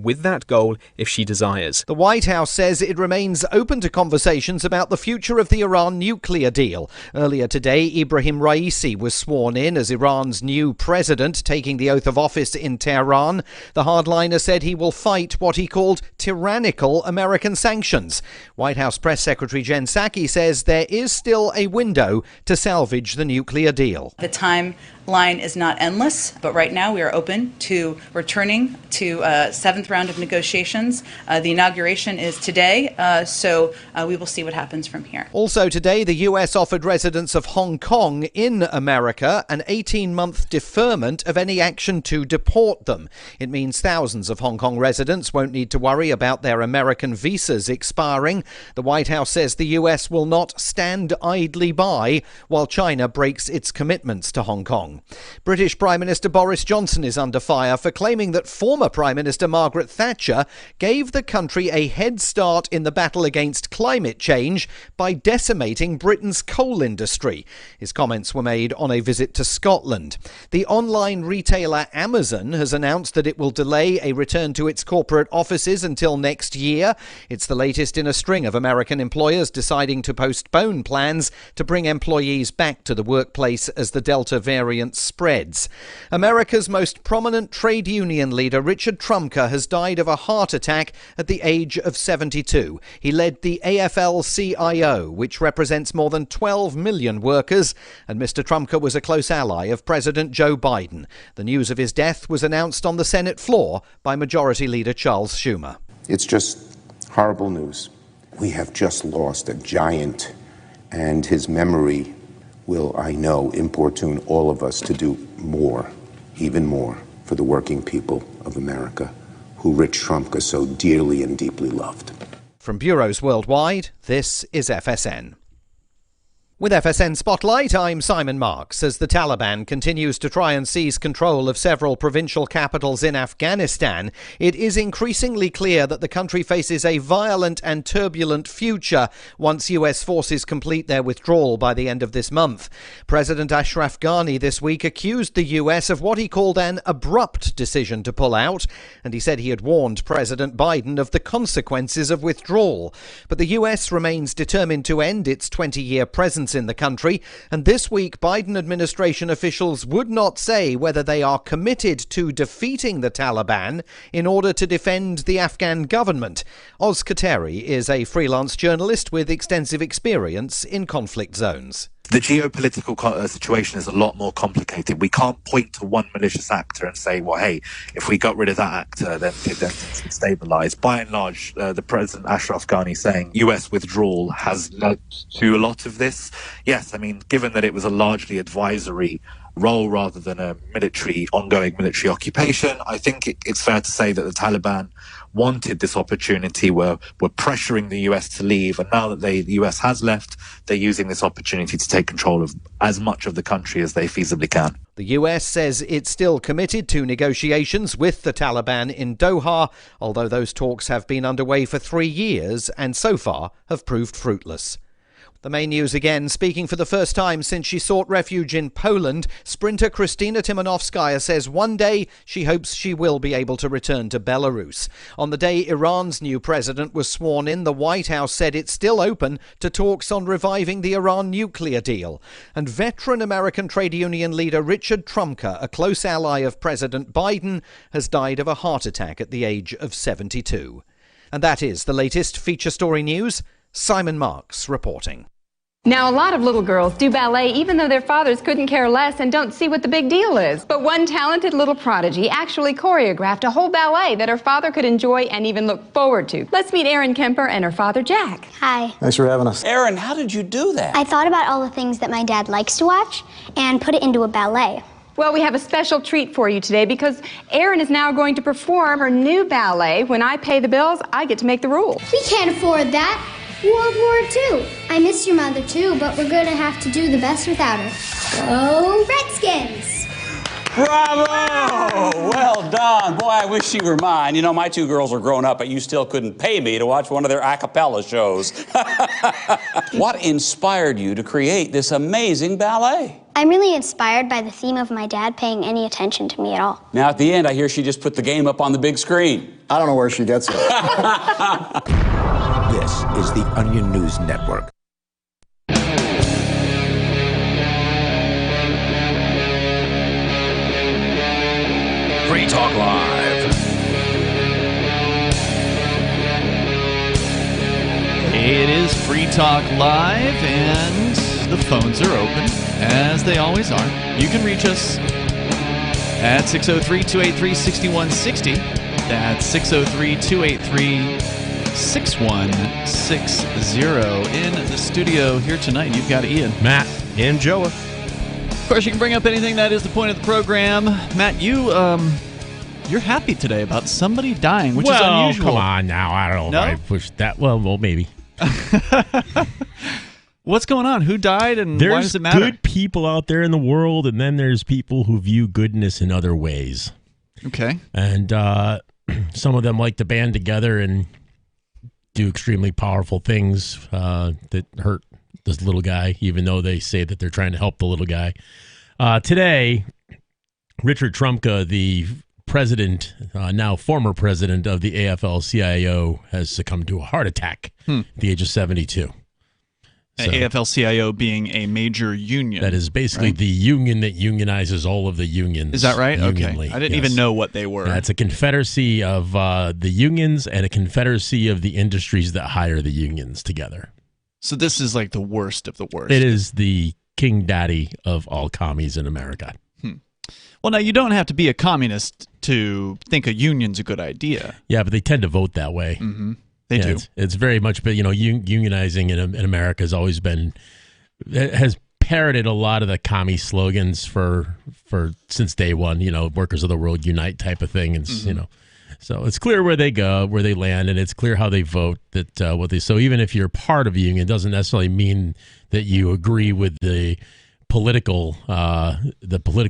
with that goal if she desires. The White House says it remains open to conversations about the future of the Iran nuclear deal. Earlier today, Ibrahim Raisi was sworn in as Iran's new president, taking the oath of office in Tehran. The hardliner said he will fight what he called tyrannical American sanctions. White House Press Secretary Jen Psaki says there is still a window to salvage the nuclear deal. The timeline is not endless, but right now we are open to returning to seventh round of negotiations. The inauguration is today, so we will see what happens from here. Also today, the US offered residents of Hong Kong in America an 18-month deferment of any action to deport them. It means thousands of Hong Kong residents won't need to worry about their American visas expiring. The White House says the US will not stand idly by while China breaks its commitments to Hong Kong. British Prime Minister Boris Johnson is under fire for claiming that former Prime Minister Margaret Thatcher gave the country a head start in the battle against climate change by decimating Britain's coal industry. His comments were made on a visit to Scotland. The online retailer Amazon has announced that it will delay a return to its corporate offices until next year. It's the latest in a string of American employers deciding to postpone plans to bring employees back to the workplace as the Delta variant spreads. America's most prominent trade union leader, Richard Trumka, has died of a heart attack at the age of 72. He led the AFL-CIO, which represents more than 12 million workers, and Mr. Trumka was a close ally of President Joe Biden. The news of his death was announced on the Senate floor by Majority Leader Charles Schumer. It's just horrible news. We have just lost a giant, and his memory will, I know, importune all of us to do more, even more, for the working people of America, who Rich Trumka so dearly and deeply loved. From bureaus worldwide, this is FSN. With FSN Spotlight, I'm Simon Marks. As the Taliban continues to try and seize control of several provincial capitals in Afghanistan, it is increasingly clear that the country faces a violent and turbulent future once US forces complete their withdrawal by the end of this month. President Ashraf Ghani this week accused the US of what he called an abrupt decision to pull out, and he said he had warned President Biden of the consequences of withdrawal. But the US remains determined to end its 20-year presence in the country, and this week Biden administration officials would not say whether they are committed to defeating the Taliban in order to defend the Afghan government. Oz Kateri is a freelance journalist with extensive experience in conflict zones. The geopolitical situation is a lot more complicated. We can't point to one malicious actor and say, well, hey, if we got rid of that actor, then things would stabilise. By and large, the President Ashraf Ghani saying US withdrawal has led to a lot of this. Yes, I mean, given that it was a largely advisory role rather than a ongoing military occupation, I think it's fair to say that the Taliban wanted this opportunity, were pressuring the US to leave, and now that the US has left, they're using this opportunity to take control of as much of the country as they feasibly can. The US says it's still committed to negotiations with the Taliban in Doha, although those talks have been underway for 3 years and so far have proved fruitless. The main news again, speaking for the first time since she sought refuge in Poland, sprinter Krystyna Tymonovskaya says one day she hopes she will be able to return to Belarus. On the day Iran's new president was sworn in, the White House said it's still open to talks on reviving the Iran nuclear deal. And veteran American trade union leader Richard Trumka, a close ally of President Biden, has died of a heart attack at the age of 72. And that is the latest feature story news. Simon Marks reporting. Now, a lot of little girls do ballet even though their fathers couldn't care less and don't see what the big deal is. But one talented little prodigy actually choreographed a whole ballet that her father could enjoy and even look forward to. Let's meet Erin Kemper and her father, Jack. Hi. Thanks for having us. Erin, how did you do that? I thought about all the things that my dad likes to watch and put it into a ballet. Well, we have a special treat for you today because Erin is now going to perform her new ballet. When I pay the bills, I get to make the rules. We can't afford that. World War II. I miss your mother too, but we're going to have to do the best without her. Go Redskins! Bravo! Well done. Boy, I wish you were mine. You know, my two girls are grown up, but you still couldn't pay me to watch one of their a cappella shows. What inspired you to create this amazing ballet? I'm really inspired by the theme of my dad paying any attention to me at all. Now, at the end, I hear she just put the game up on the big screen. I don't know where she gets it. This is the Onion News Network. Free Talk Live. It is Free Talk Live, and the phones are open, as they always are. You can reach us at 603-283-6160. That's 603-283-6160. In the studio here tonight, you've got Ian, Matt, and Joa. Of course, you can bring up anything. That is the point of the program. Matt, you're happy today about somebody dying, which is unusual. Come on now. I don't know if I pushed that. Well, maybe. What's going on? Who died, and why does it matter? There's good people out there in the world, and then there's people who view goodness in other ways. Okay. And some of them like to band together and do extremely powerful things that hurt this little guy, even though they say that they're trying to help the little guy. At Richard Trumka, the president, now former president of the AFL-CIO, has succumbed to a heart attack at the age of 72. So, AFL-CIO being a major union. that is basically the union that unionizes all of the unions. Is that right? Okay. Unionly, I didn't even know what they were. It's a confederacy of the unions and a confederacy of the industries that hire the unions together. So this is like the worst of the worst. It is the king daddy of all commies in America. Well, now, you don't have to be a communist to think a union's a good idea. Yeah, but they tend to vote that way. Mm-hmm. They do. It's very much, but unionizing in America has always been, has parroted a lot of the commie slogans for since day one. Workers of the world unite type of thing, and so it's clear where they go, where they land, and it's clear how they vote. So even if you're part of a union, it doesn't necessarily mean that you agree with the political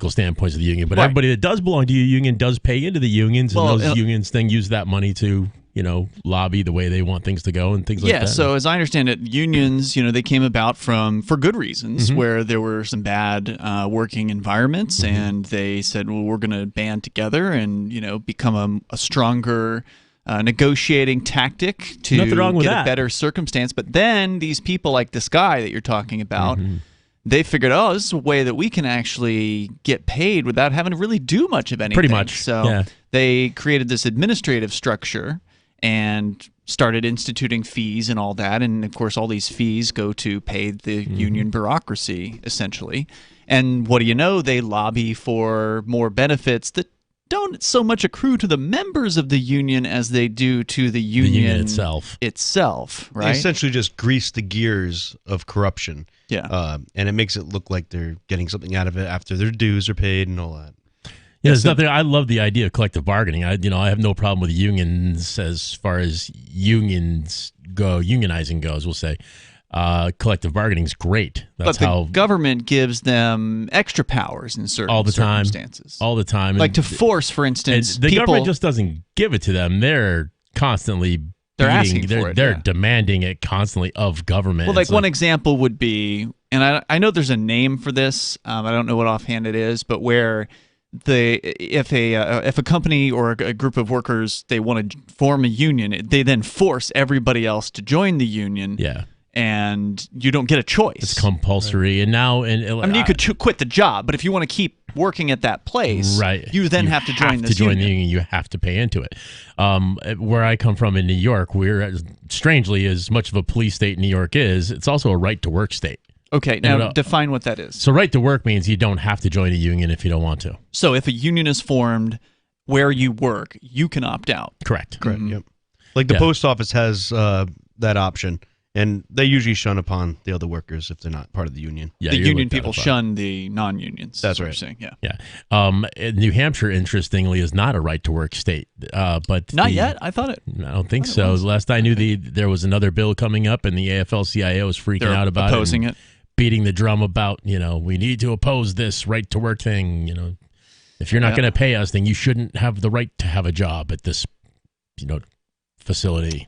standpoints of the union. But everybody that does belong to a union does pay into the unions, and those unions then use that money to lobby the way they want things to go and things like that. Yeah, so as I understand it, unions, they came about for good reasons, where there were some bad working environments, and they said, well, we're going to band together and, become a stronger negotiating tactic to Nothing wrong with get that. a better circumstance. But then these people like this guy that you're talking about, they figured, this is a way that we can actually get paid without having to really do much of anything. Pretty much, So they created this administrative structure and started instituting fees and all that. And, of course, all these fees go to pay the union bureaucracy, essentially. And what do you know? They lobby for more benefits that don't so much accrue to the members of the union as they do to the union itself. Right? They essentially just grease the gears of corruption. Yeah. And it makes it look like they're getting something out of it after their dues are paid and all that. Yeah, there's nothing. I love the idea of collective bargaining. I have no problem with unions as far as unions go. Unionizing goes, we'll say. Collective bargaining is great. That's but the how government gives them extra powers in certain circumstances. All the time. Like to force, for instance, the government just doesn't give it to them. They're constantly asking for it. They're demanding it constantly of government. Well, one example would be, and I know there's a name for this. I don't know what offhand it is, but where if a company or a group of workers, they want to form a union, they then force everybody else to join the union. Yeah. And you don't get a choice. It's compulsory. And now, you could quit the job, but if you want to keep working at that place, you then have to join this union. union. You have to pay into it. Where I come from in New York, we're strangely, as much of a police state New York is, it's also a right to work state. Okay, now define what that is. So right to work means you don't have to join a union if you don't want to. So if a union is formed where you work, you can opt out. Correct. Yep. Like the post office has that option. And they usually shun upon the other workers if they're not part of the union. Yeah, the union people shun the non-unions. That's right. You're saying. Yeah. New Hampshire, interestingly, is not a right-to-work state. But not yet? I thought it. I don't think so. Last I knew, there was another bill coming up, and the AFL-CIO was freaking out about opposing it, beating the drum about, we need to oppose this right-to-work thing, If you're not going to pay us, then you shouldn't have the right to have a job at this, facility.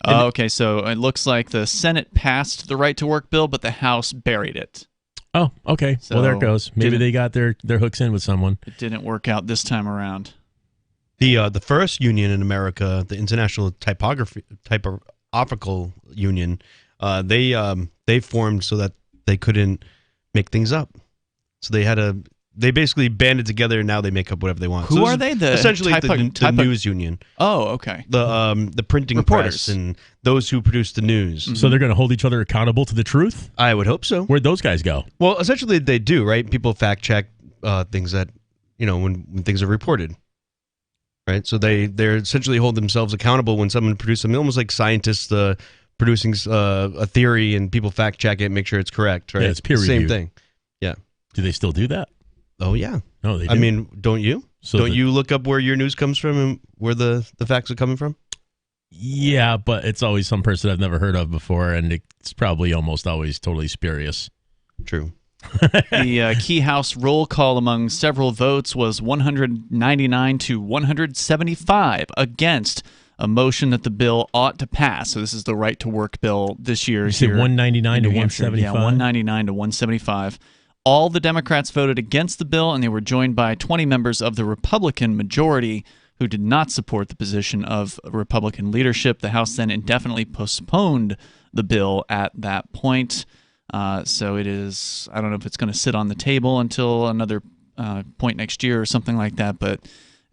Okay, so it looks like the Senate passed the right to work bill, but the House buried it. Oh, okay. So well, there it goes. Maybe they got their hooks in with someone. It didn't work out this time around. The first union in America, the International Typographical Union, they formed so that they couldn't make things up. So they basically banded together, and now they make up whatever they want. Who are they? Essentially the news union. Oh, okay. The printing reporters press and those who produce the news. Mm-hmm. So they're going to hold each other accountable to the truth? I would hope so. Where'd those guys go? Well, essentially they do, right? People fact check things that, when things are reported. Right? So they're essentially hold themselves accountable when someone produces something, almost like scientists producing a theory and people fact check it and make sure it's correct, right? Yeah, it's peer review. Same thing. Yeah. Do they still do that? Oh, yeah. No, they do. I mean, don't you? So don't you look up where your news comes from and where the facts are coming from? Yeah, but it's always some person I've never heard of before, and it's probably almost always totally spurious. True. The key House roll call among several votes was 199 to 175 against a motion that the bill ought to pass. So this is the right to work bill this year. You said 199 to 175? Yeah, 199 to 175. All the Democrats voted against the bill, and they were joined by 20 members of the Republican majority who did not support the position of Republican leadership. The House then indefinitely postponed the bill at that point. So it is, I don't know if it's going to sit on the table until another point next year or something like that, but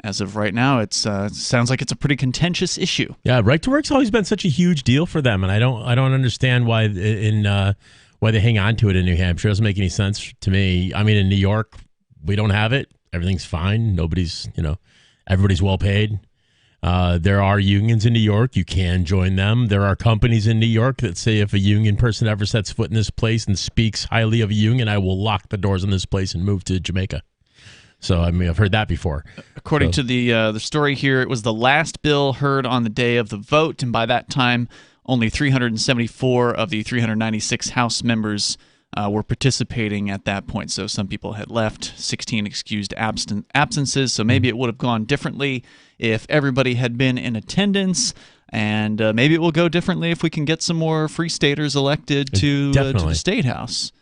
as of right now, it sounds like it's a pretty contentious issue. Yeah, right to work's always been such a huge deal for them, and I don't understand why why they hang on to it in New Hampshire. It doesn't make any sense to me. I mean, in New York, we don't have it. Everything's fine. Nobody's, everybody's well paid. There are unions in New York. You can join them. There are companies in New York that say if a union person ever sets foot in this place and speaks highly of a union, I will lock the doors in this place and move to Jamaica. So, I mean, I've heard that before. According to the story here, it was the last bill heard on the day of the vote, and by that time, only 374 of the 396 House members were participating at that point. So some people had left, 16 excused absences. So maybe it would have gone differently if everybody had been in attendance. And maybe it will go differently if we can get some more Free Staters elected to the State House.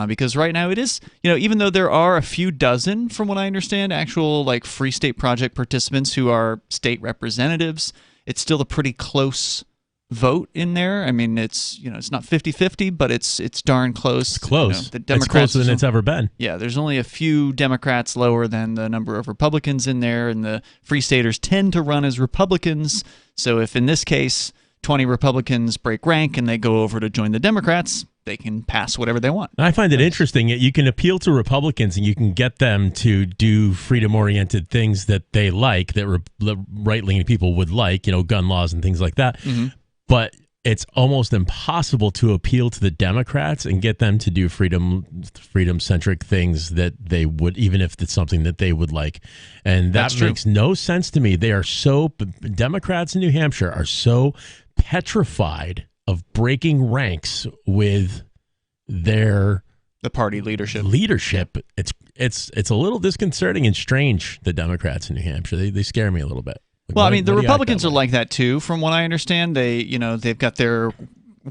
Because right now it is, even though there are a few dozen, from what I understand, actual Free State Project participants who are state representatives, it's still a pretty close vote in there. I mean, it's it's not 50-50, but it's darn close. It's close. The Democrats, it's closer than it's ever been. Yeah, there's only a few Democrats lower than the number of Republicans in there, and the Free Staters tend to run as Republicans. So if in this case 20 Republicans break rank and they go over to join the Democrats, they can pass whatever they want. I find it interesting. You can appeal to Republicans and you can get them to do freedom-oriented things that they like, that right-leaning people would like, gun laws and things like that. Mm-hmm. But it's almost impossible to appeal to the Democrats and get them to do freedom-centric things that they would, even if it's something that they would like. And that makes no sense to me. Democrats in New Hampshire are so petrified of breaking ranks with the party leadership. It's a little disconcerting and strange, the Democrats in New Hampshire. They scare me a little bit. Well, I mean, the Republicans are like that too, from what I understand. They've got their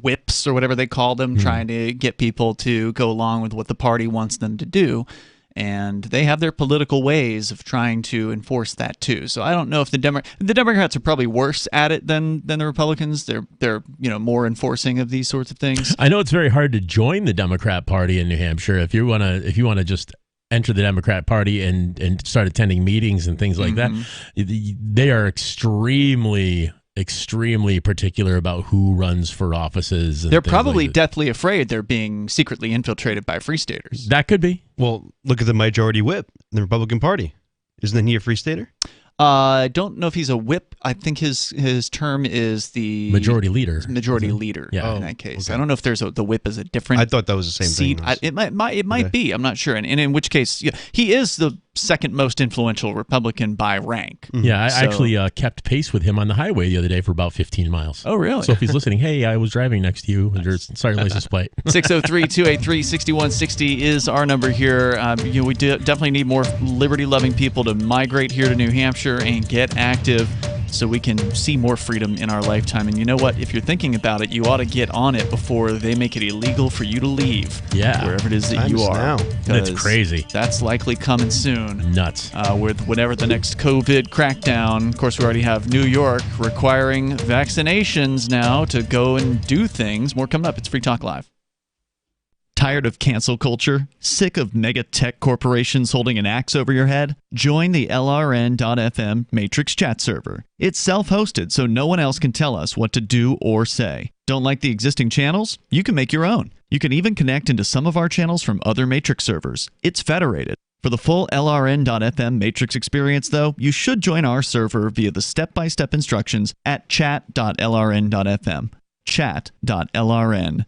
whips or whatever they call them, trying to get people to go along with what the party wants them to do. And they have their political ways of trying to enforce that too. So I don't know if the Democrats are probably worse at it than the Republicans. They're more enforcing of these sorts of things. I know it's very hard to join the Democrat Party in New Hampshire. If you want to just enter the Democrat Party and start attending meetings and things like that, they are extremely particular about who runs for offices. And they're probably deathly afraid they're being secretly infiltrated by Free Staters. That could be. Well, look at the majority whip in the Republican Party. Isn't he a Free Stater? I don't know if he's a whip. I think his term is the majority leader. Majority leader. Yeah. In that case, okay. I don't know if the whip is a different. I thought that was the same seat. thing. It might be. I'm not sure. And in which case, he is the second most influential Republican by rank. Yeah, I actually kept pace with him on the highway the other day for about 15 miles. Oh, really? So if he's listening, hey, I was driving next to you, and there's sorry license plate. 603-283-6160 is our number here. We definitely need more liberty-loving people to migrate here to New Hampshire and get active so we can see more freedom in our lifetime. And you know what? If you're thinking about it, you ought to get on it before they make it illegal for you to leave. Yeah. Wherever it is that you are. Now. That's crazy. That's likely coming soon. Nuts. With whenever the next COVID crackdown. Of course, we already have New York requiring vaccinations now to go and do things. More coming up. It's Free Talk Live. Tired of cancel culture? Sick of mega tech corporations holding an axe over your head? Join the LRN.FM Matrix chat server. It's self-hosted, so no one else can tell us what to do or say. Don't like the existing channels? You can make your own. You can even connect into some of our channels from other Matrix servers. It's federated. For the full LRN.FM Matrix experience, though, you should join our server via the step-by-step instructions at chat.lrn.fm. Chat.lrn.fm.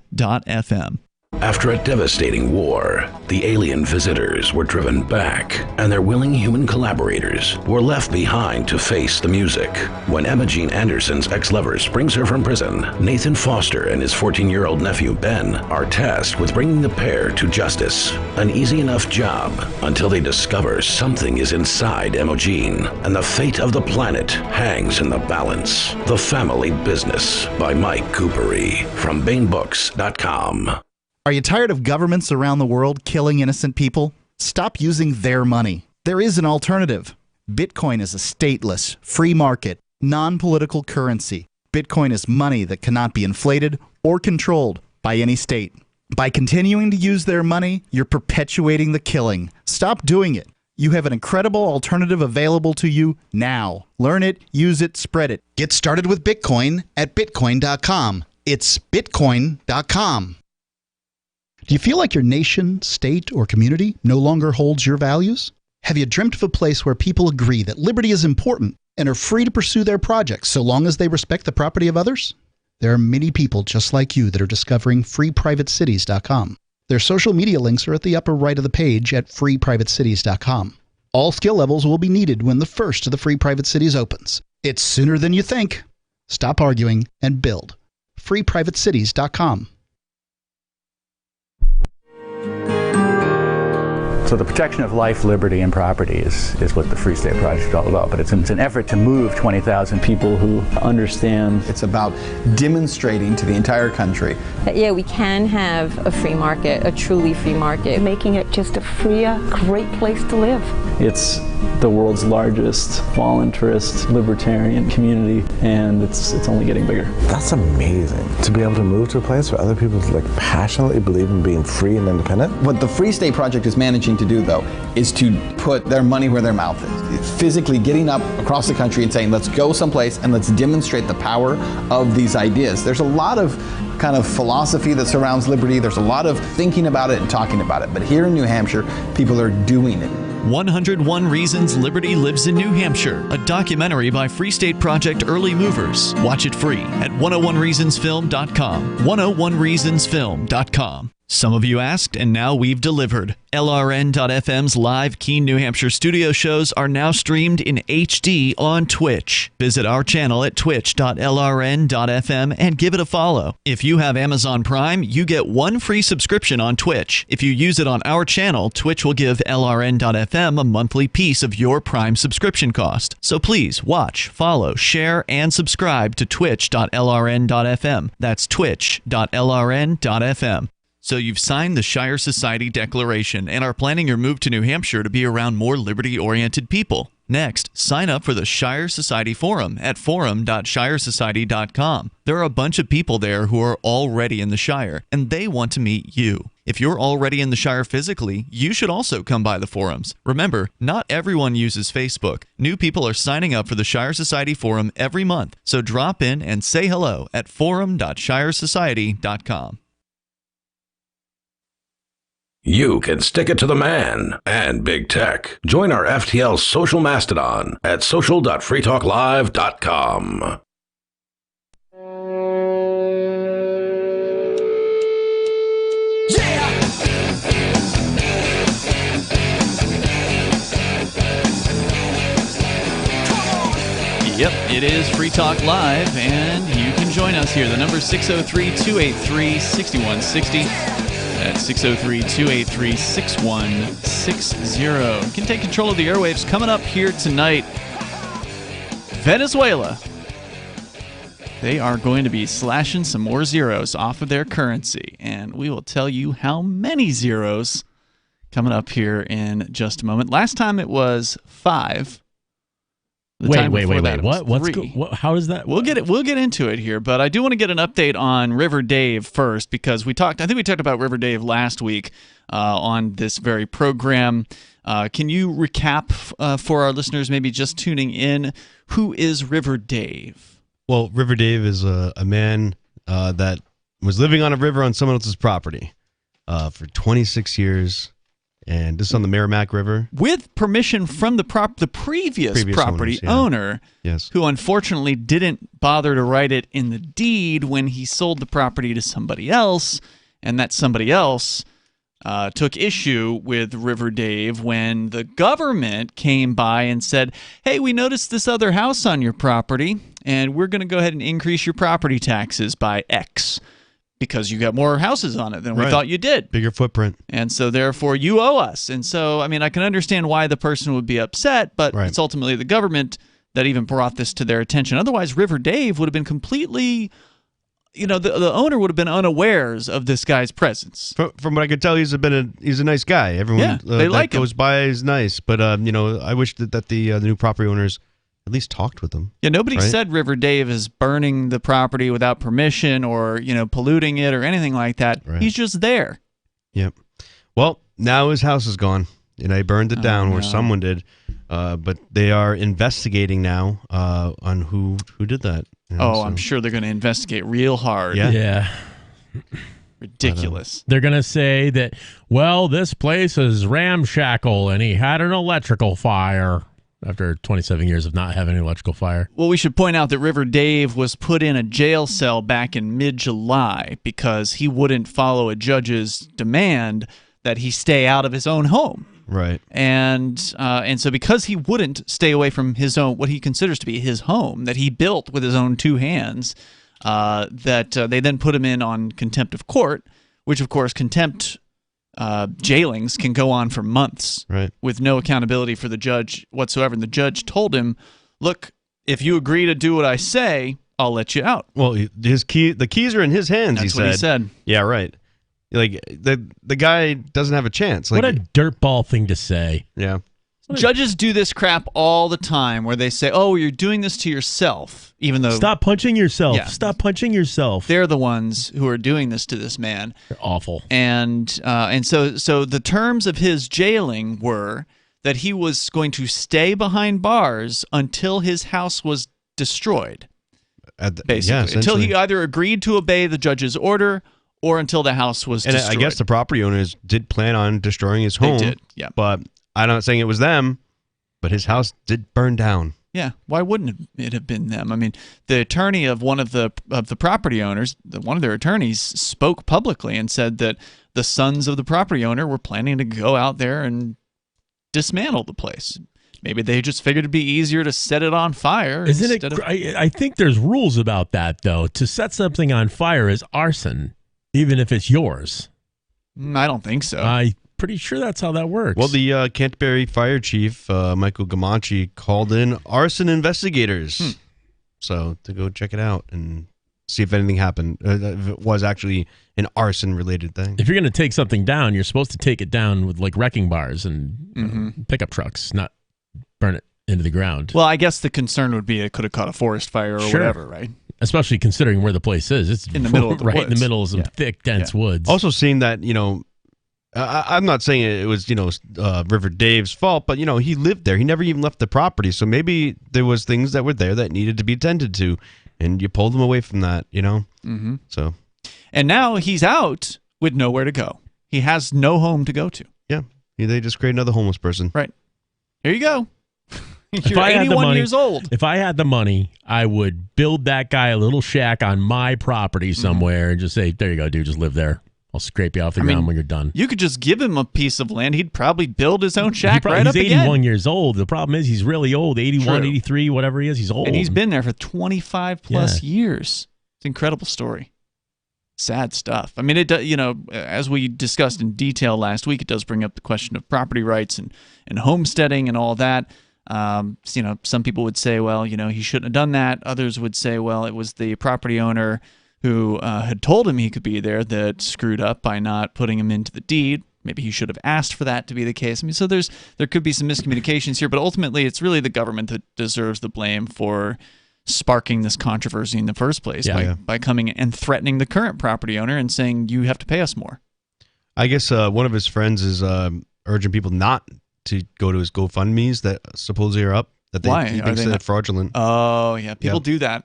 After a devastating war, the alien visitors were driven back, and their willing human collaborators were left behind to face the music. When Emma Jean Anderson's ex-lover springs her from prison, Nathan Foster and his 14-year-old nephew Ben are tasked with bringing the pair to justice. An easy enough job until they discover something is inside Emma Jean, and the fate of the planet hangs in the balance. The Family Business by Mike Coopery from BaneBooks.com. Are you tired of governments around the world killing innocent people? Stop using their money. There is an alternative. Bitcoin is a stateless, free market, non-political currency. Bitcoin is money that cannot be inflated or controlled by any state. By continuing to use their money, you're perpetuating the killing. Stop doing it. You have an incredible alternative available to you now. Learn it, use it, spread it. Get started with Bitcoin at Bitcoin.com. It's Bitcoin.com. Do you feel like your nation, state, or community no longer holds your values? Have you dreamt of a place where people agree that liberty is important and are free to pursue their projects so long as they respect the property of others? There are many people just like you that are discovering freeprivatecities.com. Their social media links are at the upper right of the page at freeprivatecities.com. All skill levels will be needed when the first of the Free Private Cities opens. It's sooner than you think. Stop arguing and build. freeprivatecities.com. So the protection of life, liberty, and property is what the Free State Project is all about. But it's an effort to move 20,000 people who understand. It's about demonstrating to the entire country that, yeah, we can have a free market, a truly free market. Making it just a freer, great place to live. It's the world's largest voluntarist libertarian community, and it's only getting bigger. That's amazing, to be able to move to a place where other people passionately believe in being free and independent. What the Free State Project is managing to do, though, is to put their money where their mouth is. It's physically getting up across the country and saying, let's go someplace and let's demonstrate the power of these ideas. There's a lot of kind of philosophy that surrounds liberty. There's a lot of thinking about it and talking about it. But here in New Hampshire, people are doing it. 101 Reasons Liberty Lives in New Hampshire, a documentary by Free State Project Early Movers. Watch it free at 101reasonsfilm.com. 101reasonsfilm.com. Some of you asked, and now we've delivered. LRN.FM's live Keene, New Hampshire studio shows are now streamed in HD on Twitch. Visit our channel at twitch.lrn.fm and give it a follow. If you have Amazon Prime, you get one free subscription on Twitch. If you use it on our channel, Twitch will give LRN.FM a monthly piece of your Prime subscription cost. So please watch, follow, share, and subscribe to twitch.lrn.fm. That's twitch.lrn.fm. So you've signed the Shire Society Declaration and are planning your move to New Hampshire to be around more liberty-oriented people. Next, sign up for the Shire Society Forum at forum.shiresociety.com. There are a bunch of people there who are already in the Shire, and they want to meet you. If you're already in the Shire physically, you should also come by the forums. Remember, not everyone uses Facebook. New people are signing up for the Shire Society Forum every month, so drop in and say hello at forum.shiresociety.com. You can stick it to the man and big tech. Join our FTL social mastodon at social.freetalklive.com. Yep, it is Free Talk Live, and you can join us here. The number is 603-283-6160. That's 603-283-6160. You can take control of the airwaves. Coming up here tonight, Venezuela. They are going to be slashing some more zeros off of their currency, and we will tell you how many zeros coming up here in just a moment. Last time it was 5. Wait. What? How is that? We'll get into it here, but I do want to get an update on River Dave first, because I think we talked about River Dave last week on this very program. Can you recap for our listeners, maybe just tuning in, who is River Dave? Well, River Dave is a man that was living on a river on someone else's property for 26 years. And this is on the Merrimack River. With permission from the previous property owner, yes, who unfortunately didn't bother to write it in the deed when he sold the property to somebody else, and that somebody else took issue with River Dave when the government came by and said, hey, we noticed this other house on your property, and we're going to go ahead and increase your property taxes by X. Because you got more houses on it than we thought you did. Bigger footprint. And so, therefore, you owe us. And so, I mean, I can understand why the person would be upset, but it's ultimately the government that even brought this to their attention. Otherwise, River Dave would have been completely, the owner would have been unawares of this guy's presence. From what I could tell, he's a nice guy. Everyone they like goes by is nice. But, I wish that the new property owners at least talked with them. Yeah, nobody said River Dave is burning the property without permission or, polluting it or anything like that. Right. He's just there. Yep. Well, now his house is gone. They burned it down, or someone did. But they are investigating now on who did that. I'm sure they're going to investigate real hard. Yeah. Ridiculous. They're going to say that, well, this place is ramshackle and he had an electrical fire. After 27 years of not having an electrical fire. Well, we should point out that River Dave was put in a jail cell back in mid-July because he wouldn't follow a judge's demand that he stay out of his own home. Right. And so because he wouldn't stay away from his own, what he considers to be his home, that he built with his own two hands, they then put him in on contempt of court, which, of course, contempt jailings can go on for months with no accountability for the judge whatsoever. And the judge told him, look, if you agree to do what I say, I'll let you out. Well, the keys are in his hands. That's what he said. Yeah, right. Like the guy doesn't have a chance. What a dirtball thing to say. Yeah. Judges do this crap all the time where they say, oh, you're doing this to yourself, even though... Stop punching yourself. Yeah. Stop punching yourself. They're the ones who are doing this to this man. They're awful. And so the terms of his jailing were that he was going to stay behind bars until his house was destroyed, basically. Until he either agreed to obey the judge's order or until the house was destroyed. And I guess the property owners did plan on destroying his home. They did, yeah. But I'm not saying it was them, but his house did burn down. Yeah, why wouldn't it have been them? I mean, the attorney of one of the property owners, one of their attorneys, spoke publicly and said that the sons of the property owner were planning to go out there and dismantle the place. Maybe they just figured it'd be easier to set it on fire. Isn't it? I think there's rules about that, though. To set something on fire is arson, even if it's yours. I don't think so. I'm pretty sure that's how that works. Well, the Canterbury Fire Chief, Michael Gamache, called in arson investigators. So to go check it out and see if anything happened, if it was actually an arson-related thing. If you're going to take something down, you're supposed to take it down with like wrecking bars and pickup trucks, not burn it into the ground. Well, I guess the concern would be it could have caught a forest fire or whatever, right? Especially considering where the place is. It's in the middle of the right woods. in the middle of some thick, dense woods. Also seeing that, I'm not saying it was, River Dave's fault, but, he lived there. He never even left the property. So maybe there was things that were there that needed to be tended to, and you pulled him away from that, Mm-hmm. So. And now he's out with nowhere to go. He has no home to go to. Yeah. They just create another homeless person. Right. Here you go. You're 81 years old. If I had the money, I would build that guy a little shack on my property somewhere and just say, there you go, dude, just live there. I'll scrape you off the ground when you're done. You could just give him a piece of land. He'd probably build his own shack right up he's again. 81 years old. The problem is he's really old, 81, True. 83, whatever he is. He's old. And he's been there for 25 plus years. It's an incredible story. Sad stuff. I mean, it does, as we discussed in detail last week, it does bring up the question of property rights and homesteading and all that. Some people would say, well, he shouldn't have done that. Others would say, well, it was the property owner who had told him he could be there that screwed up by not putting him into the deed. Maybe he should have asked for that to be the case. I mean, so there could be some miscommunications here, but ultimately it's really the government that deserves the blame for sparking this controversy in the first place by coming and threatening the current property owner and saying, you have to pay us more. I guess one of his friends is urging people not to go to his GoFundMes that supposedly are up. Why? He thinks they're fraudulent. Oh, yeah. People do that.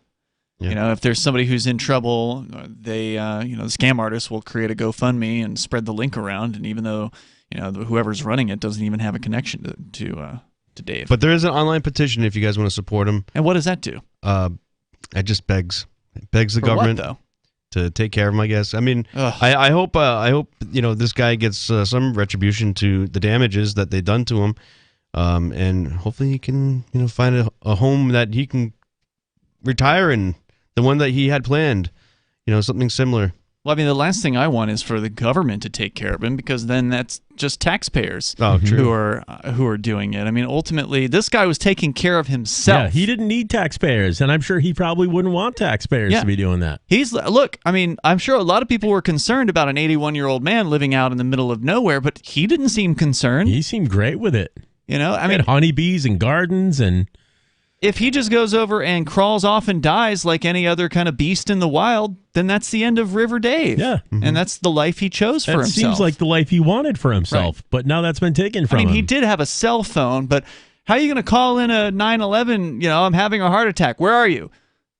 Yeah. If there's somebody who's in trouble, they, the scam artists will create a GoFundMe and spread the link around. And even though, whoever's running it doesn't even have a connection to Dave. But there is an online petition if you guys want to support him. And what does that do? It just begs the government what, though? To take care of him, I guess. I mean, I hope this guy gets some retribution to the damages that they've done to him, and hopefully he can find a home that he can retire in, the one that he had planned, something similar. Well, I mean, the last thing I want is for the government to take care of him, because then that's just taxpayers who are doing it. I mean, ultimately, this guy was taking care of himself. Yeah, he didn't need taxpayers, and I'm sure he probably wouldn't want taxpayers to be doing that. I'm sure a lot of people were concerned about an 81-year-old man living out in the middle of nowhere, but he didn't seem concerned. He seemed great with it. He had honeybees and gardens and... If he just goes over and crawls off and dies like any other kind of beast in the wild, then that's the end of River Dave. Yeah. Mm-hmm. And that's the life he chose for himself. It seems like the life he wanted for himself, but now that's been taken from him. He did have a cell phone, but how are you going to call in a 911, I'm having a heart attack. Where are you?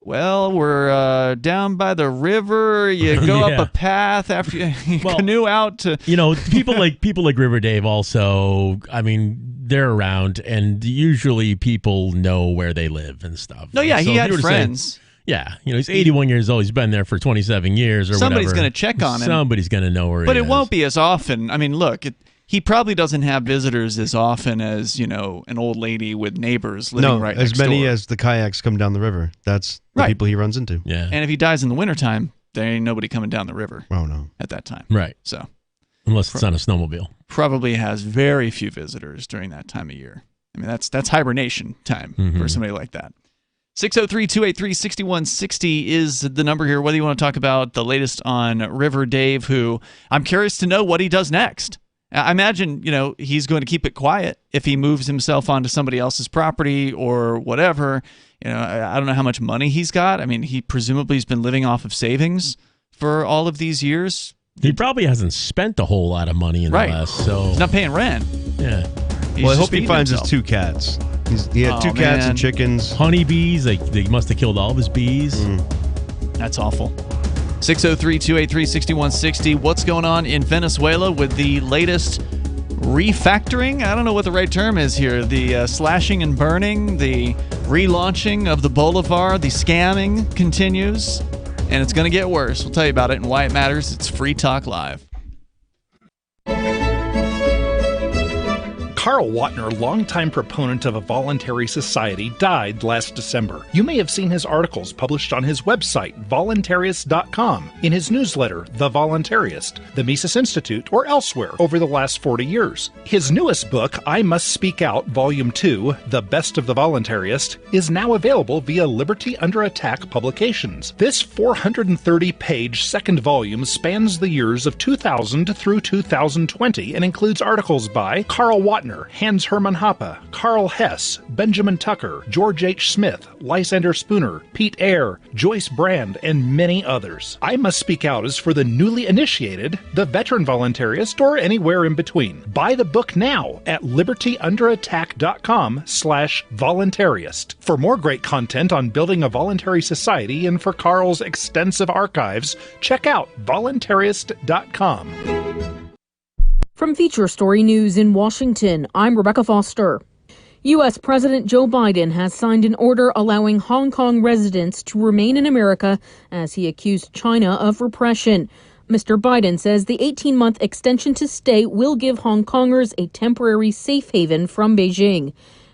Well, we're down by the river. You go up a path after you canoe out to... people like River Dave also, I mean... They're around, and usually people know where they live and stuff. No, yeah, he had friends. He's 81 years old. He's been there for 27 years or Somebody's whatever. going to check on him. Somebody's going to know where he is. But it won't be as often. I mean, look, he probably doesn't have visitors as often as, an old lady with neighbors living right next door. as many as the kayaks come down the river. That's the people he runs into. Yeah. And if he dies in the wintertime, there ain't nobody coming down the river. Oh, no. At that time. Right. So... Unless it's on a snowmobile. Probably has very few visitors during that time of year. I mean, that's hibernation time for somebody like that. 603-283-6160 is the number here, whether you want to talk about the latest on River Dave, who I'm curious to know what he does next. I imagine, he's going to keep it quiet if he moves himself onto somebody else's property or whatever. I don't know how much money he's got. I mean, he presumably has been living off of savings for all of these years. He probably hasn't spent a whole lot of money in the last, so... He's not paying rent. Yeah. I hope he finds his 2 cats. He had 2 cats and chickens. Honeybees. They must have killed all of his bees. That's awful. 603-283-6160. What's going on in Venezuela with the latest refactoring? I don't know what the right term is here. The slashing and burning, the relaunching of the Bolivar, the scamming continues. And it's going to get worse. We'll tell you about it and why it matters. It's Free Talk Live. Carl Watner, longtime proponent of a voluntary society, died last December. You may have seen his articles published on his website, voluntarist.com, in his newsletter, The Voluntarist, the Mises Institute, or elsewhere over the last 40 years. His newest book, I Must Speak Out, Volume 2, The Best of the Voluntarist, is now available via Liberty Under Attack Publications. This 430-page second volume spans the years of 2000 through 2020 and includes articles by Carl Watner, Hans Hermann Hoppe, Karl Hess, Benjamin Tucker, George H. Smith, Lysander Spooner, Pete Eyre, Joyce Brand, and many others. I Must Speak Out is for the newly initiated, the veteran voluntarist, or anywhere in between. Buy the book now at libertyunderattack.com/voluntarist. For more great content on building a voluntary society and for Carl's extensive archives, check out voluntarist.com. From Feature Story News in Washington, I'm Rebecca Foster. U.S. President Joe Biden has signed an order allowing Hong Kong residents to remain in America as he accused China of repression. Mr. Biden says the 18-month extension to stay will give Hong Kongers a temporary safe haven from Beijing.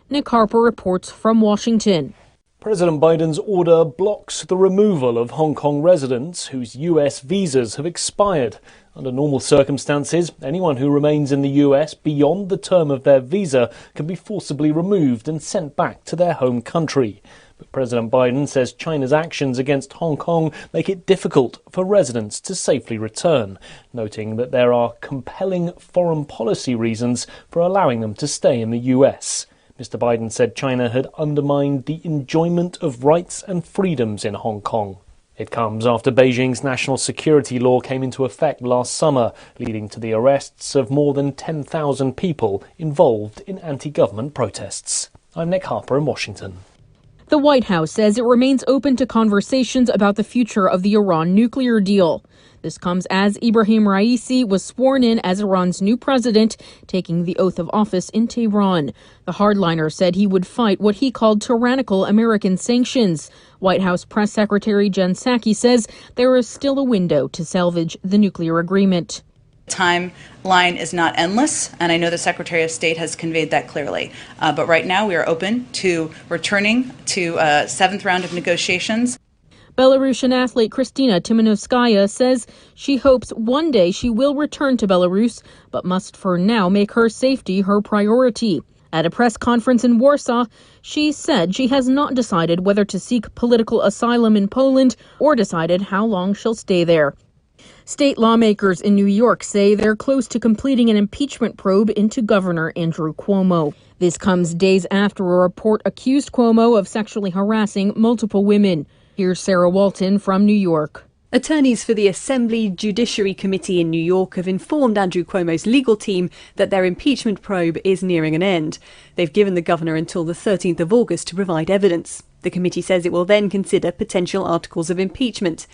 Nick Harper reports from Washington. President Biden's order blocks the removal of Hong Kong residents whose U.S. visas have expired. Under normal circumstances, anyone who remains in the U.S. beyond the term of their visa can be forcibly removed and sent back to their home country. But President Biden says China's actions against Hong Kong make it difficult for residents to safely return, noting that there are compelling foreign policy reasons for allowing them to stay in the U.S. Mr. Biden said China had undermined the enjoyment of rights and freedoms in Hong Kong. It comes after Beijing's national security law came into effect last summer, leading to the arrests of more than 10,000 people involved in anti-government protests. I'm Nick Harper in Washington. The White House says it remains open to conversations about the future of the Iran nuclear deal. This comes as Ibrahim Raisi was sworn in as Iran's new president, taking the oath of office in Tehran. The hardliner said he would fight what he called tyrannical American sanctions. White House Press Secretary Jen Psaki says there is still a window to salvage the nuclear agreement. Timeline is not endless, and I know the Secretary of State has conveyed that clearly. But right now we are open to returning to a seventh round of negotiations. Belarusian athlete Kristina Timanovskaya says she hopes one day she will return to Belarus, but must for now make her safety her priority. At a press conference in Warsaw, she said she has not decided whether to seek political asylum in Poland or decided how long she'll stay there. State lawmakers in New York say they're close to completing an impeachment probe into Governor Andrew Cuomo. This comes days after a report accused Cuomo of sexually harassing multiple women. Here's Sarah Walton from New York. Attorneys for the Assembly Judiciary Committee in New York have informed Andrew Cuomo's legal team that their impeachment probe is nearing an end. They've given the governor until the 13th of August to provide evidence. The committee says it will then consider potential articles of impeachment.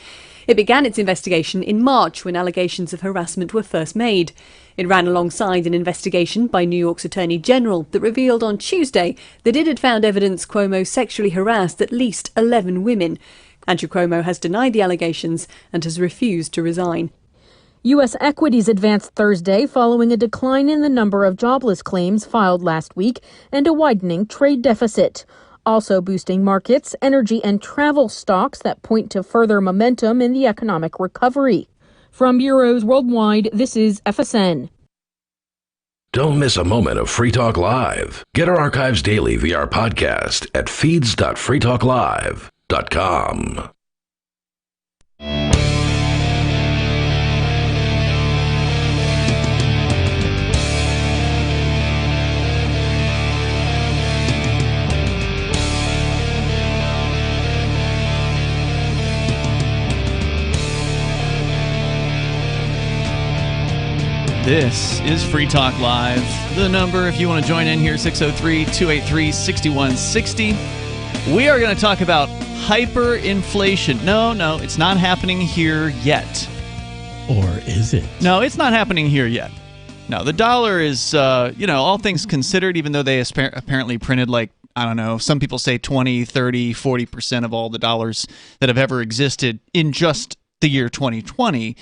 It began its investigation in March when allegations of harassment were first made. It ran alongside an investigation by New York's Attorney General that revealed on Tuesday that it had found evidence Cuomo sexually harassed at least 11 women. Andrew Cuomo has denied the allegations and has refused to resign. U.S. equities advanced Thursday following a decline in the number of jobless claims filed last week and a widening trade deficit. Also boosting markets, energy and travel stocks that point to further momentum in the economic recovery. From bureaus worldwide, this is FSN. Don't miss a moment of Free Talk Live. Get our archives daily via our podcast at feeds.freetalklive.com. This is Free Talk Live. The number, if you want to join in here, 603-283-6160. We are going to talk about hyperinflation. No, it's not happening here yet. Or is it? No, it's not happening here yet. No, the dollar is, all things considered, even though they apparently printed some people say 20, 30, 40% of all the dollars that have ever existed in just the year 2020.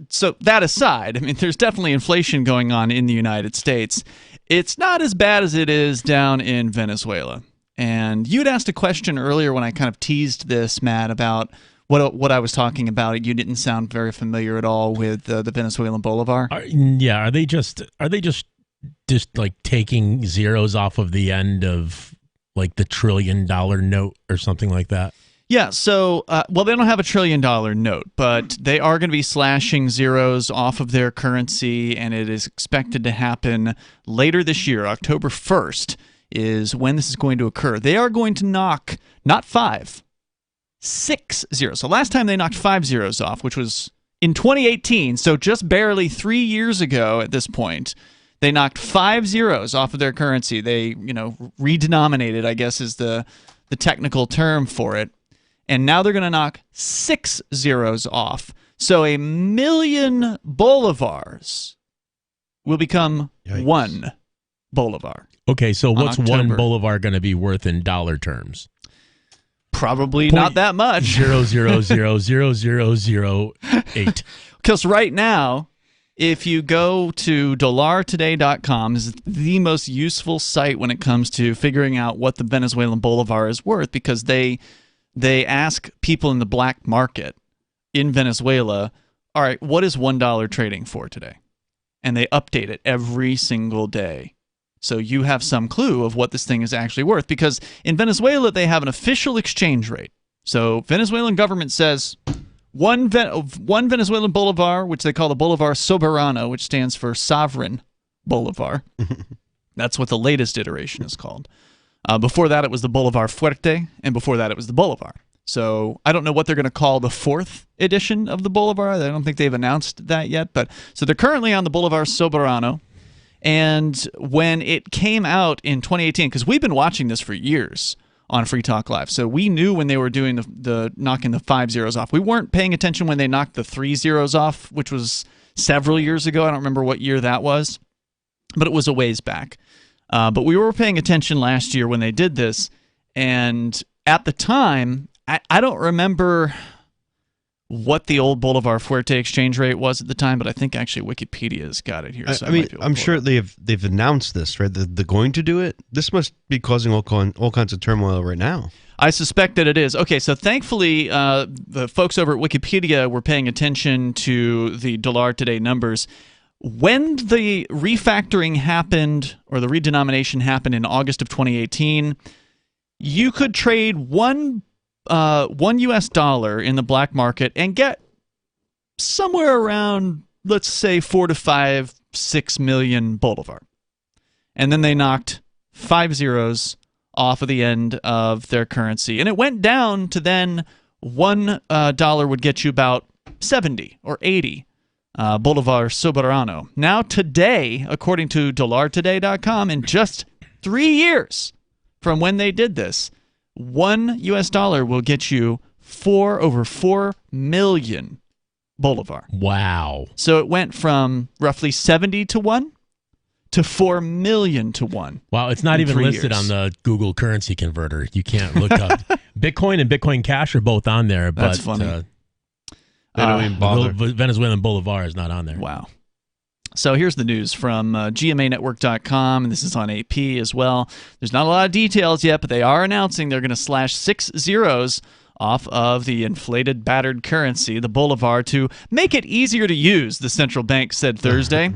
So that aside, there's definitely inflation going on in the United States. It's not as bad as it is down in Venezuela. And you had asked a question earlier when I kind of teased this, Matt, about what I was talking about. You didn't sound very familiar at all with the Venezuelan bolivar. Are they just like taking zeros off of the end of like the $1 trillion note or something like that? Yeah, so, they don't have $1 trillion note, but they are going to be slashing zeros off of their currency, and it is expected to happen later this year. October 1st is when this is going to occur. They are going to knock, not 5, 6 zeros. So last time they knocked 5 zeros off, which was in 2018, so just barely 3 years ago at this point, they knocked 5 zeros off of their currency. They, redenominated, I guess is the technical term for it. And now they're going to knock 6 zeros off. So 1 million bolivars will become 1 bolivar. Okay, so what's 1 bolivar going to be worth in dollar terms? Probably not that much. 0.0000008. Because right now, if you go to dollartoday.com, is the most useful site when it comes to figuring out what the Venezuelan bolivar is worth, because they ask people in the black market in Venezuela, all right, what is $1 trading for today? And they update it every single day. So you have some clue of what this thing is actually worth, because in Venezuela, they have an official exchange rate. So Venezuelan government says one Venezuelan bolivar, which they call the Bolivar Soberano, which stands for Sovereign Bolivar. That's what the latest iteration is called. Before that, it was the Bolivar Fuerte, and before that, it was the Bolivar. So I don't know what they're going to call the 4th edition of the Bolivar. I don't think they've announced that yet. But so they're currently on the Bolivar Soberano. And when it came out in 2018, because we've been watching this for years on Free Talk Live, so we knew when they were doing the knocking the 5 zeros off. We weren't paying attention when they knocked the 3 zeros off, which was several years ago. I don't remember what year that was, but it was a ways back. But we were paying attention last year when they did this, and at the time, I don't remember what the old Bolivar Fuerte exchange rate was at the time, but I think actually Wikipedia's got it here. So I mean, I'm sure they've announced this, right? They're going to do it. This must be causing all kinds of turmoil right now. I suspect that it is. Okay, so thankfully, the folks over at Wikipedia were paying attention to the Dollar Today numbers. When the refactoring happened, or the redenomination happened in August of 2018, you could trade one US dollar in the black market and get somewhere around, let's say, 4 to 5, 6 million bolivar. And then they knocked 5 zeros off of the end of their currency. And it went down to then $1 would get you about 70 or 80 Bolivar Soberano. Now today, according to dollartoday.com, in just 3 years from when they did this, $1 US will get you over 4 million bolivar. Wow. So it went from roughly 70 to 1 to 4 million to 1. Wow, it's not even listed on the Google currency converter. You can't look up. Bitcoin and Bitcoin Cash are both on there, but that's funny. They don't even bother. Venezuelan bolivar is not on there. Wow. So here's the news from GMAnetwork.com, and this is on AP as well. There's not a lot of details yet, but they are announcing they're going to slash 6 zeros off of the inflated, battered currency, the bolivar, to make it easier to use, the central bank said Thursday.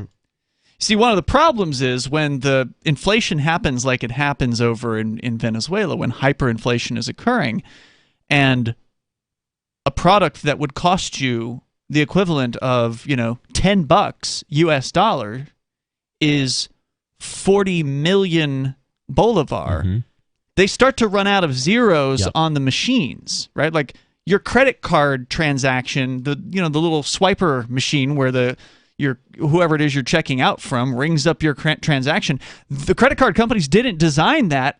See, one of the problems is when the inflation happens like it happens over in Venezuela, when hyperinflation is occurring, and a product that would cost you the equivalent of, $10 US dollar is 40 million bolivar. Mm-hmm. They start to run out of zeros on the machines, right? Like your credit card transaction, the little swiper machine where whoever it is you're checking out from rings up your transaction. The credit card companies didn't design that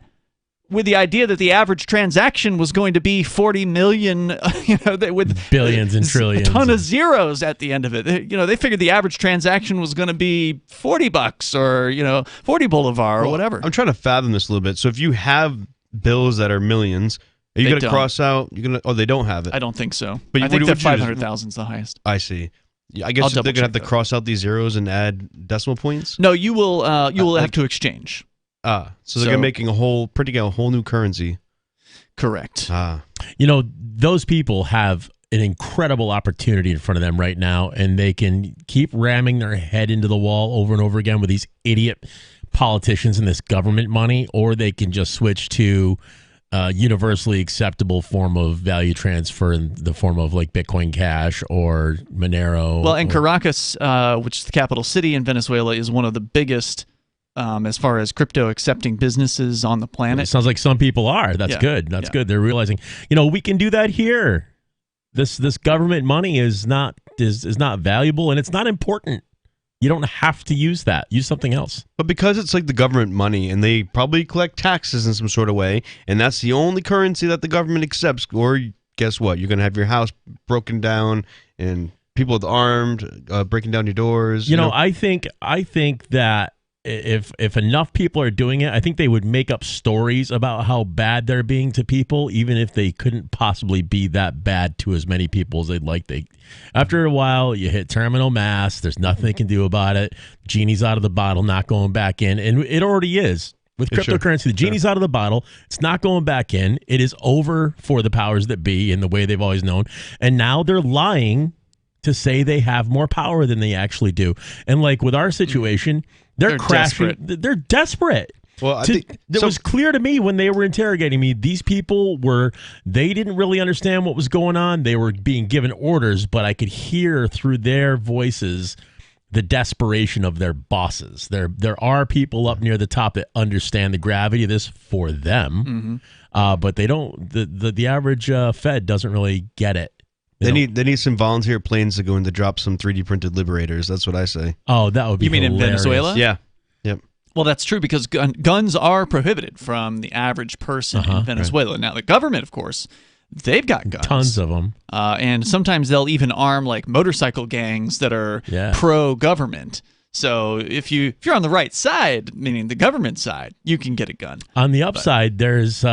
with the idea that the average transaction was going to be 40 million, with billions and trillions, a ton of zeros at the end of it. They figured the average transaction was going to be $40 or 40 bolivar or whatever. I'm trying to fathom this a little bit. So if you have bills that are millions, are you going to cross out? Oh, they don't have it. I don't think so. But I think that 500,000 is the highest. I see. I guess they're going to have to cross out these zeros and add decimal points. No, you will have to exchange. So they're printing out a whole new currency. Correct. Those people have an incredible opportunity in front of them right now, and they can keep ramming their head into the wall over and over again with these idiot politicians and this government money, or they can just switch to universally acceptable form of value transfer in the form of like Bitcoin Cash or Monero. Well, and Caracas, which is the capital city in Venezuela, is one of the biggest as far as crypto accepting businesses on the planet. It sounds like some people are. That's good. That's good. They're realizing, we can do that here. This government money is not valuable, and it's not important. You don't have to use that. Use something else. But because it's like the government money, and they probably collect taxes in some sort of way, and that's the only currency that the government accepts, or guess what? You're going to have your house broken down and people with armed breaking down your doors. I think that if enough people are doing it, I think they would make up stories about how bad they're being to people, even if they couldn't possibly be that bad to as many people as they'd like. After a while, you hit terminal mass. There's nothing they can do about it. Genie's out of the bottle, not going back in, and it already is. With cryptocurrency, the genie's out of the bottle. It's not going back in. It is over for the powers that be in the way they've always known. And now they're lying to say they have more power than they actually do. And like with our situation, they're crashing. Desperate. They're desperate. Well, I think it was clear to me when they were interrogating me, these people they didn't really understand what was going on. They were being given orders, but I could hear through their voices the desperation of their bosses. There are people up near the top that understand the gravity of this for them, but they don't. The average Fed doesn't really get it. They need some volunteer planes to go in to drop some 3D printed liberators. That's what I say. Oh, that would be You mean hilarious. in Venezuela? Yeah. Yep. Well, that's true because guns are prohibited from the average person in Venezuela. Now, the government, of course, they've got guns. Tons of them. And sometimes they'll even arm like motorcycle gangs that are pro-government. So if you're on the right side, meaning the government side, you can get a gun. On the upside, there's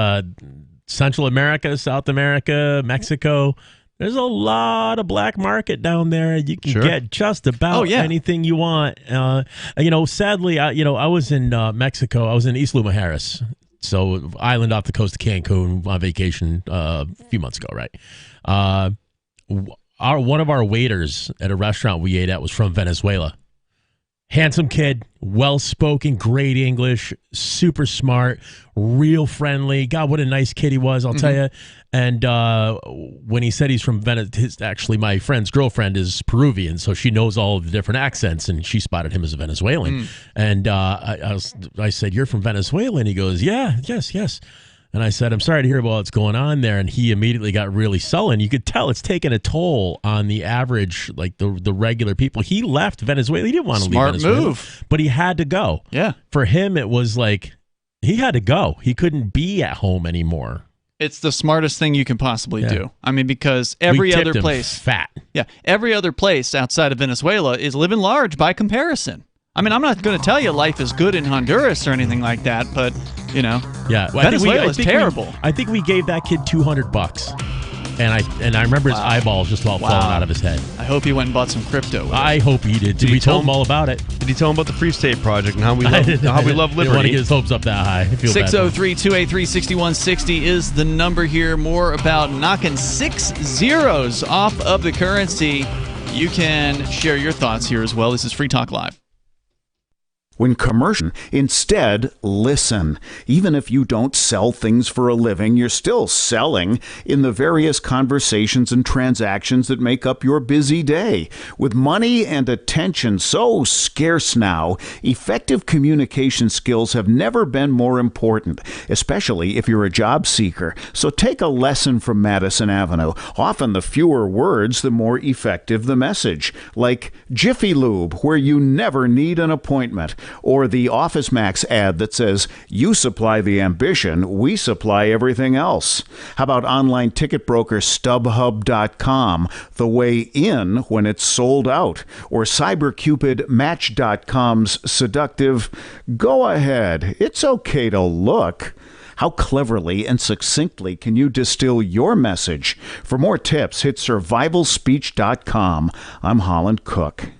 Central America, South America, Mexico. There's a lot of black market down there. You can get just about anything you want. Sadly, I was in Mexico. I was in Isla Mujeres, so island off the coast of Cancun on vacation a few months ago, right? One of our waiters at a restaurant we ate at was from Venezuela. Handsome kid, well-spoken, great English, super smart, real friendly. God, what a nice kid he was, I'll tell you. And when he said he's from Venezuela, actually my friend's girlfriend is Peruvian, so she knows all of the different accents, and she spotted him as a Venezuelan. And I said, "You're from Venezuela?" And he goes, yes. And I said, "I'm sorry to hear about what's going on there." And he immediately got really sullen. You could tell it's taken a toll on the average, like the regular people. He left Venezuela. He didn't want to leave Venezuela. Smart move. But he had to go. Yeah. For him, it was like he had to go. He couldn't be at home anymore. It's the smartest thing you can possibly do. I mean, because every other place, every other place outside of Venezuela is living large by comparison. I mean, I'm not going to tell you life is good in Honduras or anything like that, but Venezuela is terrible. I think we gave that kid $200, and I remember his eyeballs just about falling out of his head. I hope he went and bought some crypto. I hope he did. We told him all about it. Did he tell him about the Free State Project and how we love liberty? Didn't want to get his hopes up that high. 603-283-6160 is the number here. More about knocking 6 zeros off of the currency. You can share your thoughts here as well. This is Free Talk Live. When commercial, instead, listen. Even if you don't sell things for a living, you're still selling in the various conversations and transactions that make up your busy day. With money and attention so scarce now, effective communication skills have never been more important, especially if you're a job seeker. So take a lesson from Madison Avenue. Often the fewer words, the more effective the message. Like Jiffy Lube, where you never need an appointment. Or the Office Max ad that says, "You supply the ambition, we supply everything else." How about online ticket broker StubHub.com, the way in when it's sold out? Or CyberCupidMatch.com's seductive, "Go ahead, it's okay to look." How cleverly and succinctly can you distill your message? For more tips, hit survivalspeech.com. I'm Holland Cook.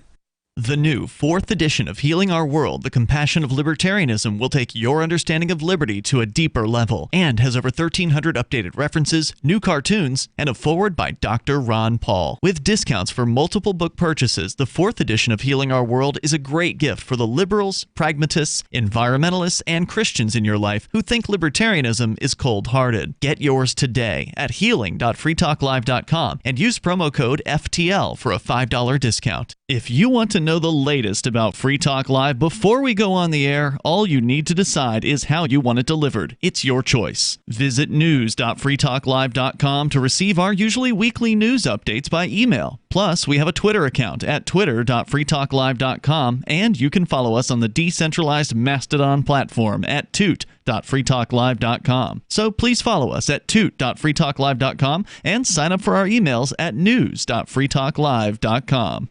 The new 4th edition of Healing Our World, The Compassion of Libertarianism, will take your understanding of liberty to a deeper level and has over 1,300 updated references, new cartoons, and a foreword by Dr. Ron Paul. With discounts for multiple book purchases, the 4th edition of Healing Our World is a great gift for the liberals, pragmatists, environmentalists, and Christians in your life who think libertarianism is cold-hearted. Get yours today at healing.freetalklive.com and use promo code FTL for a $5 discount. If you want to know the latest about Free Talk Live before we go on the air, all you need to decide is how you want it delivered. It's your choice. Visit news.freetalklive.com to receive our usually weekly news updates by email. Plus, we have a Twitter account at twitter.freetalklive.com, and you can follow us on the decentralized Mastodon platform at toot.freetalklive.com. So please follow us at toot.freetalklive.com and sign up for our emails at news.freetalklive.com.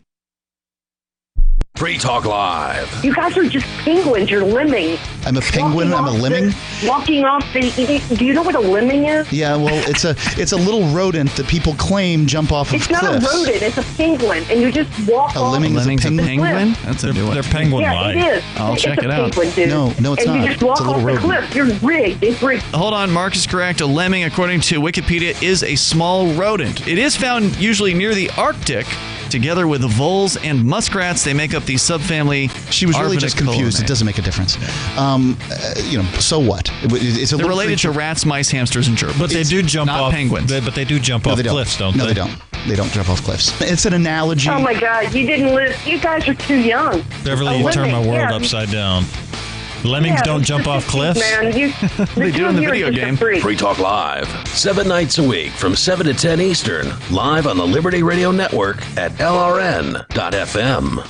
Free Talk Live. You guys are just penguins. You're lemmings. I'm a penguin. I'm a lemming. Walking off the. Do you know what a lemming is? Yeah, well, it's a little rodent that people claim jump off of It's cliffs. not a rodent. It's a penguin, and you just walk A off. lemming is a penguin? penguin? That's a new one. They're penguin Yeah, like. it is. I'll it's check a it out. penguin, dude. No, it's and not. you just walk It's a little off the rodent. cliff. You're rigged. It's rigged. Hold on, Mark is correct. A lemming, according to Wikipedia, is a small rodent. It is found usually near the Arctic. Together with the voles and muskrats, they make up the subfamily. She was really just confused. It doesn't make a difference. So what? It's a They're little related to rats, mice, hamsters, and gerbils. But they do jump not off penguins. But they do jump off cliffs, don't they? No, they don't. They don't jump off cliffs. It's an analogy. Oh my God! You didn't live. You guys are too young. Beverly, you turned my world upside down. Lemmings don't jump off cliffs? Man, They do in the video game. Free Talk Live, 7 nights a week from 7 to 10 Eastern, live on the Liberty Radio Network at LRN.FM.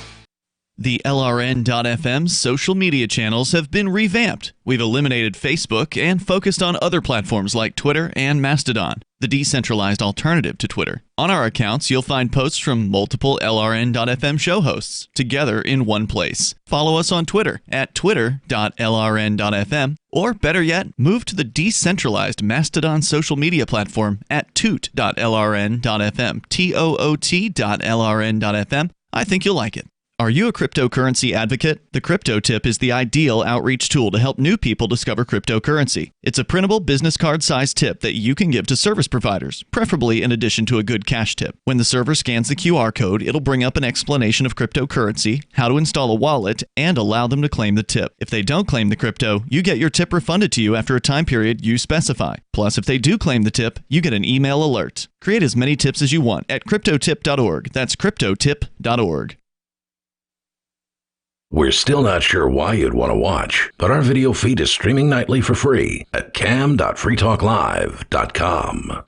The LRN.FM social media channels have been revamped. We've eliminated Facebook and focused on other platforms like Twitter and Mastodon, the decentralized alternative to Twitter. On our accounts, you'll find posts from multiple LRN.FM show hosts together in one place. Follow us on Twitter at twitter.lrn.fm, or better yet, move to the decentralized Mastodon social media platform at toot.lrn.fm, toot.lrn.fm. I think you'll like it. Are you a cryptocurrency advocate? The Crypto Tip is the ideal outreach tool to help new people discover cryptocurrency. It's a printable business card-sized tip that you can give to service providers, preferably in addition to a good cash tip. When the server scans the QR code, it'll bring up an explanation of cryptocurrency, how to install a wallet, and allow them to claim the tip. If they don't claim the crypto, you get your tip refunded to you after a time period you specify. Plus, if they do claim the tip, you get an email alert. Create as many tips as you want at cryptotip.org. That's cryptotip.org. We're still not sure why you'd want to watch, but our video feed is streaming nightly for free at cam.freetalklive.com.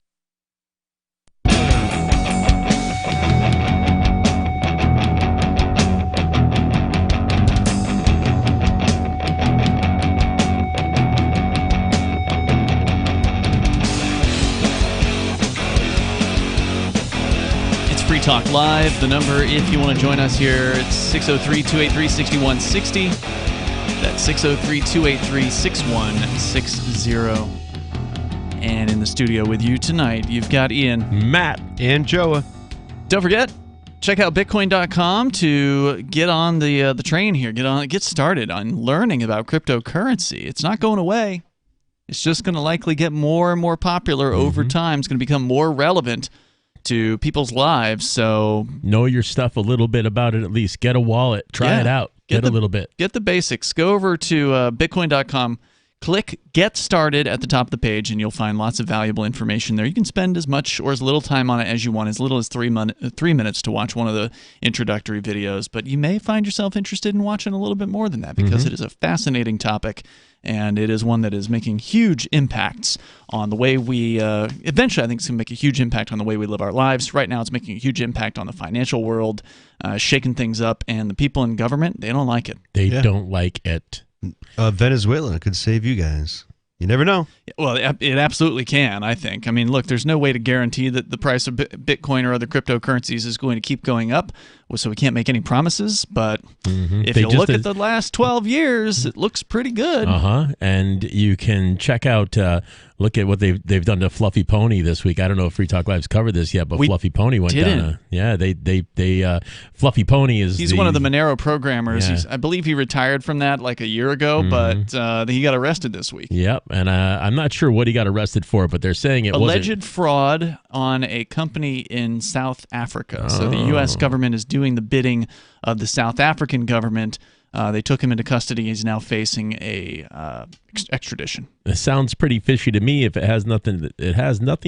Free Talk Live. The number, if you want to join us here, it's 603-283-6160. That's 603-283-6160. And in the studio with you tonight, you've got Ian, Matt, and Joa. Don't forget, check out Bitcoin.com to get on the train here. Get started on learning about cryptocurrency. It's not going away. It's just going to likely get more and more popular over time. It's going to become more relevant to people's lives. So know your stuff a little bit about it at least. Get a wallet. Try it out. Get a little bit. Get the basics. Go over to Bitcoin.com. Click Get Started at the top of the page, and you'll find lots of valuable information there. You can spend as much or as little time on it as you want, as little as 3 minutes to watch one of the introductory videos. But you may find yourself interested in watching a little bit more than that because it is a fascinating topic, and it is one that is making huge impacts on the way we eventually I think it's going to make a huge impact on the way we live our lives. Right now it's making a huge impact on the financial world, shaking things up, and the people in government, they don't like it. They don't like it. Venezuela could save you guys. You never know. Well, it absolutely can, I think. I mean, look, there's no way to guarantee that the price of Bitcoin or other cryptocurrencies is going to keep going up, so we can't make any promises. But if you look at the last 12 years, it looks pretty good. And you can check out, look at what they've done to Fluffy Pony this week. I don't know if Free Talk Live's covered this yet, but Fluffy Pony went down. Fluffy Pony is He's one of the Monero programmers. Yeah. I believe he retired from that like a year ago, but he got arrested this week. Yep, and I'm not sure what he got arrested for, but they're saying it alleged wasn't fraud on a company in South Africa. So the U.S. government is doing the bidding of the South African government. They took him into custody. He's now facing a extradition. It sounds pretty fishy to me. If it has nothing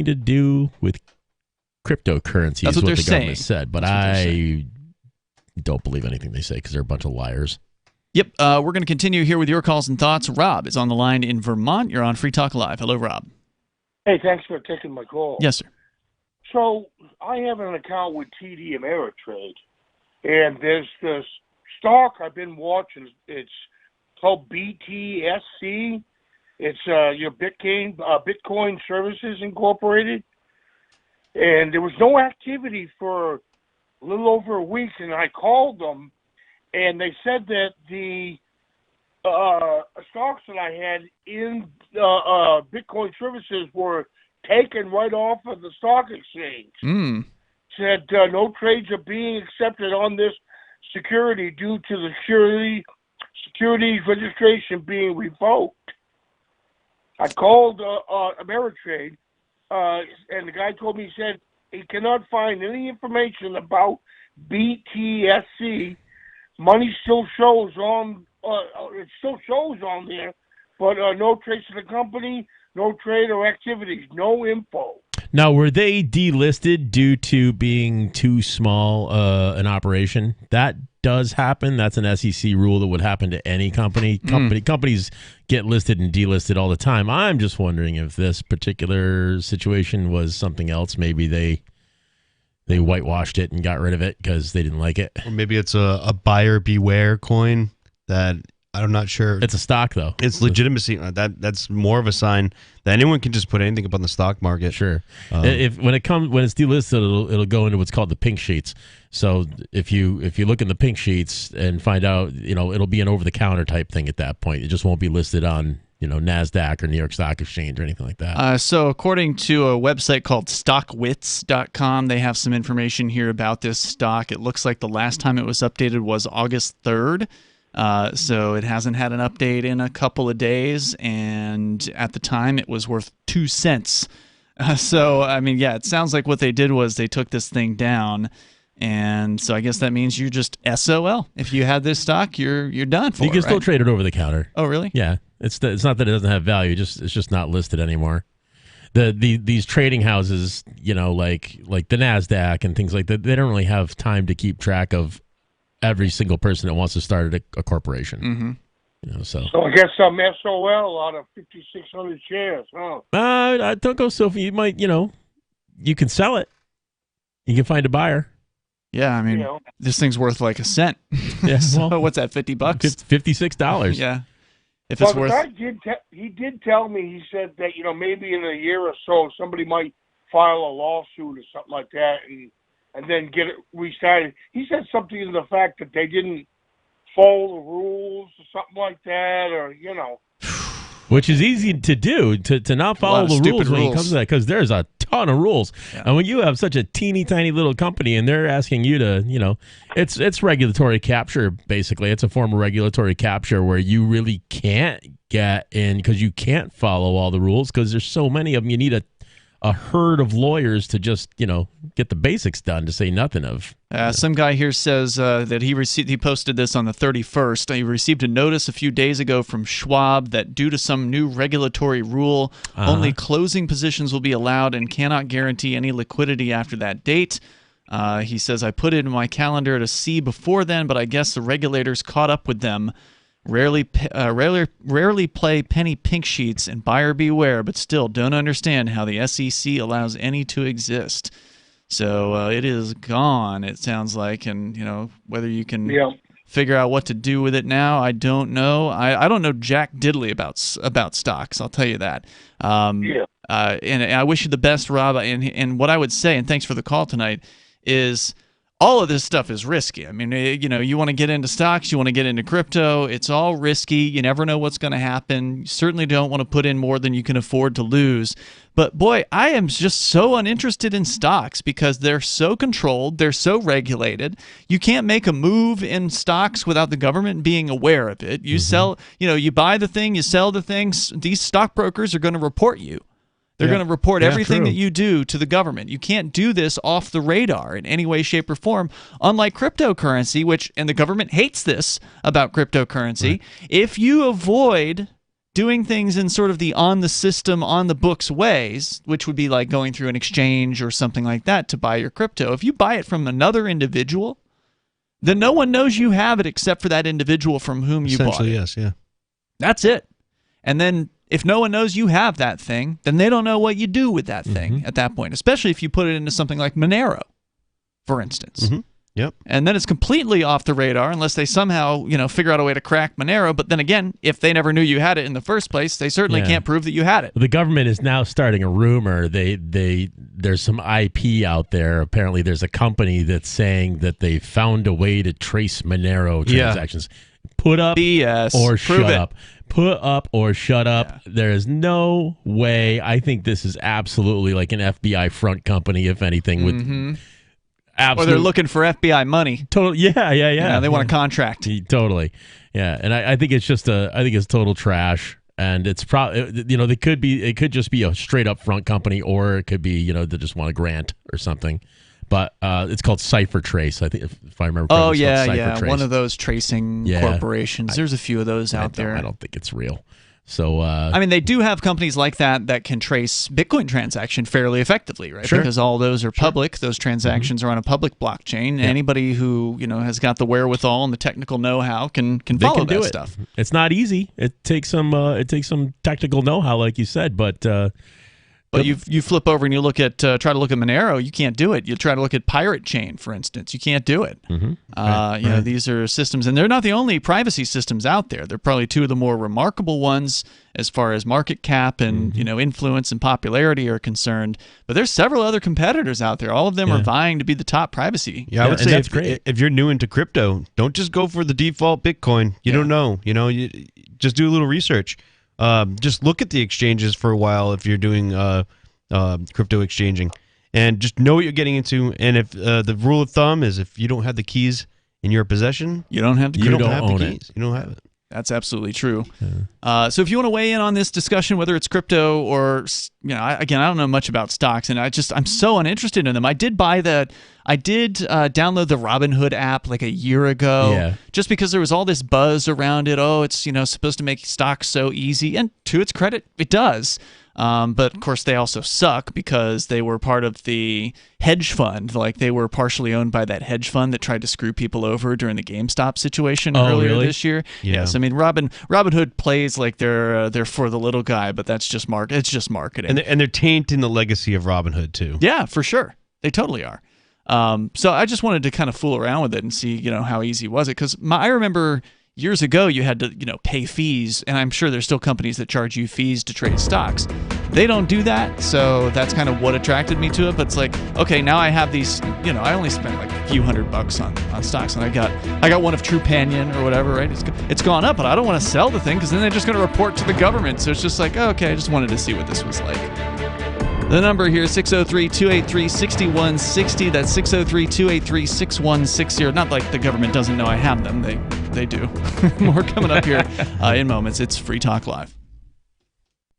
to do with cryptocurrency. That's what the they're government saying. said, but I don't believe anything they say because they're a bunch of liars. Yep, we're going to continue here with your calls and thoughts. Rob is on the line in Vermont. You're on Free Talk Live. Hello, Rob. Hey, thanks for taking my call. Yes, sir. So I have an account with TD Ameritrade, and there's this stock I've been watching. It's called BTSC. It's your Bitcoin Services Incorporated, and there was no activity for a little over a week, and I called them, and they said that the stocks that I had in Bitcoin services were taken right off of the stock exchange. Said no trades are being accepted on this security due to the securities registration being revoked. I called Ameritrade, and the guy told me, he said he cannot find any information about BTSC. Money still shows on, it still shows on there, but no trace of the company, no trade or activities, no info. Now, were they delisted due to being too small an operation? That does happen. That's an SEC rule that would happen to any company. Companies get listed and delisted all the time. I'm just wondering if this particular situation was something else. Maybe they whitewashed it and got rid of it because they didn't like it. Or maybe it's a buyer beware coin that I'm not sure. It's a stock, though. It's legitimacy. That's more of a sign that anyone can just put anything up on the stock market. Sure. When it's delisted, it'll go into what's called the pink sheets. So if you look in the pink sheets and find out, it'll be an over the counter type thing at that point. It just won't be listed on NASDAQ or New York Stock Exchange or anything like that. So according to a website called stockwits.com, they have some information here about this stock. It looks like the last time it was updated was August 3rd. So it hasn't had an update in a couple of days, and at the time it was worth 2 cents. So, I mean, yeah, it sounds like what they did was they took this thing down, and so I guess that means you're just SOL. If you had this stock, you're done for it. You can still trade it over the counter. Oh, really? Yeah. It's not that it doesn't have value, it's just not listed anymore. These trading houses, like the NASDAQ and things like that, they don't really have time to keep track of every single person that wants to start a corporation. So I guess I'm SOL out of 5,600 shares, huh? Don't go so far. You might, you can sell it. You can find a buyer. Yeah, I mean, this thing's worth like a cent. Yeah, so what's that, $50? $56. Yeah. If it's worth. The guy he did tell me, he said that, maybe in a year or so, somebody might file a lawsuit or something like that and then get it restarted. He said something to the fact that they didn't follow the rules or something like that, or, Which is easy to do, to not follow the rules when it comes to that, because there's a ton of rules. Yeah. And when you have such a teeny tiny little company and they're asking you to, it's regulatory capture, basically. It's a form of regulatory capture where you really can't get in because you can't follow all the rules because there's so many of them. You need a herd of lawyers to just, get the basics done, to say nothing of. Some guy here says that he posted this on the 31st. He received a notice a few days ago from Schwab that due to some new regulatory rule, only closing positions will be allowed and cannot guarantee any liquidity after that date. He says, I put it in my calendar to see before then, but I guess the regulators caught up with them. Rarely play penny pink sheets and buyer beware, but still don't understand how the SEC allows any to exist. So it is gone, it sounds like, and whether you can figure out what to do with it now, I don't know. I don't know jack diddly about stocks, I'll tell you that. And I wish you the best, Rob. And what I would say, and thanks for the call tonight, is all of this stuff is risky. I mean, you want to get into stocks, you want to get into crypto. It's all risky. You never know what's going to happen. You certainly don't want to put in more than you can afford to lose. But boy, I am just so uninterested in stocks because they're so controlled. They're so regulated. You can't make a move in stocks without the government being aware of it. You sell, you buy the thing, you sell the things. These stockbrokers are going to report you. They're going to report everything that you do to the government. You can't do this off the radar in any way, shape, or form, unlike cryptocurrency, and the government hates this about cryptocurrency. Right. If you avoid doing things in sort of the on-the-system, on-the-books ways, which would be like going through an exchange or something like that to buy your crypto, if you buy it from another individual, then no one knows you have it except for that individual from whom you bought it. Essentially, yes, yeah. That's it. And then if no one knows you have that thing, then they don't know what you do with that thing at that point, especially if you put it into something like Monero, for instance. Yep. And then it's completely off the radar unless they somehow, figure out a way to crack Monero. But then again, if they never knew you had it in the first place, they certainly can't prove that you had it. The government is now starting a rumor. There's some IP out there. Apparently, there's a company that's saying that they found a way to trace Monero transactions. Put up BS. or Prove shut it. up. Put up or shut up. There is no way. I think this is absolutely like an FBI front company, if anything, with Or they're looking for FBI money. Total. Yeah. They want a contract. Totally. Yeah, and I think it's just I think it's total trash. And it's probably, it could just be a straight up front company, or it could be, they just want a grant or something. But it's called CipherTrace, I think, if I remember correctly. Oh, yeah. CipherTrace. One of those tracing corporations. There's a few of those out there. I don't think it's real. So, they do have companies like that can trace Bitcoin transaction fairly effectively, right? Sure. Because all those are public. Those transactions are on a public blockchain. Anybody who has got the wherewithal and the technical know-how can follow that stuff. It's not easy. It takes some technical know-how, like you said, but you flip over and you look at try to look at Monero, you can't do it. You try to look at Pirate Chain, for instance, you can't do it. These are systems, and they're not the only privacy systems out there. They're probably two of the more remarkable ones as far as market cap and influence and popularity are concerned. But there's several other competitors out there. All of them are vying to be the top privacy. Yeah, I would say if you're new into crypto, don't just go for the default Bitcoin. You don't know. You just do a little research. Just look at the exchanges for a while if you're doing crypto exchanging, and just know what you're getting into. And if the rule of thumb is if you don't have the keys in your possession, you don't have the keys. You don't have the keys. You don't have it. That's absolutely true. So if you want to weigh in on this discussion, whether it's crypto or, I don't know much about stocks, and I'm so uninterested in them. I did download the Robinhood app like a year ago, just because there was all this buzz around it. Oh, it's supposed to make stocks so easy, and to its credit, it does. But of course, they also suck because they were part of the hedge fund. Like they were partially owned by that hedge fund that tried to screw people over during the GameStop situation earlier this year. Yes, Robinhood plays like they're for the little guy, but that's just It's just marketing, and they're tainting the legacy of Robinhood too. Yeah, for sure, they totally are. So I just wanted to kind of fool around with it and see how easy was it, because I remember. Years ago, you had to, pay fees, and I'm sure there's still companies that charge you fees to trade stocks. They don't do that, so that's kind of what attracted me to it. But it's like, okay, now I have these, I only spent like a few $100 on stocks, and I got one of Trupanion or whatever, right? It's gone up, but I don't want to sell the thing because then they're just going to report to the government. So it's just like, okay, I just wanted to see what this was like. The number here is 603-283-6160. That's 603-283-6160. Not like the government doesn't know I have them. They do. More coming up here in moments. It's Free Talk Live.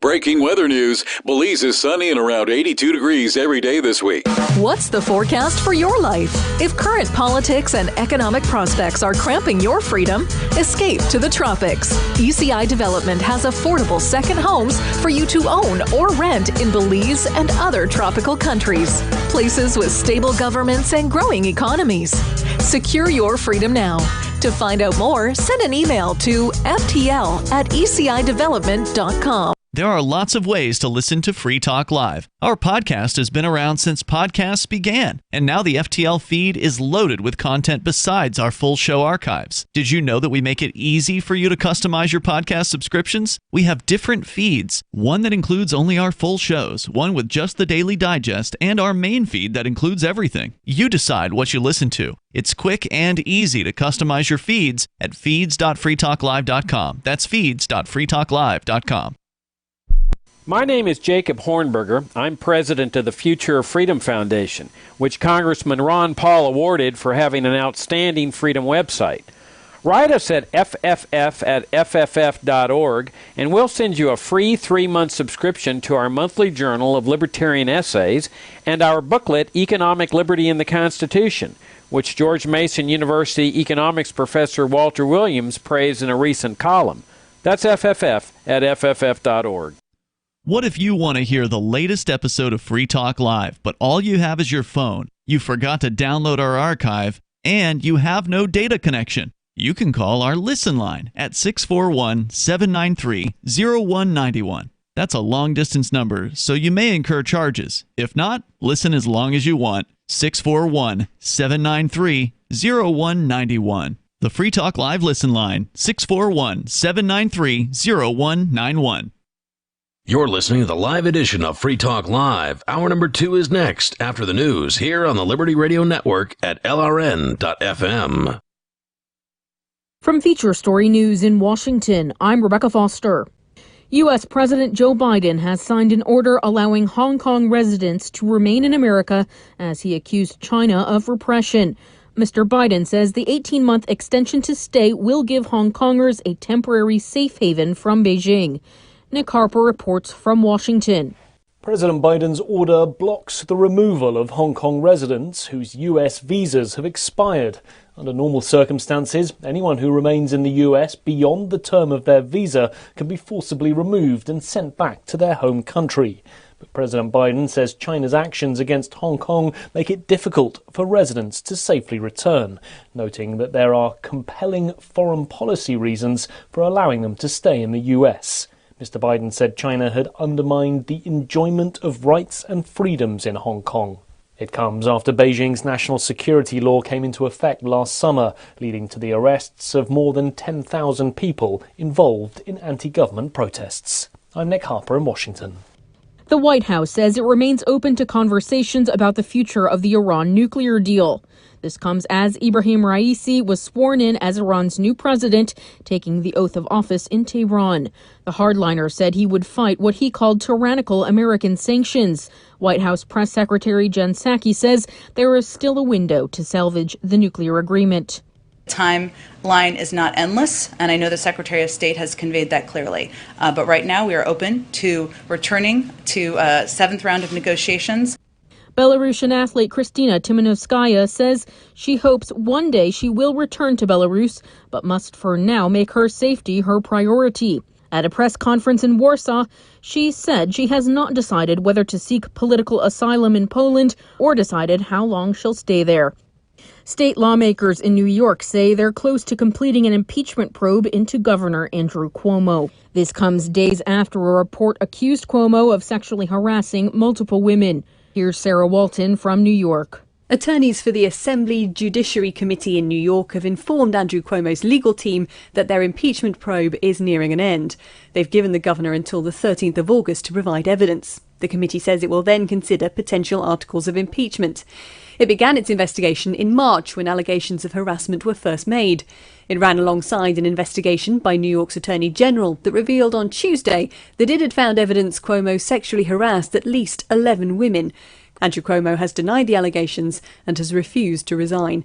Breaking weather news. Belize is sunny and around 82 degrees every day this week. What's the forecast for your life? If current politics and economic prospects are cramping your freedom, escape to the tropics. ECI Development has affordable second homes for you to own or rent in Belize and other tropical countries. Places with stable governments and growing economies. Secure your freedom now. To find out more, send an email to ftl@ecidevelopment.com. There are lots of ways to listen to Free Talk Live. Our podcast has been around since podcasts began, and now the FTL feed is loaded with content besides our full show archives. Did you know that we make it easy for you to customize your podcast subscriptions? We have different feeds, one that includes only our full shows, one with just the Daily Digest, and our main feed that includes everything. You decide what you listen to. It's quick and easy to customize your feeds at feeds.freetalklive.com. That's feeds.freetalklive.com. My name is Jacob Hornberger. I'm president of the Future of Freedom Foundation, which Congressman Ron Paul awarded for having an outstanding freedom website. Write us at fff@fff.org, and we'll send you a free 3-month subscription to our monthly journal of libertarian essays and our booklet, Economic Liberty in the Constitution, which George Mason University economics professor Walter Williams praised in a recent column. That's fff@fff.org. What if you want to hear the latest episode of Free Talk Live, but all you have is your phone, you forgot to download our archive, and you have no data connection? You can call our Listen line at 641-793-0191. That's a long-distance number, so you may incur charges. If not, listen as long as you want. 641-793-0191. 641-793-0191. The Free Talk Live listen line, 641-793-0191. You're listening to the live edition of Free Talk Live. Hour number 2 is next after the news here on the Liberty Radio Network at LRN.FM. From Feature Story News in Washington, I'm Rebecca Foster. U.S. President Joe Biden has signed an order allowing Hong Kong residents to remain in America as he accused China of repression. Mr. Biden says the 18-month extension to stay will give Hong Kongers a temporary safe haven from Beijing. Nick Harper reports from Washington. President Biden's order blocks the removal of Hong Kong residents whose U.S. visas have expired. Under normal circumstances, anyone who remains in the U.S. beyond the term of their visa can be forcibly removed and sent back to their home country. But President Biden says China's actions against Hong Kong make it difficult for residents to safely return, noting that there are compelling foreign policy reasons for allowing them to stay in the U.S. Mr. Biden said China had undermined the enjoyment of rights and freedoms in Hong Kong. It comes after Beijing's national security law came into effect last summer, leading to the arrests of more than 10,000 people involved in anti-government protests. I'm Nick Harper in Washington. The White House says it remains open to conversations about the future of the Iran nuclear deal. This comes as Ibrahim Raisi was sworn in as Iran's new president, taking the oath of office in Tehran. The hardliner said he would fight what he called tyrannical American sanctions. White House Press Secretary Jen Psaki says there is still a window to salvage the nuclear agreement. Timeline is not endless, and I know the Secretary of State has conveyed that clearly. But right now we are open to returning to a 7th round of negotiations. Belarusian athlete Kristina Timanovskaya says she hopes one day she will return to Belarus, but must for now make her safety her priority. At a press conference in Warsaw, she said she has not decided whether to seek political asylum in Poland or decided how long she'll stay there. State lawmakers in New York say they're close to completing an impeachment probe into Governor Andrew Cuomo. This comes days after a report accused Cuomo of sexually harassing multiple women. Here's Sarah Walton from New York. Attorneys for the Assembly Judiciary Committee in New York have informed Andrew Cuomo's legal team that their impeachment probe is nearing an end. They've given the governor until the 13th of August to provide evidence. The committee says it will then consider potential articles of impeachment. It began its investigation in March when allegations of harassment were first made. It ran alongside an investigation by New York's Attorney General that revealed on Tuesday that it had found evidence Cuomo sexually harassed at least 11 women. Andrew Cuomo has denied the allegations and has refused to resign.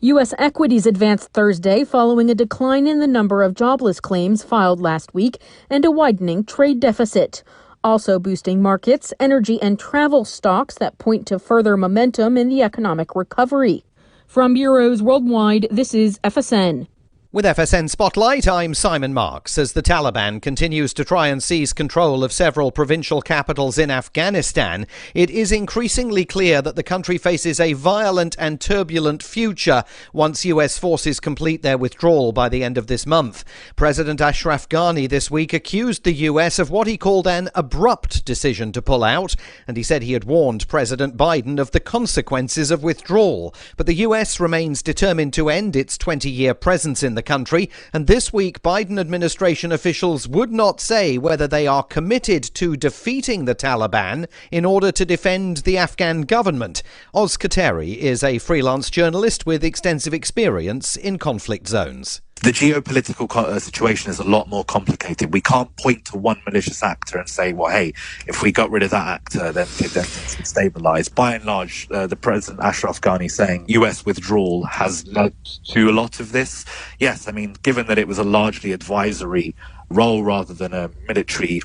U.S. equities advanced Thursday following a decline in the number of jobless claims filed last week and a widening trade deficit. Also boosting markets, energy and travel stocks that point to further momentum in the economic recovery. From bureaus worldwide, this is FSN. With FSN Spotlight, I'm Simon Marks. As the Taliban continues to try and seize control of several provincial capitals in Afghanistan, it is increasingly clear that the country faces a violent and turbulent future once US forces complete their withdrawal by the end of this month. President Ashraf Ghani this week accused the US of what he called an abrupt decision to pull out, and he said he had warned President Biden of the consequences of withdrawal. But the US remains determined to end its 20-year presence in the country, and this week Biden administration officials would not say whether they are committed to defeating the Taliban in order to defend the Afghan government. Oz Kateri is a freelance journalist with extensive experience in conflict zones. The geopolitical situation is a lot more complicated. We can't point to one malicious actor and say, well, hey, if we got rid of that actor, then things would stabilize. By and large, the President Ashraf Ghani saying US withdrawal has led to a lot of this. Yes, I mean, given that it was a largely advisory role rather than a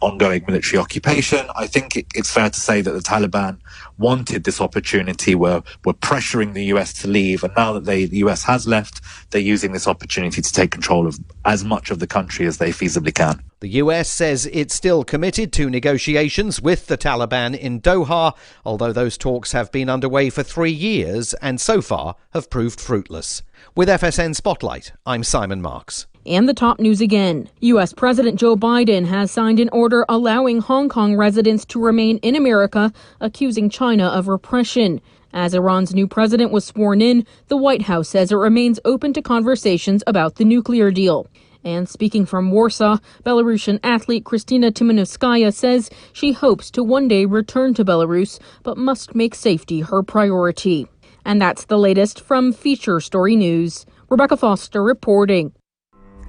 ongoing military occupation, I think it's fair to say that the Taliban wanted this opportunity, were pressuring the US to leave, and now that the US has left, they're using this opportunity to take control of as much of the country as they feasibly can. The US says it's still committed to negotiations with the Taliban in Doha, although those talks have been underway for 3 years and so far have proved fruitless. With FSN Spotlight, I'm Simon Marks. And the top news again. U.S. President Joe Biden has signed an order allowing Hong Kong residents to remain in America, accusing China of repression. As Iran's new president was sworn in, the White House says it remains open to conversations about the nuclear deal. And speaking from Warsaw, Belarusian athlete Kristina Timanovskaya says she hopes to one day return to Belarus, but must make safety her priority. And that's the latest from Feature Story News. Rebecca Foster reporting.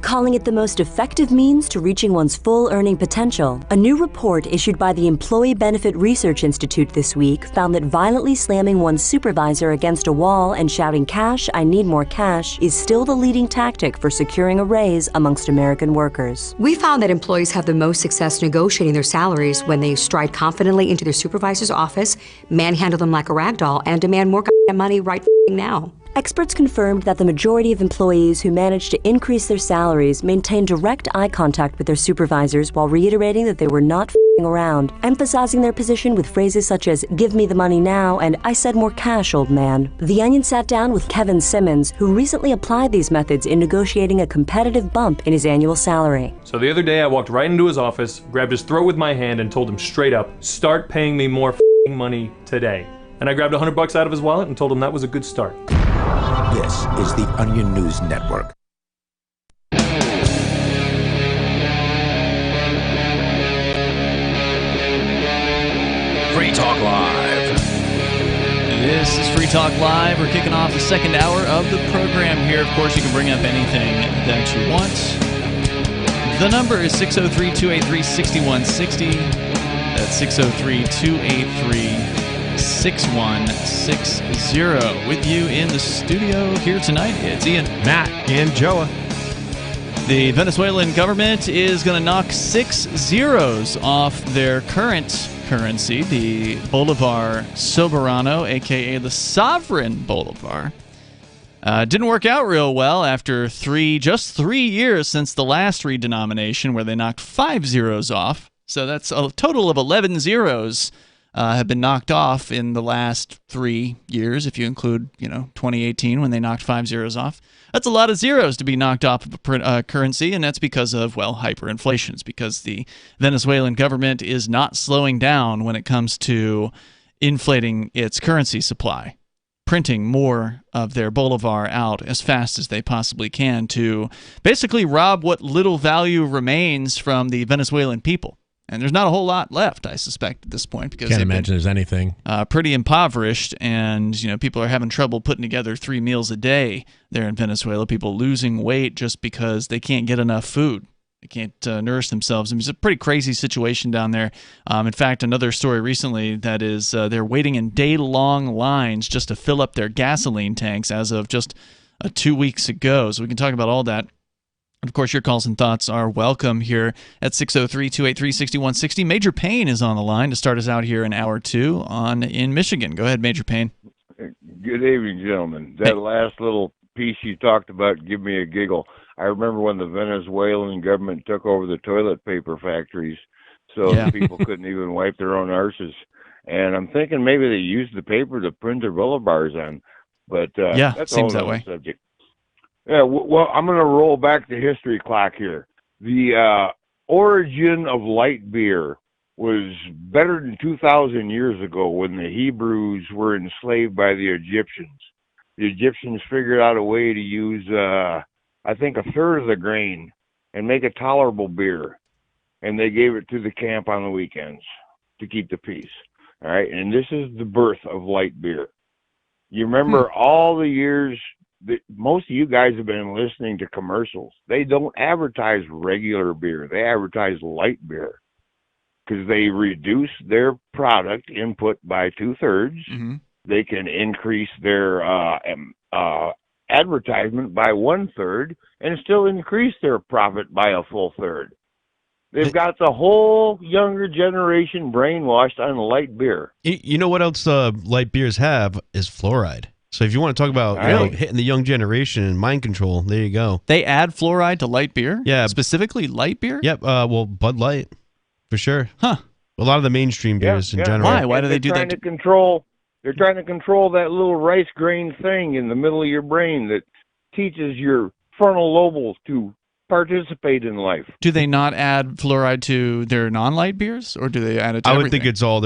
Calling it the most effective means to reaching one's full earning potential. A new report issued by the Employee Benefit Research Institute this week found that violently slamming one's supervisor against a wall and shouting, "Cash, I need more cash," is still the leading tactic for securing a raise amongst American workers. We found that employees have the most success negotiating their salaries when they stride confidently into their supervisor's office, manhandle them like a rag doll, and demand more money right now. Experts confirmed that the majority of employees who managed to increase their salaries maintained direct eye contact with their supervisors while reiterating that they were not f***ing around, emphasizing their position with phrases such as, "Give me the money now," and "I said more cash, old man." The Onion sat down with Kevin Simmons, who recently applied these methods in negotiating a competitive bump in his annual salary. So the other day I walked right into his office, grabbed his throat with my hand, and told him straight up, "Start paying me more f***ing money today." And I grabbed $100 out of his wallet and told him that was a good start. This is the Onion News Network. Free Talk Live. This is Free Talk Live. We're kicking off the second hour of the program here. Of course, you can bring up anything that you want. The number is 603-283-6160. That's 603-283-6160. With you in the studio here tonight, it's Ian, Matt, and Joa. The Venezuelan government is going to knock 6 zeros off their current currency, the Bolivar Soberano, a.k.a. the Sovereign Bolivar. Didn't work out real well after just 3 years since the last redenomination where they knocked 5 zeros off. So that's a total of 11 zeros have been knocked off in the last 3 years, if you include, 2018 when they knocked 5 zeros off. That's a lot of zeros to be knocked off of a currency, and that's because of, hyperinflation. It's because the Venezuelan government is not slowing down when it comes to inflating its currency supply, printing more of their bolivar out as fast as they possibly can to basically rob what little value remains from the Venezuelan people. And there's not a whole lot left, I suspect, at this point, because can't imagine there's anything. Pretty impoverished, and people are having trouble putting together 3 meals a day there in Venezuela. People losing weight just because they can't get enough food. They can't nourish themselves. I mean, it's a pretty crazy situation down there. In fact, another story recently that is they're waiting in day-long lines just to fill up their gasoline tanks as of just 2 weeks ago. So we can talk about all that. Of course, your calls and thoughts are welcome here at 603-283-6160. Major Payne is on the line to start us out here in hour 2 in Michigan. Go ahead, Major Payne. Good evening, gentlemen. That last little piece you talked about give me a giggle. I remember when the Venezuelan government took over the toilet paper factories so people couldn't even wipe their own arses. And I'm thinking maybe they used the paper to print their bolivars on. But that's seems all that way. Subject. Yeah, well, I'm going to roll back the history clock here. The origin of light beer was better than 2,000 years ago when the Hebrews were enslaved by the Egyptians. The Egyptians figured out a way to use, I think, 1/3 of the grain and make a tolerable beer. And they gave it to the camp on the weekends to keep the peace. All right, and this is the birth of light beer. You remember all the years that most of you guys have been listening to commercials. They don't advertise regular beer. They advertise light beer because they reduce their product input by 2/3. Mm-hmm. They can increase their advertisement by 1/3 and still increase their profit by a full third. They've got the whole younger generation brainwashed on light beer. You know what else light beers have is fluoride. So if you want to talk about hitting the young generation and mind control, there you go. They add fluoride to light beer? Yeah. Specifically light beer? Yep. Well, Bud Light, for sure. Huh. A lot of the mainstream beers in general. Why do they do that? They're trying to control that little rice grain thing in the middle of your brain that teaches your frontal lobes to participate in life. Do they not add fluoride to their non-light beers, or do they add it to I would everything? think it's all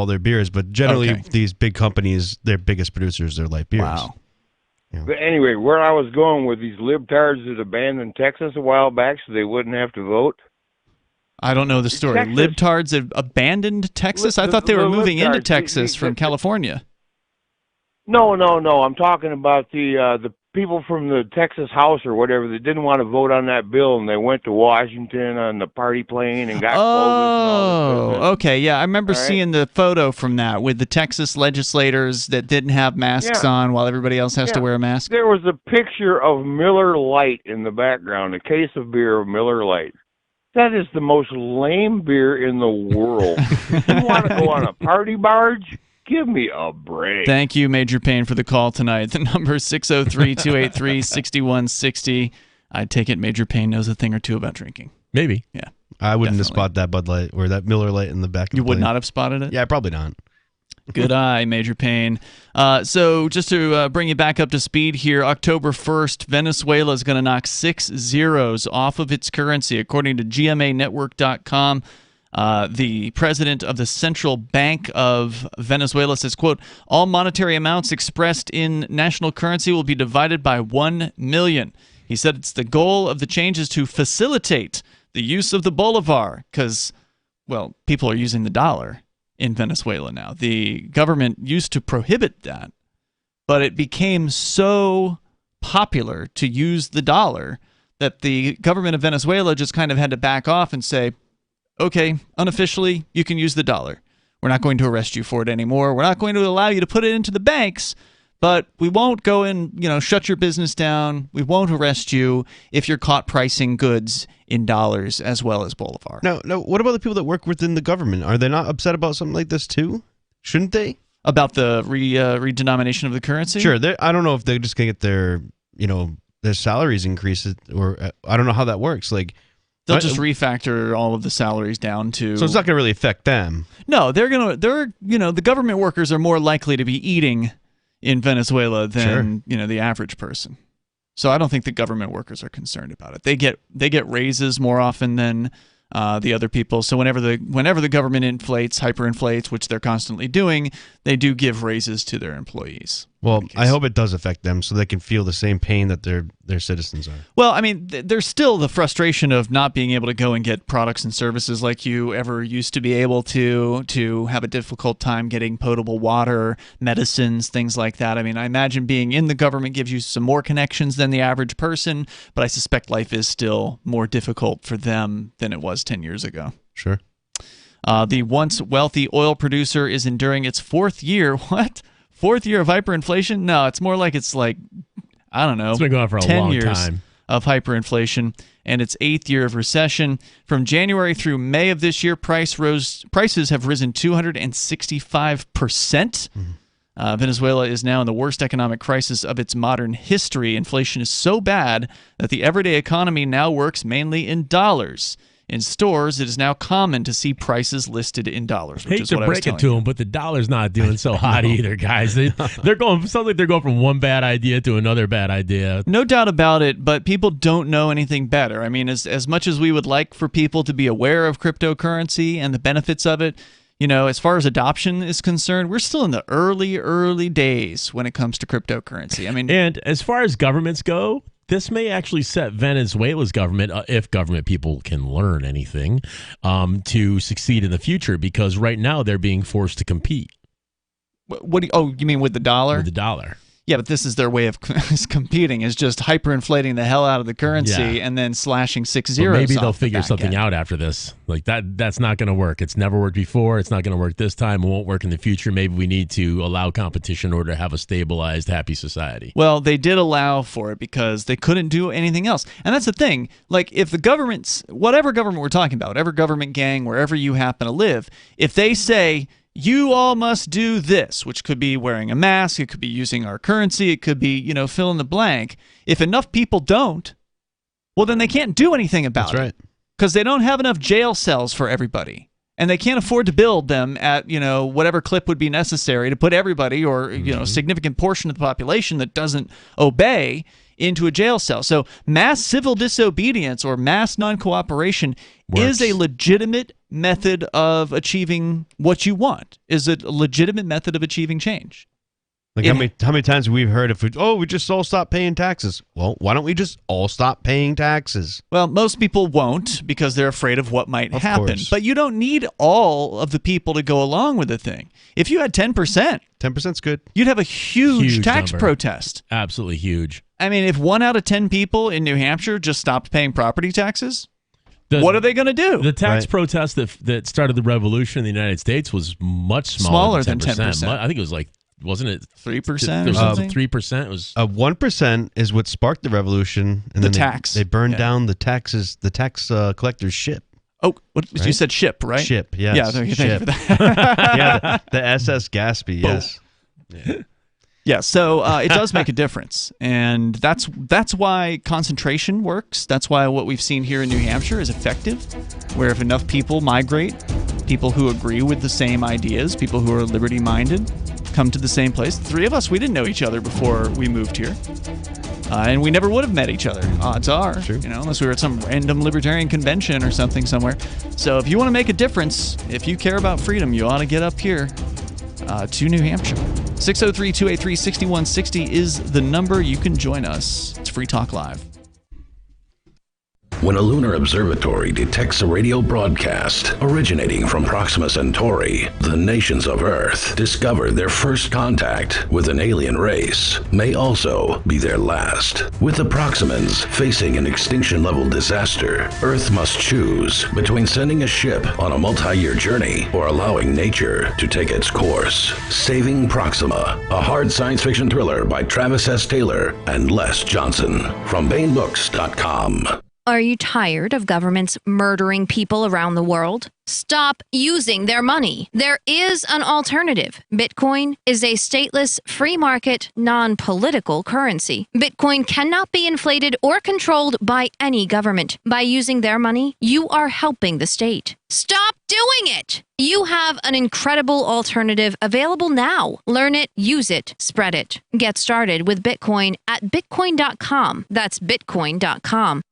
their beers, but generally Okay. these big companies, their biggest producers are light beers. Wow. But anyway, where I was going with these libtards that abandoned Texas a while back so they wouldn't have to vote. I don't know the story. Texas- Libtards have abandoned Texas? I thought they were moving into Texas from California. No. I'm talking about the people from the Texas House or whatever that didn't want to vote on that bill, and they went to Washington on the party plane and got Oh, okay. Yeah, I remember All right. seeing the photo from that with the Texas legislators that didn't have masks Yeah. on while everybody else has to Yeah. wear a mask. There was a picture of Miller Lite in the background, a case of beer of Miller Lite. That is the most lame beer in the world. You want to go on a party barge? Give me a break. Thank you, Major Payne, for the call tonight. The number is 603-283-6160. I take it Major Payne knows a thing or two about drinking. Maybe. Yeah. I wouldn't have spotted that Bud Light or that Miller Light in the back. You would not have spotted it? Yeah, probably not. Good eye, Major Payne. So just to bring you back up to speed here, October 1st, Venezuela is going to knock 6 zeros off of its currency. According to GMAnetwork.com, the president of the Central Bank of Venezuela says, quote, all monetary amounts expressed in national currency will be divided by 1 million. He said it's the goal of the changes to facilitate the use of the bolivar because, well, people are using the dollar in Venezuela now. The government used to prohibit that, but it became so popular to use the dollar that the government of Venezuela just kind of had to back off and say, okay, unofficially, you can use the dollar. We're not going to arrest you for it anymore. We're not going to allow you to put it into the banks, but we won't go and, shut your business down. We won't arrest you if you're caught pricing goods in dollars as well as bolivar. No. What about the people that work within the government? Are they not upset about something like this too? Shouldn't they? About the redenomination of the currency? Sure. I don't know if they're just going to get their salaries increased, or I don't know how that works. Like, they'll just refactor all of the salaries down to. So it's not going to really affect them. No, the government workers are more likely to be eating in Venezuela than the average person. So I don't think the government workers are concerned about it. They get raises more often than the other people. So whenever the government hyperinflates, which they're constantly doing, they do give raises to their employees. Well, I hope it does affect them so they can feel the same pain that their citizens are. Well, I mean, there's still the frustration of not being able to go and get products and services like you ever used to be able to have a difficult time getting potable water, medicines, things like that. I mean, I imagine being in the government gives you some more connections than the average person, but I suspect life is still more difficult for them than it was 10 years ago. Sure. The once wealthy oil producer is enduring its fourth year. What? Fourth year of hyperinflation? No, it's more like I don't know. It's been going on for a 10 long years time. Of hyperinflation, and its 8th year of recession. From January through May of this year, prices have risen 265%. Venezuela is now in the worst economic crisis of its modern history. Inflation is so bad that the everyday economy now works mainly in dollars. In stores, it is now common to see prices listed in dollars. Which Hate is to what I was break it telling to you. them, but the dollar's not doing so hot either, guys. They're going. Sounds like they're going from one bad idea to another bad idea. No doubt about it, but people don't know anything better. I mean, as much as we would like for people to be aware of cryptocurrency and the benefits of it, as far as adoption is concerned, we're still in the early days when it comes to cryptocurrency. I mean, and as far as governments go, this may actually set Venezuela's government, if government people can learn anything, to succeed in the future, because right now they're being forced to compete. You mean with the dollar? With the dollar. Yeah, but this is their way of competing, is just hyperinflating the hell out of the currency and then slashing 6 zeros. But maybe they'll off the figure back something end. out after this. Like that's not going to work. It's never worked before. It's not going to work this time. It won't work in the future. Maybe we need to allow competition in order to have a stabilized, happy society. Well, they did allow for it because they couldn't do anything else. And that's the thing. Like, if the government's, whatever government we're talking about, whatever government gang, wherever you happen to live, if they say, you all must do this, which could be wearing a mask, it could be using our currency, it could be, fill in the blank. If enough people don't, well, then they can't do anything about it. Because they don't have enough jail cells for everybody. And they can't afford to build them at, whatever clip would be necessary to put everybody or, a significant portion of the population that doesn't obey into a jail cell. So mass civil disobedience or mass non-cooperation is a legitimate method of achieving what you want, is a legitimate method of achieving change. Like how many times have we heard if we just all stop paying taxes? Well, why don't we just all stop paying taxes? Well, most people won't because they're afraid of what might happen. Course. But you don't need all of the people to go along with the thing. If you had 10%, 10%'s good. You'd have a huge tax number. protest. Absolutely huge. I mean, if 1 out of 10 people in New Hampshire just stopped paying property taxes, what are they going to do? The tax protest that started the revolution in the United States was much smaller than 10%. I think it was like, wasn't it 3% or something? 3%. It was 1% is what sparked the revolution, and then tax. They burned down the tax collector's ship. Oh, you said ship, right? Ship, yes. Yeah, thank you ship. for that. Yeah, the SS Gaspee, yes. Yeah, so it does make a difference, and that's why concentration works. That's why what we've seen here in New Hampshire is effective, where if enough people migrate, people who agree with the same ideas, people who are liberty-minded, come to the same place. The three of us, we didn't know each other before we moved here. And we never would have met each other, odds are, unless we were at some random libertarian convention or something somewhere. So if you want to make a difference, if you care about freedom, you ought to get up here to New Hampshire. 603-283-6160 is the number. You can join us. It's Free Talk Live. When a lunar observatory detects a radio broadcast originating from Proxima Centauri, the nations of Earth discover their first contact with an alien race may also be their last. With the Proximans facing an extinction-level disaster, Earth must choose between sending a ship on a multi-year journey or allowing nature to take its course. Saving Proxima, a hard science fiction thriller by Travis S. Taylor and Les Johnson from BaneBooks.com. Are you tired of governments murdering people around the world? Stop using their money. There is an alternative. Bitcoin is a stateless, free market, non-political currency. Bitcoin cannot be inflated or controlled by any government. By using their money, you are helping the state. Stop doing it! You have an incredible alternative available now. Learn it, use it, spread it. Get started with Bitcoin at Bitcoin.com. That's Bitcoin.com.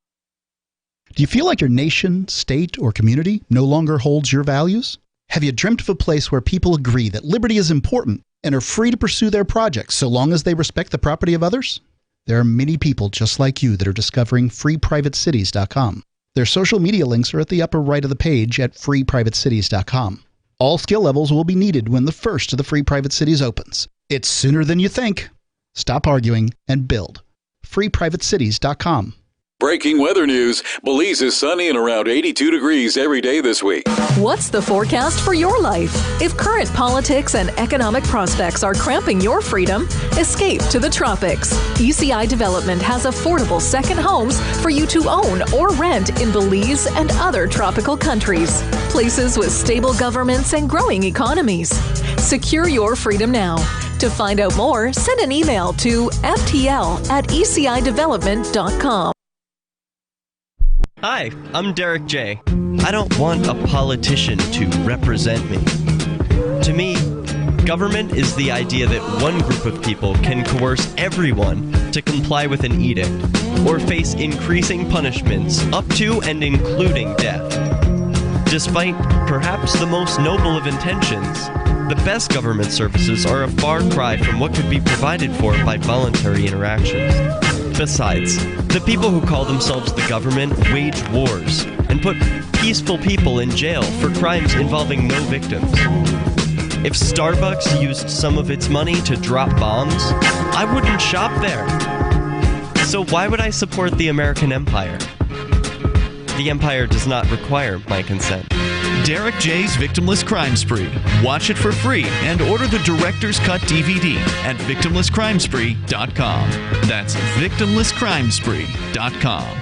Do you feel like your nation, state, or community no longer holds your values? Have you dreamt of a place where people agree that liberty is important and are free to pursue their projects so long as they respect the property of others? There are many people just like you that are discovering freeprivatecities.com. Their social media links are at the upper right of the page at freeprivatecities.com. All skill levels will be needed when the first of the Free Private Cities opens. It's sooner than you think. Stop arguing and build. freeprivatecities.com. Breaking weather news. Belize is sunny and around 82 degrees every day this week. What's the forecast for your life? If current politics and economic prospects are cramping your freedom, escape to the tropics. ECI Development has affordable second homes for you to own or rent in Belize and other tropical countries. Places with stable governments and growing economies. Secure your freedom now. To find out more, send an email to ftl@ecidevelopment.com. Hi, I'm Derek J. I don't want a politician to represent me. To me, government is the idea that one group of people can coerce everyone to comply with an edict or face increasing punishments up to and including death. Despite perhaps the most noble of intentions, the best government services are a far cry from what could be provided for by voluntary interactions. Besides, the people who call themselves the government wage wars and put peaceful people in jail for crimes involving no victims. If Starbucks used some of its money to drop bombs, I wouldn't shop there. So why would I support the American empire? The empire does not require my consent. Derek J's Victimless Crime Spree. Watch it for free and order the Director's Cut DVD at victimlesscrimespree.com. That's victimlesscrimespree.com.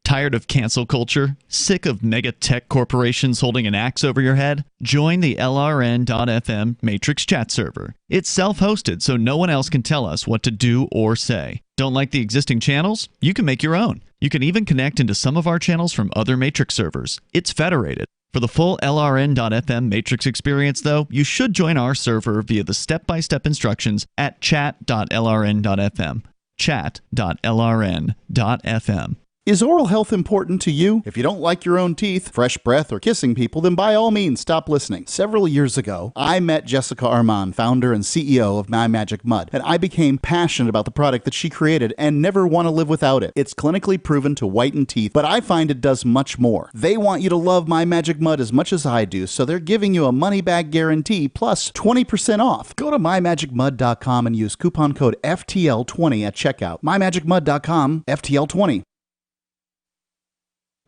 Tired of cancel culture? Sick of mega tech corporations holding an axe over your head? Join the LRN.FM Matrix chat server. It's self-hosted, so no one else can tell us what to do or say. Don't like the existing channels? You can make your own. You can even connect into some of our channels from other Matrix servers. It's federated. For the full LRN.FM Matrix experience, though, you should join our server via the step-by-step instructions at chat.lrn.fm. chat.lrn.fm. Is oral health important to you? If you don't like your own teeth, fresh breath, or kissing people, then by all means, stop listening. Several years ago, I met Jessica Armand, founder and CEO of My Magic Mud, and I became passionate about the product that she created and never want to live without it. It's clinically proven to whiten teeth, but I find it does much more. They want you to love My Magic Mud as much as I do, so they're giving you a money-back guarantee plus 20% off. Go to mymagicmud.com and use coupon code FTL20 at checkout. mymagicmud.com, FTL20.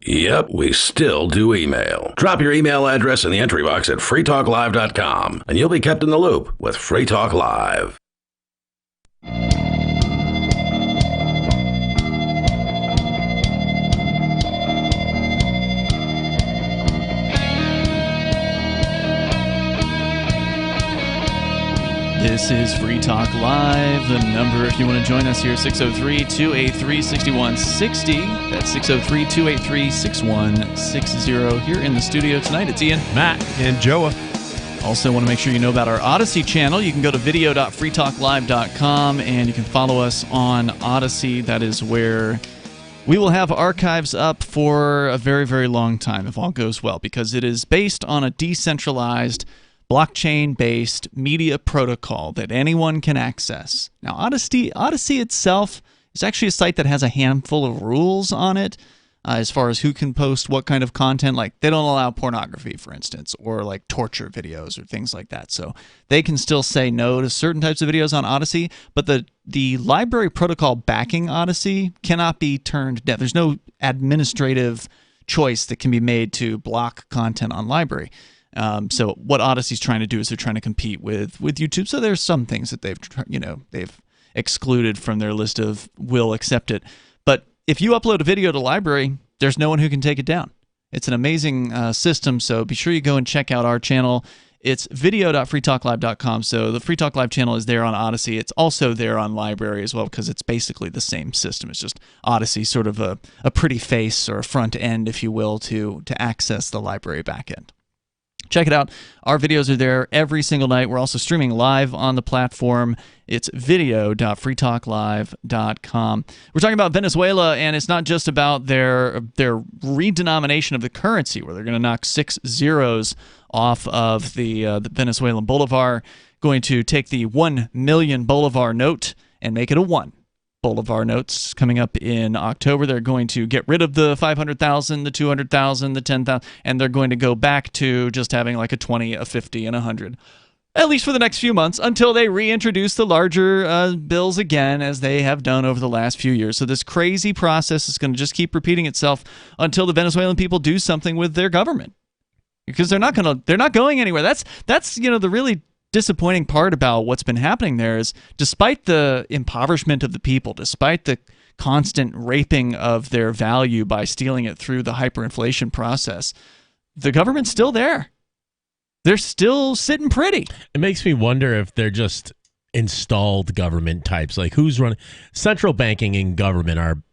Yep, we still do email. Drop your email address in the entry box at freetalklive.com, and you'll be kept in the loop with Free Talk Live. This is Free Talk Live. The number, if you want to join us here, 603-283-6160. That's 603-283-6160. Here in the studio tonight, it's Ian, Matt, and Joa. Also want to make sure you know about our Odyssey channel. You can go to video.freetalklive.com, and you can follow us on Odyssey. That is where we will have archives up for a very, very long time, if all goes well, because it is based on a decentralized blockchain-based media protocol that anyone can access. Now, Odyssey itself is actually a site that has a handful of rules on it as far as who can post what kind of content. Like, they don't allow pornography, for instance, or like torture videos or things like that. So they can still say no to certain types of videos on Odyssey, but the library protocol backing Odyssey cannot be turned down. There's no administrative choice that can be made to block content on library. So what Odyssey's trying to do is they're trying to compete with YouTube. So there's some things that they've excluded from their list of will accept it. But if you upload a video to library, there's no one who can take it down. It's an amazing system. So be sure you go and check out our channel. It's video.freetalklive.com. So the Free Talk Live channel is there on Odyssey. It's also there on library as well, because it's basically the same system. It's just Odyssey, sort of a pretty face or a front end, if you will, to access the library backend. Check it out. Our videos are there every single night. We're also streaming live on the platform. It's video.freetalklive.com. We're talking about Venezuela, and it's not just about their redenomination of the currency, where they're going to knock 6 zeros off of the Venezuelan bolivar, going to take the 1 million bolivar note and make it a 1. Bolivar notes coming up in October. They're going to get rid of the 500,000, the 200,000, the 10,000, and they're going to go back to just having like a 20, a 50, and a 100. At least for the next few months, until they reintroduce the larger bills again, as they have done over the last few years. So this crazy process is going to just keep repeating itself until the Venezuelan people do something with their government, because they're not going anywhere. That's the really disappointing part about what's been happening there is, despite the impoverishment of the people, despite the constant raping of their value by stealing it through the hyperinflation process, the government's still there. They're still sitting pretty. It makes me wonder if they're just installed government types. Like, who's running? Central banking and government are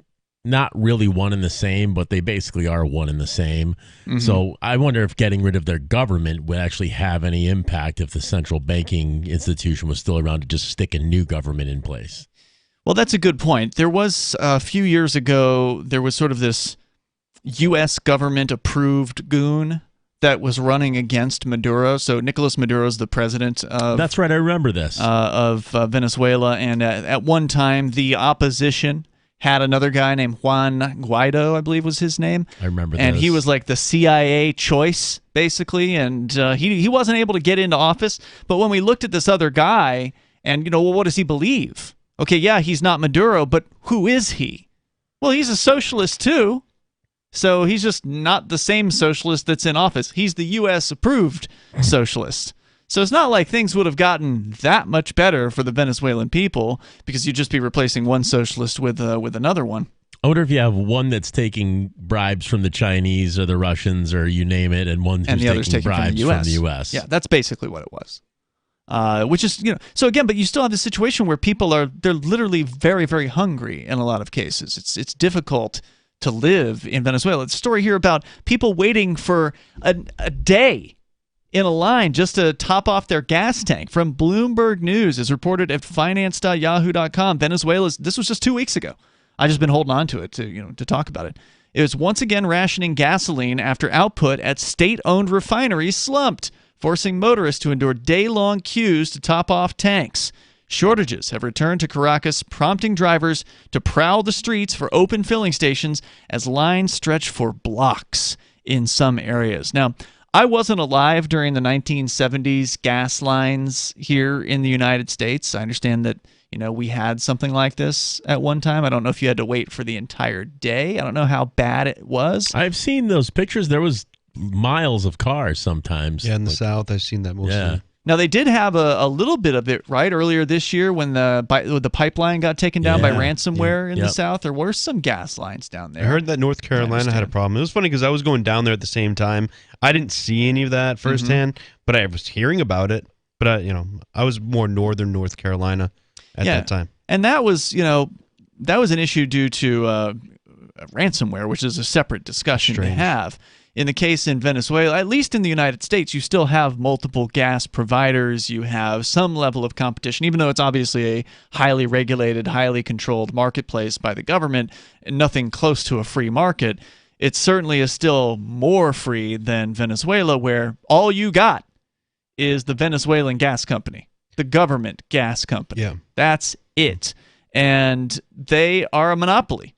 not really one and the same, but they basically are one and the same. Mm-hmm. So I wonder if getting rid of their government would actually have any impact if the central banking institution was still around to just stick a new government in place. Well, that's a good point. There was a few years ago, there was sort of this U.S. government-approved goon that was running against Maduro. So Nicolas Maduro's the president of... That's right, I remember this. Of Venezuela, and at one time, the opposition had another guy named Juan Guaido, I believe was his name. I remember that. And he was like the CIA choice, basically, and he wasn't able to get into office. But when we looked at this other guy, and, well, what does he believe? Okay, yeah, he's not Maduro, but who is he? Well, he's a socialist, too. So he's just not the same socialist that's in office. He's the U.S.-approved socialist. So it's not like things would have gotten that much better for the Venezuelan people, because you'd just be replacing one socialist with another one. I wonder if you have one that's taking bribes from the Chinese or the Russians or you name it, and one who's taking bribes from the U.S. Yeah, that's basically what it was. Which is, so again, but you still have this situation where they're literally very, very hungry in a lot of cases. It's difficult to live in Venezuela. It's a story here about people waiting for a day in a line just to top off their gas tank. From Bloomberg News, is reported at finance.yahoo.com. Venezuela's, this was just 2 weeks ago. I've just been holding on to it to talk about it. It was once again rationing gasoline after output at state-owned refineries slumped, forcing motorists to endure day-long queues to top off tanks. Shortages have returned to Caracas, prompting drivers to prowl the streets for open filling stations as lines stretch for blocks in some areas. Now, I wasn't alive during the 1970s gas lines here in the United States. I understand that, we had something like this at one time. I don't know if you had to wait for the entire day. I don't know how bad it was. I've seen those pictures. There was miles of cars sometimes. Yeah, in the South, I've seen that mostly. Yeah. Now, they did have a little bit of it, right, earlier this year when the pipeline got taken down by ransomware in the South. There were some gas lines down there. I heard that North Carolina had a problem. It was funny because I was going down there at the same time. I didn't see any of that firsthand, but I was hearing about it. But, I was more northern North Carolina at that time. And that was, that was an issue due to ransomware, which is a separate discussion to have. In the case in Venezuela, at least in the United States, you still have multiple gas providers. You have some level of competition, even though it's obviously a highly regulated, highly controlled marketplace by the government, and nothing close to a free market. It certainly is still more free than Venezuela, where all you got is the Venezuelan gas company, the government gas company. Yeah. That's it. And they are a monopoly.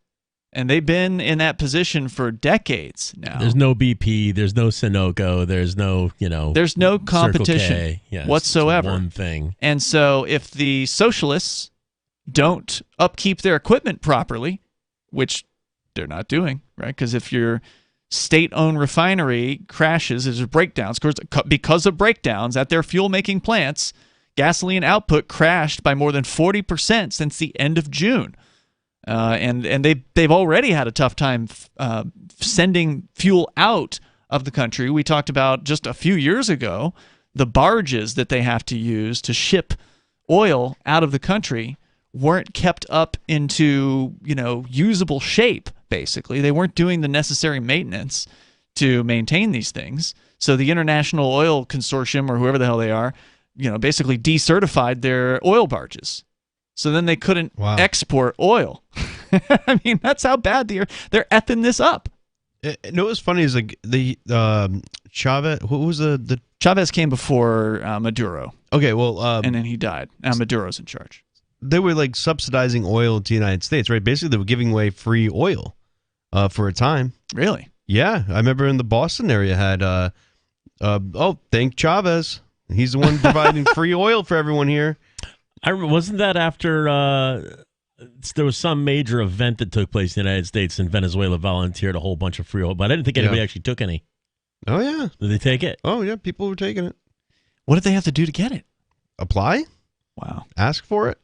And they've been in that position for decades now. There's no BP, there's no Sunoco, there's no, there's no competition whatsoever. It's one thing. And so if the socialists don't upkeep their equipment properly, which they're not doing, right? Because if your state-owned refinery crashes, there's breakdowns. Because of breakdowns at their fuel-making plants, gasoline output crashed by more than 40% since the end of June. And they've already had a tough time sending fuel out of the country. We talked about just a few years ago the barges that they have to use to ship oil out of the country weren't kept up into usable shape. Basically, they weren't doing the necessary maintenance to maintain these things. So the International Oil Consortium, or whoever the hell they are, basically decertified their oil barges. So then they couldn't export oil. I mean, that's how bad they're effing this up. What's funny is the Chavez. What was the Chavez came before Maduro. Okay, well, and then he died. Now Maduro's in charge. They were subsidizing oil to the United States, right? Basically, they were giving away free oil for a time. Really? Yeah, I remember in the Boston area had. Thank Chavez. He's the one providing free oil for everyone here. Wasn't that after there was some major event that took place in the United States and Venezuela volunteered a whole bunch of free oil, but I didn't think anybody actually took any. Oh, yeah. Did they take it? Oh, yeah. People were taking it. What did they have to do to get it? Apply. Wow. Ask for it.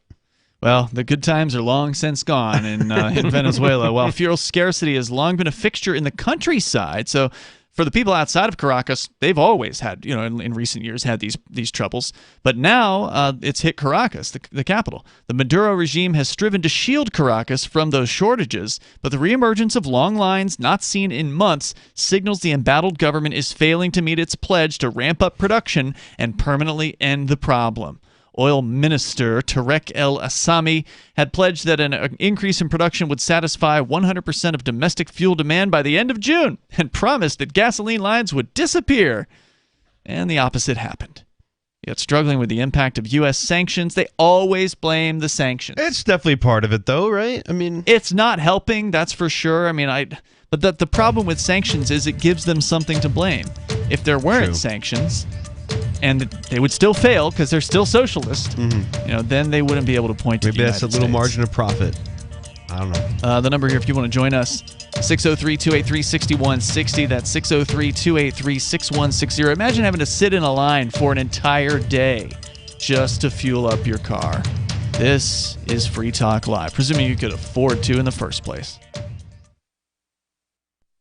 Well, the good times are long since gone in Venezuela. While fuel scarcity has long been a fixture in the countryside, so for the people outside of Caracas, they've always had, in recent years, had these troubles. But now it's hit Caracas, the capital. The Maduro regime has striven to shield Caracas from those shortages, but the reemergence of long lines not seen in months signals the embattled government is failing to meet its pledge to ramp up production and permanently end the problem. Oil Minister Tarek El Assami had pledged that an increase in production would satisfy 100% of domestic fuel demand by the end of June and promised that gasoline lines would disappear. And the opposite happened. Yet struggling with the impact of U.S. sanctions, they always blame the sanctions. It's definitely part of it, though, right? I mean, it's not helping, that's for sure. I mean, but the problem with sanctions is it gives them something to blame. If there weren't sanctions, and they would still fail because they're still socialist, then they wouldn't be able to point to the United States. Maybe that's a little margin of profit. I don't know. The number here, if you want to join us, 603-283-6160. That's 603-283-6160. Imagine having to sit in a line for an entire day just to fuel up your car. This is Free Talk Live, presuming you could afford to in the first place.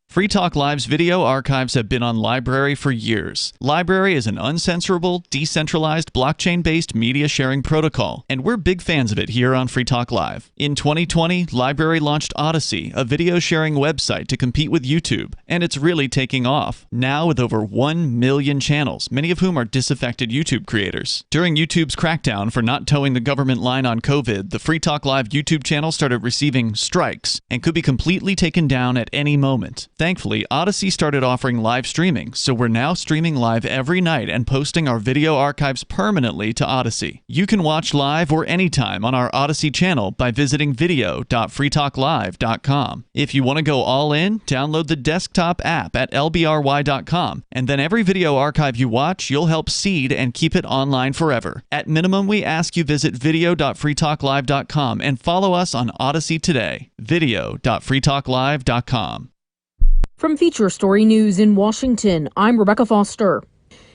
Free Talk Live's video archives have been on LBRY for years. LBRY is an uncensorable, decentralized, blockchain-based media sharing protocol, and we're big fans of it here on Free Talk Live. In 2020, LBRY launched Odysee, a video sharing website to compete with YouTube, and it's really taking off. Now with over 1 million channels, many of whom are disaffected YouTube creators. During YouTube's crackdown for not towing the government line on COVID, the Free Talk Live YouTube channel started receiving strikes and could be completely taken down at any moment. Thankfully, Odysee started offering live streaming, so we're now streaming live every night and posting our video archives permanently to Odysee. You can watch live or anytime on our Odysee channel by visiting video.freetalklive.com. If you want to go all in, download the desktop app at lbry.com, and then every video archive you watch, you'll help seed and keep it online forever. At minimum, we ask you visit video.freetalklive.com and follow us on Odysee today. video.freetalklive.com. From Feature Story News in Washington, I'm Rebecca Foster.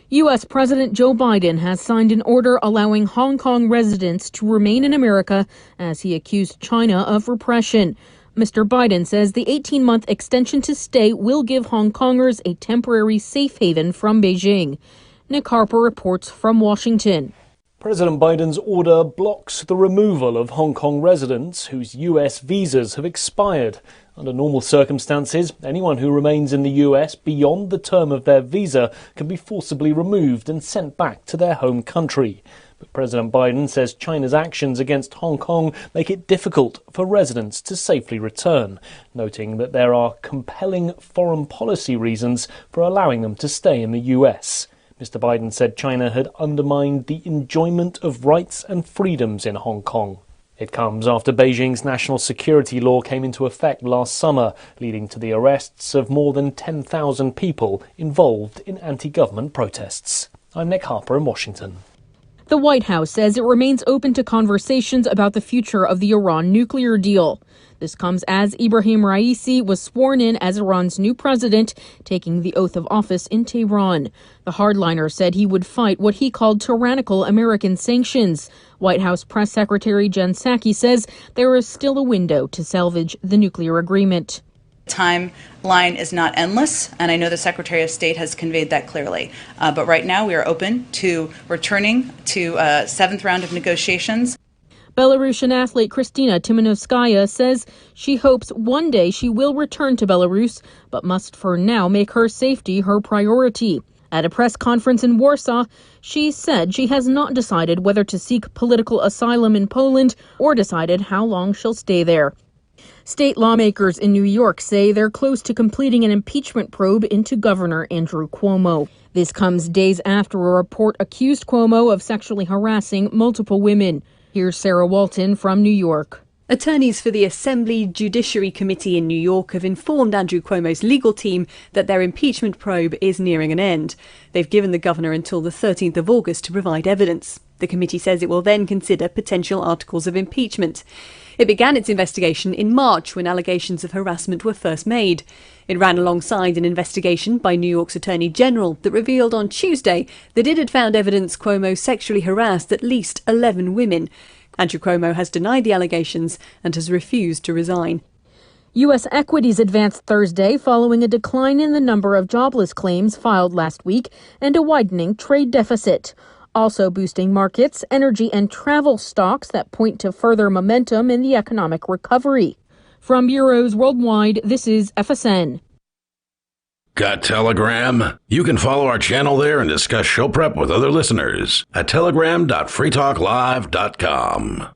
U.S. President Joe Biden has signed an order allowing Hong Kong residents to remain in America as he accused China of repression. Mr. Biden says the 18-month extension to stay will give Hong Kongers a temporary safe haven from Beijing. Nick Harper reports from Washington. President Biden's order blocks the removal of Hong Kong residents whose U.S. visas have expired. Under normal circumstances, anyone who remains in the U.S. beyond the term of their visa can be forcibly removed and sent back to their home country. But President Biden says China's actions against Hong Kong make it difficult for residents to safely return, noting that there are compelling foreign policy reasons for allowing them to stay in the U.S. Mr. Biden said China had undermined the enjoyment of rights and freedoms in Hong Kong. It comes after Beijing's national security law came into effect last summer, leading to the arrests of more than 10,000 people involved in anti-government protests. I'm Nick Harper in Washington. The White House says it remains open to conversations about the future of the Iran nuclear deal. This comes as Ibrahim Raisi was sworn in as Iran's new president, taking the oath of office in Tehran. The hardliner said he would fight what he called tyrannical American sanctions. White House Press Secretary Jen Psaki says there is still a window to salvage the nuclear agreement. Timeline is not endless, and I know the Secretary of State has conveyed that clearly. But right now we are open to returning to a seventh round of negotiations. Belarusian athlete Kristina Timanovskaya says she hopes one day she will return to Belarus, but must for now make her safety her priority. At a press conference in Warsaw, she said she has not decided whether to seek political asylum in Poland or decided how long she'll stay there. State lawmakers in New York say they're close to completing an impeachment probe into Governor Andrew Cuomo. This comes days after a report accused Cuomo of sexually harassing multiple women. Here's Sarah Walton from New York. Attorneys for the Assembly Judiciary Committee in New York have informed Andrew Cuomo's legal team that their impeachment probe is nearing an end. They've given the governor until the 13th of August to provide evidence. The committee says it will then consider potential articles of impeachment. It began its investigation in March when allegations of harassment were first made. It ran alongside an investigation by New York's Attorney General that revealed on Tuesday that it had found evidence Cuomo sexually harassed at least 11 women. Andrew Cuomo has denied the allegations and has refused to resign. U.S. equities advanced Thursday following a decline in the number of jobless claims filed last week and a widening trade deficit. Also boosting markets, energy and travel stocks that point to further momentum in the economic recovery. From bureaus worldwide, this is FSN. Got Telegram? You can follow our channel there and discuss show prep with other listeners at telegram.freetalklive.com.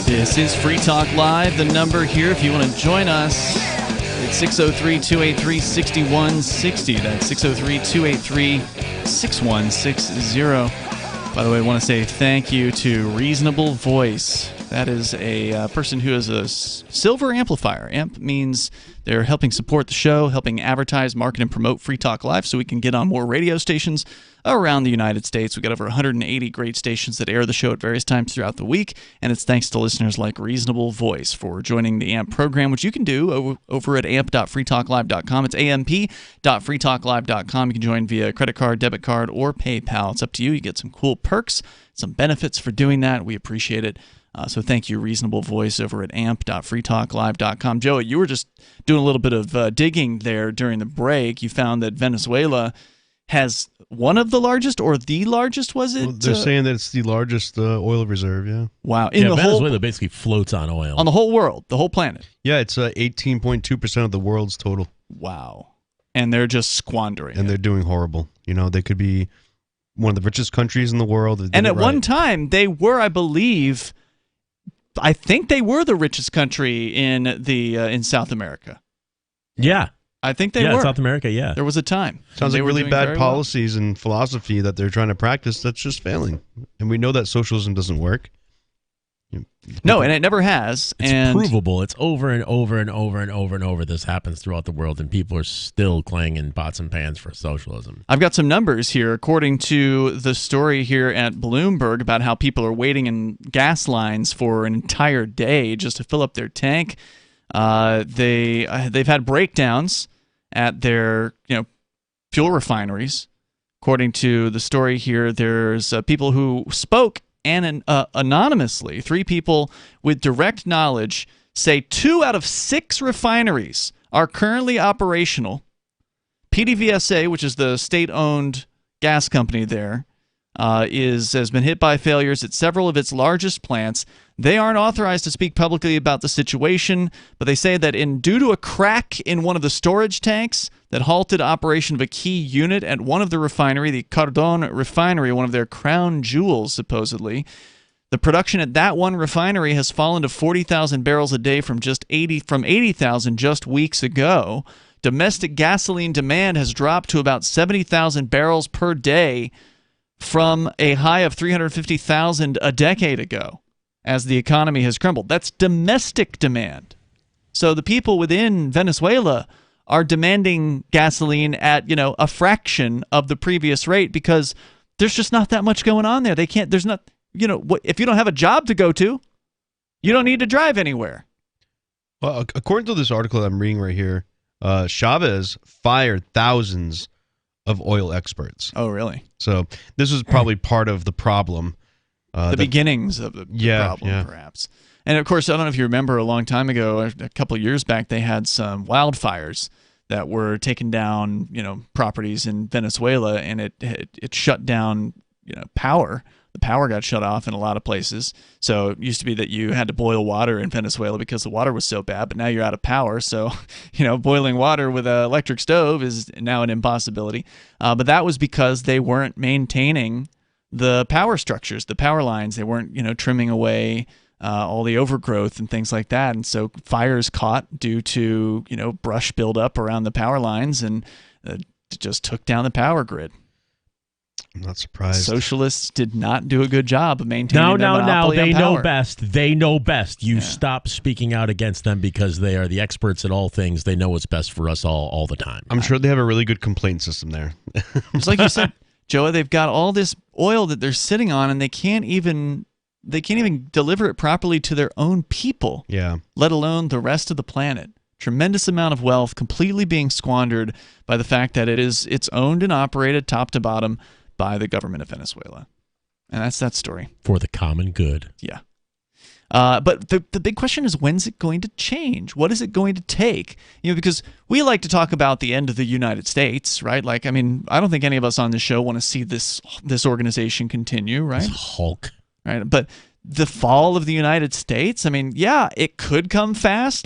This is Free Talk Live. The number here, if you want to join us, it's 603-283-6160. That's 603-283-6160. By the way, I want to say thank you to Reasonable Voice. That is a person who is a silver amplifier. AMP means they're helping support the show, helping advertise, market, and promote Free Talk Live so we can get on more radio stations around the United States. We've got over 180 great stations that air the show at various times throughout the week, and it's thanks to listeners like Reasonable Voice for joining the AMP program, which you can do over at amp.freetalklive.com. It's amp.freetalklive.com. You can join via credit card, debit card, or PayPal. It's up to you. You get some cool perks, some benefits for doing that. We appreciate it. So thank you, Reasonable Voice, over at amp.freetalklive.com. Joey, you were just doing a little bit of digging there during the break. You found that Venezuela has one of the largest, or the largest, was it? Well, they're saying that it's the largest oil reserve, yeah. Wow. Venezuela basically floats on oil. On the whole world, the whole planet. Yeah, it's 18.2% of the world's total. Wow. And they're just squandering And they're doing horrible. You know, they could be one of the richest countries in the world. And at one time, they were, I think they were the richest country in South America. Yeah. I think they were. South America, yeah. There was a time. Sounds like really bad policies and philosophy that they're trying to practice that's just failing. And we know that socialism doesn't work. No, and it never has. It's provable. It's over and over and over and over and over. This happens throughout the world, and people are still clanging pots and pans for socialism. I've got some numbers here. According to the story here at Bloomberg about how people are waiting in gas lines for an entire day just to fill up their tank, they've had breakdowns at their fuel refineries. According to the story here, there's people who spoke anonymously. 3 people with direct knowledge say 2 out of 6 refineries are currently operational. PDVSA, which is the state-owned gas company there, has been hit by failures at several of its largest plants. They aren't authorized to speak publicly about the situation, but they say that due to a crack in one of the storage tanks that halted operation of a key unit at one of the refinery, the Cardón refinery, one of their crown jewels, supposedly, the production at that one refinery has fallen to 40,000 barrels a day from 80,000 just weeks ago. Domestic gasoline demand has dropped to about 70,000 barrels per day from a high of 350,000 a decade ago as the economy has crumbled. That's domestic demand. So the people within Venezuela are demanding gasoline at, a fraction of the previous rate because there's just not that much going on there. They can't, there's not, if you don't have a job to go to, you don't need to drive anywhere. Well, according to this article that I'm reading right here, Chavez fired thousands of oil experts. Oh, really? So this was probably part of the problem. The beginnings of the problem, perhaps. And, of course, I don't know if you remember a long time ago, a couple of years back, they had some wildfires that were taking down, properties in Venezuela, and it shut down, power. The power got shut off in a lot of places. So it used to be that you had to boil water in Venezuela because the water was so bad, but now you're out of power. So, boiling water with an electric stove is now an impossibility. But that was because they weren't maintaining the power structures, the power lines. They weren't, trimming away all the overgrowth and things like that. And so fires caught due to, brush buildup around the power lines and just took down the power grid. I'm not surprised. Socialists did not do a good job of maintaining their monopoly on They power. know best. They know best. You stop speaking out against them because they are the experts at all things. They know what's best for us all the time. I'm sure they have a really good complaint system there. Just like you said, Joe, they've got all this oil that they're sitting on, and they can't even deliver it properly to their own people. Yeah. Let alone the rest of the planet. Tremendous amount of wealth completely being squandered by the fact that it's owned and operated top to bottom by the government of Venezuela. And that's that story. For the common good. Yeah. But the big question is, when's it going to change? What is it going to take? Because we like to talk about the end of the United States, right? I don't think any of us on this show want to see this organization continue, right? Hulk. Right. But the fall of the United States, it could come fast,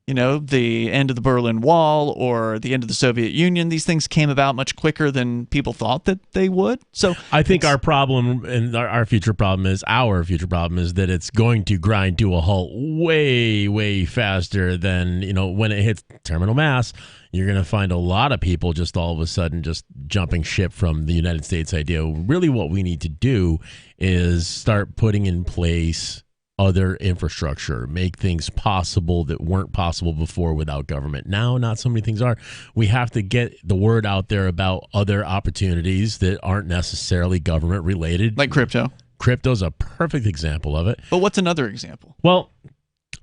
the end of the Berlin Wall or the end of the Soviet Union. These things came about much quicker than people thought that they would. So I think our problem and our future problem is that it's going to grind to a halt way, way faster than, when it hits terminal mass. You're going to find a lot of people just all of a sudden just jumping ship from the United States idea. Really what we need to do is start putting in place other infrastructure, make things possible that weren't possible before without government. Now, not so many things are. We have to get the word out there about other opportunities that aren't necessarily government related. Like crypto. Crypto's a perfect example of it. But what's another example? Well,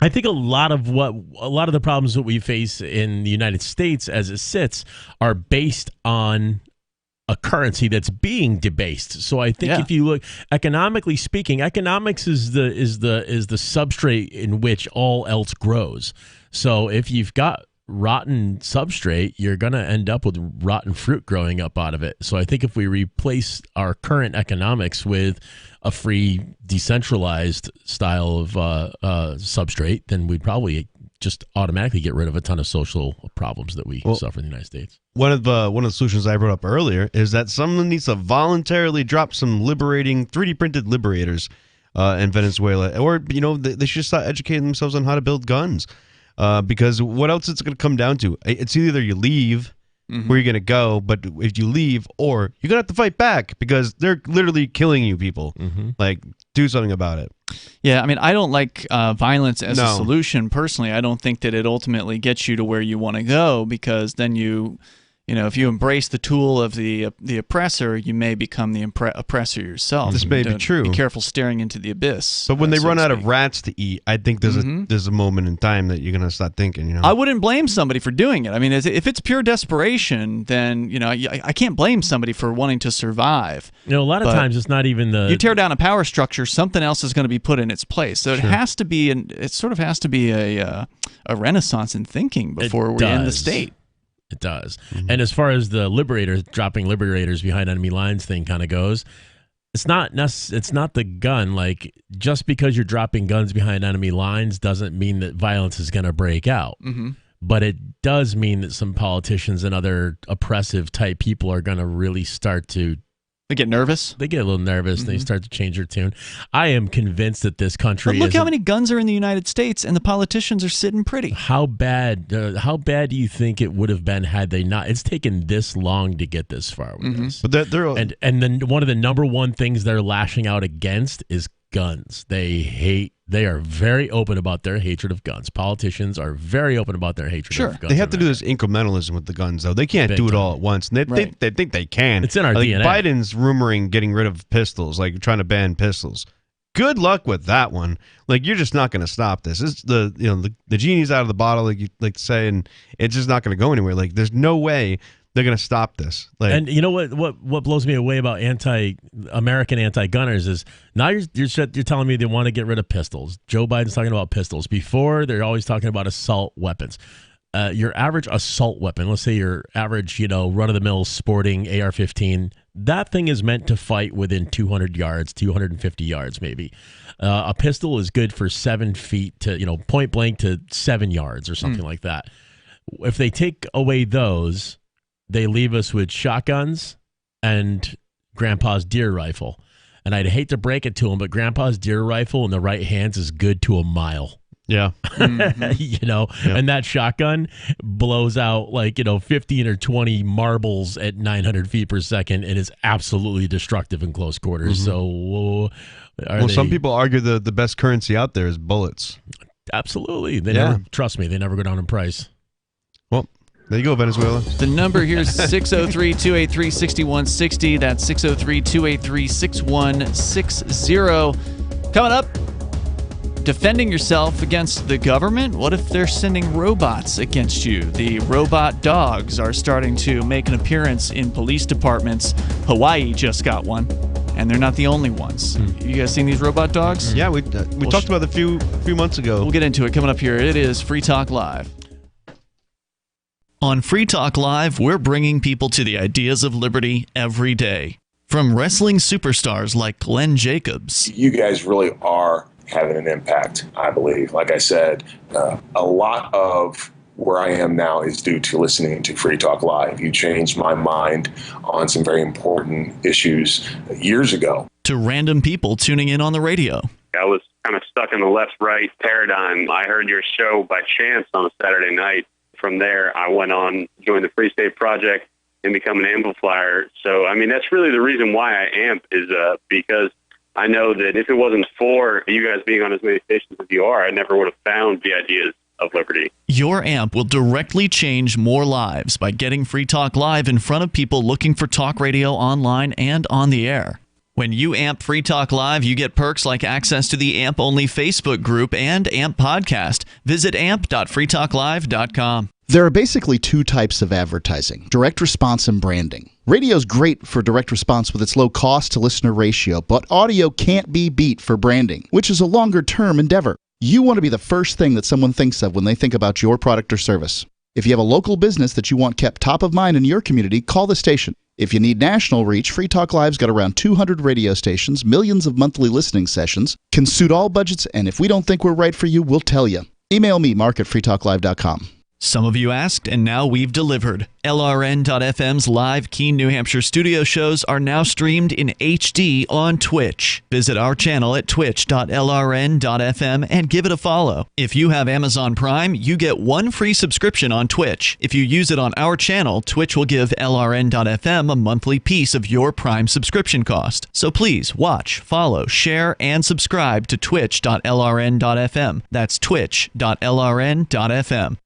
I think a lot of the problems that we face in the United States as it sits are based on a currency that's being debased. So I think if you look economically speaking, economics is the substrate in which all else grows. So if you've got rotten substrate, you're going to end up with rotten fruit growing up out of it. So I think if we replace our current economics with a free, decentralized style of substrate, then we'd probably just automatically get rid of a ton of social problems that we suffer in the United States. One of the solutions I brought up earlier is that someone needs to voluntarily drop some 3D printed liberators in Venezuela, or they should start educating themselves on how to build guns. Because what else it's going to come down to? It's either you leave where you're going to go, but if you leave, or you're going to have to fight back because they're literally killing you, people. Like, do something about it. Yeah, I mean, I don't like violence as a solution personally. I don't think that it ultimately gets you to where you want to go, because then if you embrace the tool of the oppressor, you may become the oppressor yourself. This may be true. Be careful staring into the abyss. But when they run out of rats to eat, I think there's a moment in time that you're going to start thinking, I wouldn't blame somebody for doing it. I mean, if it's pure desperation, then, I can't blame somebody for wanting to survive. A lot of times it's not even you tear down a power structure, something else is going to be put in its place. So it has to be, it sort of has to be a renaissance in thinking before we end the state. It does. And as far as the dropping liberators behind enemy lines thing kind of goes, it's not the gun. Like, just because you're dropping guns behind enemy lines doesn't mean that violence is going to break out. But it does mean that some politicians and other oppressive type people are going to really start to... They get nervous? They get a little nervous. They start to change their tune. I am convinced that this country... But look how many guns are in the United States, and the politicians are sitting pretty. How bad do you think it would have been had they not? It's taken this long to get this far with this. But and then one of the number one things they're lashing out against is guns. They are very open about their hatred of guns. Politicians are very open about their hatred of guns. They have to do this incrementalism with the guns, though. They can't do it all at once. And they think they can. It's in our DNA. Biden's rumoring getting rid of pistols, like trying to ban pistols. Good luck with that one. Like, you're just not going to stop this. It's the genie's out of the bottle, like you like to say, and it's just not going to go anywhere. Like, there's no way they're going to stop this. Like, and you know what blows me away about American anti-gunners is now you're telling me they want to get rid of pistols. Joe Biden's talking about pistols. Before, they're always talking about assault weapons. Your average assault weapon, let's say your average, run-of-the-mill sporting AR-15, that thing is meant to fight within 200 yards, 250 yards maybe. A pistol is good for 7 feet to, point blank to 7 yards or something like that. If they take away those, they leave us with shotguns and Grandpa's deer rifle. And I'd hate to break it to him, but Grandpa's deer rifle in the right hands is good to a mile. Yeah. And that shotgun blows out 15 or 20 marbles at 900 feet per second and is absolutely destructive in close quarters. So some people argue the best currency out there is bullets. Absolutely. They never go down in price. Well, there you go, Venezuela. The number here is 603-283-6160. That's 603-283-6160. Coming up, defending yourself against the government. What if they're sending robots against you? The robot dogs are starting to make an appearance in police departments. Hawaii just got one, and they're not the only ones. You guys seen these robot dogs? Yeah, we talked about it a few months ago. We'll get into it coming up here. It is Free Talk Live. On Free Talk Live, we're bringing people to the ideas of liberty every day. From wrestling superstars like Glenn Jacobs. You guys really are having an impact, I believe. Like I said, a lot of where I am now is due to listening to Free Talk Live. You changed my mind on some very important issues years ago. To random people tuning in on the radio. I was kind of stuck in the left-right paradigm. I heard your show by chance on a Saturday night. From there, I went on, joined the Free State Project, and become an amplifier. So, I mean, that's really the reason why I amp is because I know that if it wasn't for you guys being on as many stations as you are, I never would have found the ideas of liberty. Your AMP will directly change more lives by getting Free Talk Live in front of people looking for talk radio online and on the air. When you AMP Free Talk Live, you get perks like access to the AMP-only Facebook group and AMP podcast. Visit amp.freetalklive.com. There are basically two types of advertising, direct response and branding. Radio's great for direct response with its low cost to listener ratio, but audio can't be beat for branding, which is a longer-term endeavor. You want to be the first thing that someone thinks of when they think about your product or service. If you have a local business that you want kept top of mind in your community, call the station. If you need national reach, Free Talk Live's got around 200 radio stations, millions of monthly listening sessions, can suit all budgets, and if we don't think we're right for you, we'll tell you. Email me, mark@freetalklive.com. Some of you asked, and now we've delivered. LRN.FM's live Keene, New Hampshire studio shows are now streamed in HD on Twitch. Visit our channel at twitch.lrn.fm and give it a follow. If you have Amazon Prime, you get one free subscription on Twitch. If you use it on our channel, Twitch will give LRN.FM a monthly piece of your Prime subscription cost. So please watch, follow, share, and subscribe to twitch.lrn.fm. That's twitch.lrn.fm.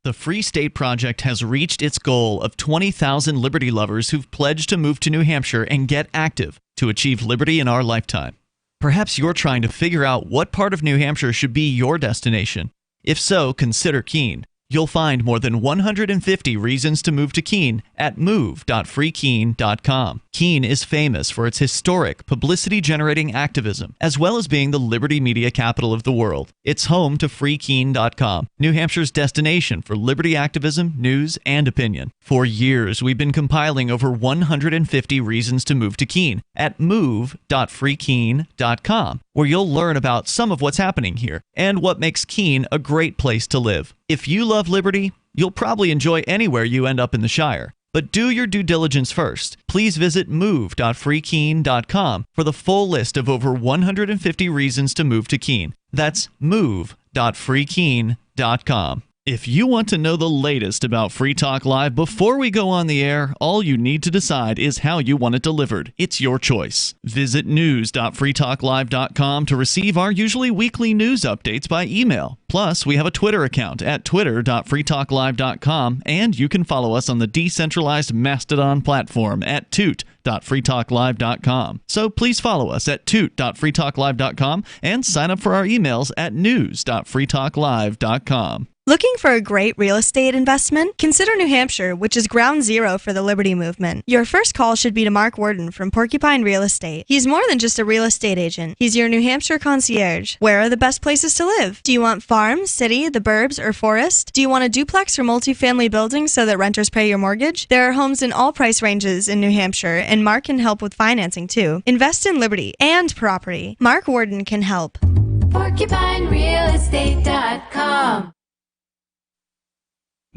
The Free State Project has reached its goal of 20,000 liberty lovers who've pledged to move to New Hampshire and get active to achieve liberty in our lifetime. Perhaps you're trying to figure out what part of New Hampshire should be your destination. If so, consider Keene. You'll find more than 150 reasons to move to Keene at move.freekeene.com. Keene is famous for its historic, publicity-generating activism, as well as being the liberty media capital of the world. It's home to freekeene.com, New Hampshire's destination for liberty activism, news, and opinion. For years, we've been compiling over 150 reasons to move to Keene at move.freekeene.com, where you'll learn about some of what's happening here and what makes Keene a great place to live. If you love liberty, you'll probably enjoy anywhere you end up in the Shire. But do your due diligence first. Please visit move.freekeene.com for the full list of over 150 reasons to move to Keene. That's move.freekeene.com. If you want to know the latest about Free Talk Live before we go on the air, all you need to decide is how you want it delivered. It's your choice. Visit news.freetalklive.com to receive our usually weekly news updates by email. Plus, we have a Twitter account at twitter.freetalklive.com, and you can follow us on the decentralized Mastodon platform at toot.freetalklive.com. So please follow us at toot.freetalklive.com and sign up for our emails at news.freetalklive.com. Looking for a great real estate investment? Consider New Hampshire, which is ground zero for the Liberty Movement. Your first call should be to Mark Worden from Porcupine Real Estate. He's more than just a real estate agent. He's your New Hampshire concierge. Where are the best places to live? Do you want farm, city, the burbs, or forest? Do you want a duplex or multifamily building so that renters pay your mortgage? There are homes in all price ranges in New Hampshire, and Mark can help with financing too. Invest in liberty and property. Mark Worden can help. PorcupineRealEstate.com.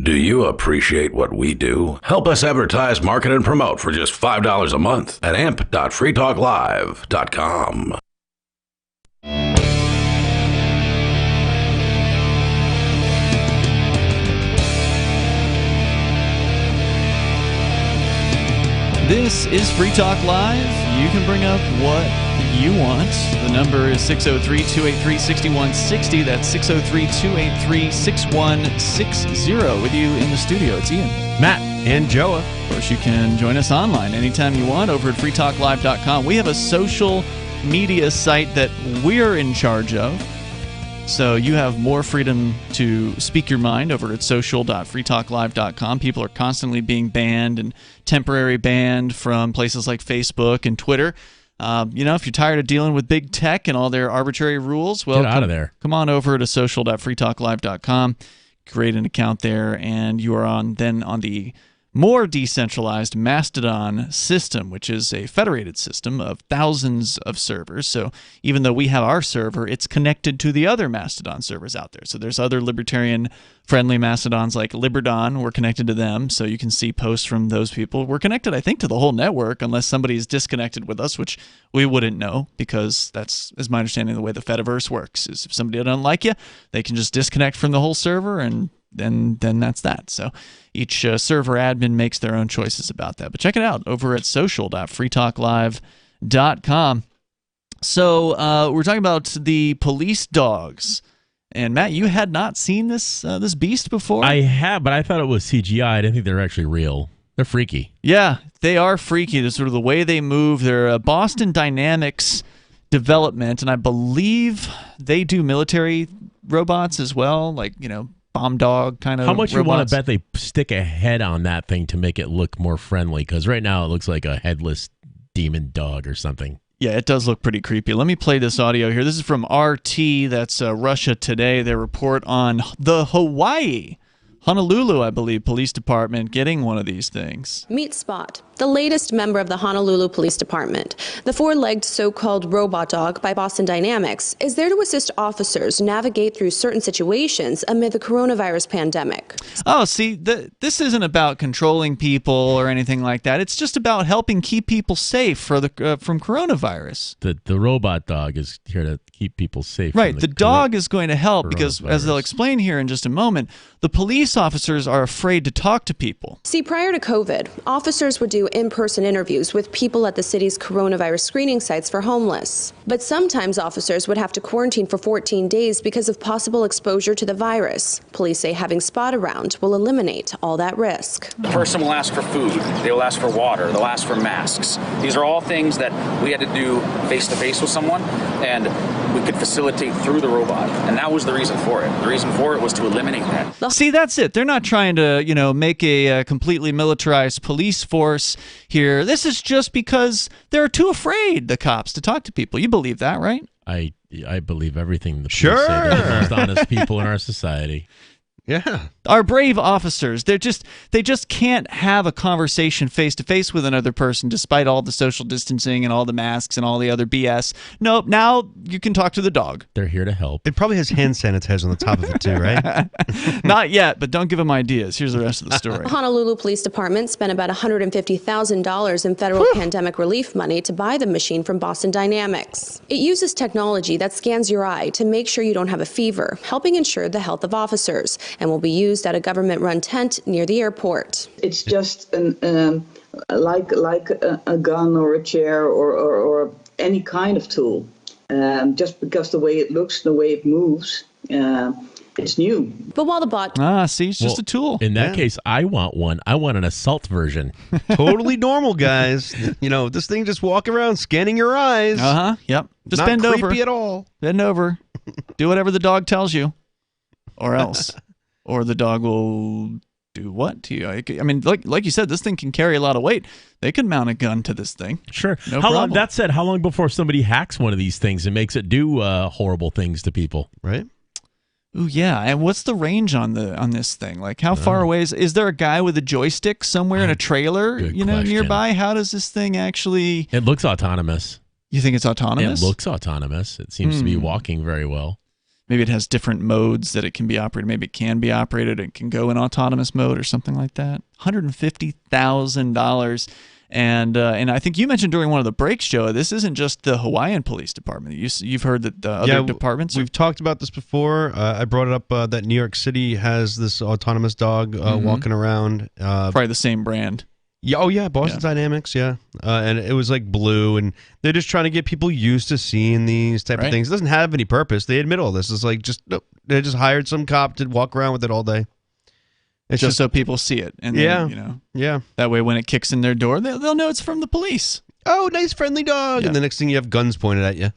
Do you appreciate what we do? Help us advertise, market, and promote for just $5 a month at amp.freetalklive.com. This is Free Talk Live. You can bring up what you want. The number is 603-283-6160. That's 603-283-6160. With you in the studio, it's Ian, Matt, and Joa. Of course, you can join us online anytime you want over at freetalklive.com. We have a social media site that we're in charge of. So you have more freedom to speak your mind over at social.freetalklive.com. People are constantly being banned and temporary banned from places like Facebook and Twitter. If you're tired of dealing with big tech and all their arbitrary rules, well, get out of there. Come on over to social.freetalklive.com, create an account there, and you are on the more decentralized Mastodon system, which is a federated system of thousands of servers. So even though we have our server, it's connected to the other Mastodon servers out there. So there's other libertarian-friendly Mastodons like Liberdon. We're connected to them, so you can see posts from those people. We're connected, I think, to the whole network, unless somebody's disconnected with us, which we wouldn't know, because that's, is my understanding, the way the Fediverse works, is if somebody doesn't like you, they can just disconnect from the whole server and then that's that. So each server admin makes their own choices about that. But check it out over at social.freetalklive.com. So we're talking about the police dogs. And Matt, you had not seen this beast before? I have, but I thought it was CGI. I didn't think they were actually real. They're freaky. Yeah, they are freaky. They're sort of the way they move. They're Boston Dynamics development, and I believe they do military robots as well, like, bomb dog kind of How much robots. you want to bet they stick a head on that thing to make it look more friendly? Because right now it looks like a headless demon dog or something. Yeah, it does look pretty creepy. Let me play this audio here. This is from RT, that's Russia Today. Their report on the Honolulu, I believe, police department getting one of these things. Meet Spot, the latest member of the Honolulu Police Department. The four-legged so-called robot dog by Boston Dynamics is there to assist officers navigate through certain situations amid the coronavirus pandemic. Oh, see, this isn't about controlling people or anything like that. It's just about helping keep people safe from coronavirus. The robot dog is here to keep people safe. Right. The dog is going to help because, as they'll explain here in just a moment, the police officers are afraid to talk to people. See, prior to COVID, officers would do in-person interviews with people at the city's coronavirus screening sites for homeless. But sometimes officers would have to quarantine for 14 days because of possible exposure to the virus. Police say having Spot around will eliminate all that risk. The person will ask for food, they will ask for water, they'll ask for masks. These are all things that we had to do face-to-face with someone, and we could facilitate through the robot. And that was the reason for it. The reason for it was to eliminate that. See, that's it. They're not trying to, make a completely militarized police force here. This is just because they're too afraid, the cops, to talk to people. You believe that, right? I believe everything the police say. They're the most honest people in our society. Yeah. Our brave officers, they just can't have a conversation face to face with another person despite all the social distancing and all the masks and all the other BS. Nope, now you can talk to the dog. They're here to help. It probably has hand sanitizer on the top of it too, right? Not yet, but don't give them ideas. Here's the rest of the story. The Honolulu Police Department spent about $150,000 in federal pandemic relief money to buy the machine from Boston Dynamics. It uses technology that scans your eye to make sure you don't have a fever, helping ensure the health of officers, and will be used at a government-run tent near the airport. It's just like a gun or a chair or any kind of tool. Just because the way it looks, the way it moves, it's new. But while the bot... it's just a tool. In that case, I want one. I want an assault version. Totally normal, guys. This thing just walk around scanning your eyes. Yep. Just Not bend over. creepy at all. Bend over. Do whatever the dog tells you. Or else. Or the dog will do what to you? I mean, like you said, this thing can carry a lot of weight. They could mount a gun to this thing. Sure. No how problem. long? That said, how long before somebody hacks one of these things and makes it do horrible things to people? Right. Ooh, yeah. And what's the range on this thing? Like, how far away is there a guy with a joystick somewhere in a trailer? Good nearby. How does this thing actually? It looks autonomous. You think it's autonomous? It looks autonomous. It seems to be walking very well. Maybe it has different modes that it can be operated. Maybe it can be operated. It can go in autonomous mode or something like that. $150,000. And I think you mentioned during one of the breaks, Joe, this isn't just the Hawaiian Police Department. You've heard that the other departments? We've talked about this before. I brought it up that New York City has this autonomous dog walking around. Probably the same brand. Yeah, oh yeah, Boston Dynamics, yeah. And it was like blue, and they're just trying to get people used to seeing these type of things. It doesn't have any purpose. They admit all this. It's like they just hired some cop to walk around with it all day. It's just so people see it. And then, that way when it kicks in their door, they'll know it's from the police. Oh, nice friendly dog. And the next thing you have guns pointed at you.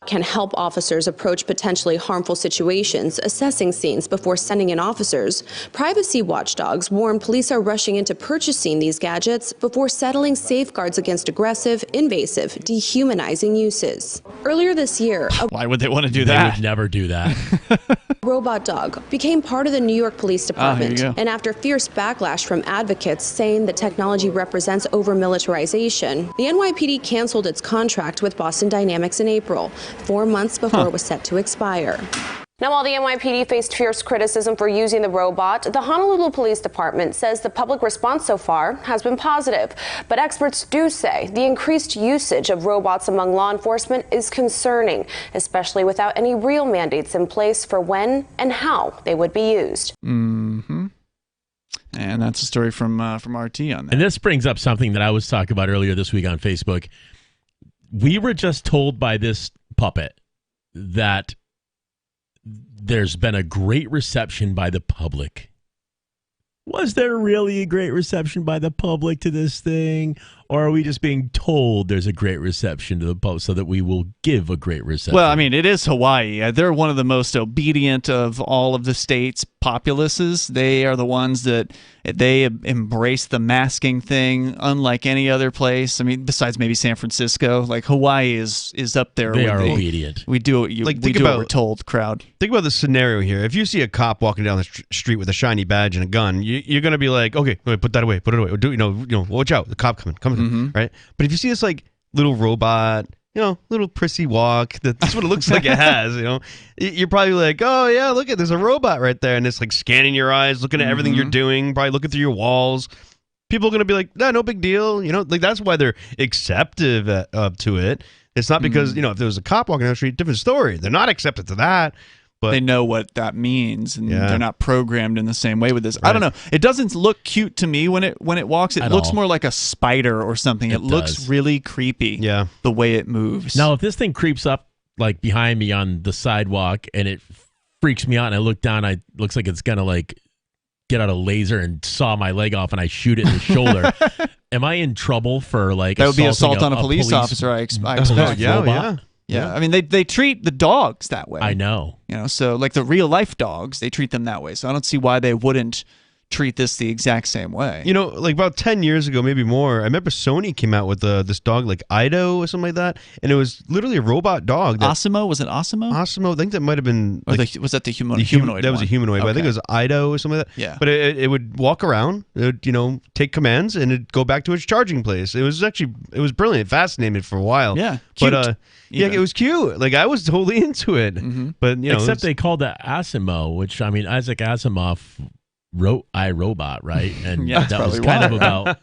Can help officers approach potentially harmful situations, assessing scenes before sending in officers. Privacy watchdogs warn police are rushing into purchasing these gadgets before settling safeguards against aggressive, invasive, dehumanizing uses. Earlier this year, why would they want to do that? They would never do that. robot dog became part of the New York Police Department. And after fierce backlash from advocates saying the technology represents over-militarization, the NYPD canceled its contract with Boston Dynamics in April, 4 months before it was set to expire. Now, while the NYPD faced fierce criticism for using the robot, the Honolulu Police Department says the public response so far has been positive. But experts do say the increased usage of robots among law enforcement is concerning, especially without any real mandates in place for when and how they would be used. And that's a story from RT on that. And this brings up something that I was talking about earlier this week on Facebook. We were just told by this puppet that there's been a great reception by the public. Was there really a great reception by the public to this thing? Or are we just being told there's a great reception to the public so that we will give a great reception? Well, I mean, it is Hawaii. They're one of the most obedient of all of the state's populaces. They are the ones that they embrace the masking thing unlike any other place. I mean, besides maybe San Francisco, like Hawaii is up there. They are obedient. We do what we're told, crowd. Think about the scenario here. If you see a cop walking down the street with a shiny badge and a gun, you're going to be like, okay, wait, put that away, put it away. You know, watch out, the cop coming. Right? But if you see this like little robot, little prissy walk, that's what it looks like it has, you're probably like, oh yeah, look at, there's a robot right there, and it's like scanning your eyes, looking at everything you're doing, probably looking through your walls. People are going to be like, no big deal. Like that's why they're acceptive to it. It's not because, if there was a cop walking down the street, different story. They're not accepted to that. But they know what that means, and they're not programmed in the same way with this. Right. I don't know. It doesn't look cute to me when it walks. It looks more like a spider or something. It looks really creepy. Yeah, the way it moves. Now, if this thing creeps up like behind me on the sidewalk and it freaks me out, and I look down, it looks like it's gonna like get out a laser and saw my leg off, and I shoot it in the shoulder. Am I in trouble for like that would be assault on a police officer? I expect. Yeah, I mean, they treat the dogs that way. I know. So like the real life dogs, they treat them that way. So I don't see why they wouldn't treat this the exact same way. Like about 10 years ago, maybe more, I remember Sony came out with this dog like Ido or something like that, and it was literally a robot dog. Osimo? Was it Osimo? Osimo, I think that might have been... was that the humanoid That was a humanoid, but I think it was Ido or something like that. Yeah. But it would walk around, it would, take commands, and it'd go back to its charging place. It was brilliant, fascinating for a while. Yeah, cute. But it was cute. Like, I was totally into it. But, Except they called it Asimo, which, I mean, Isaac Asimov wrote iRobot, right? And that was kind of about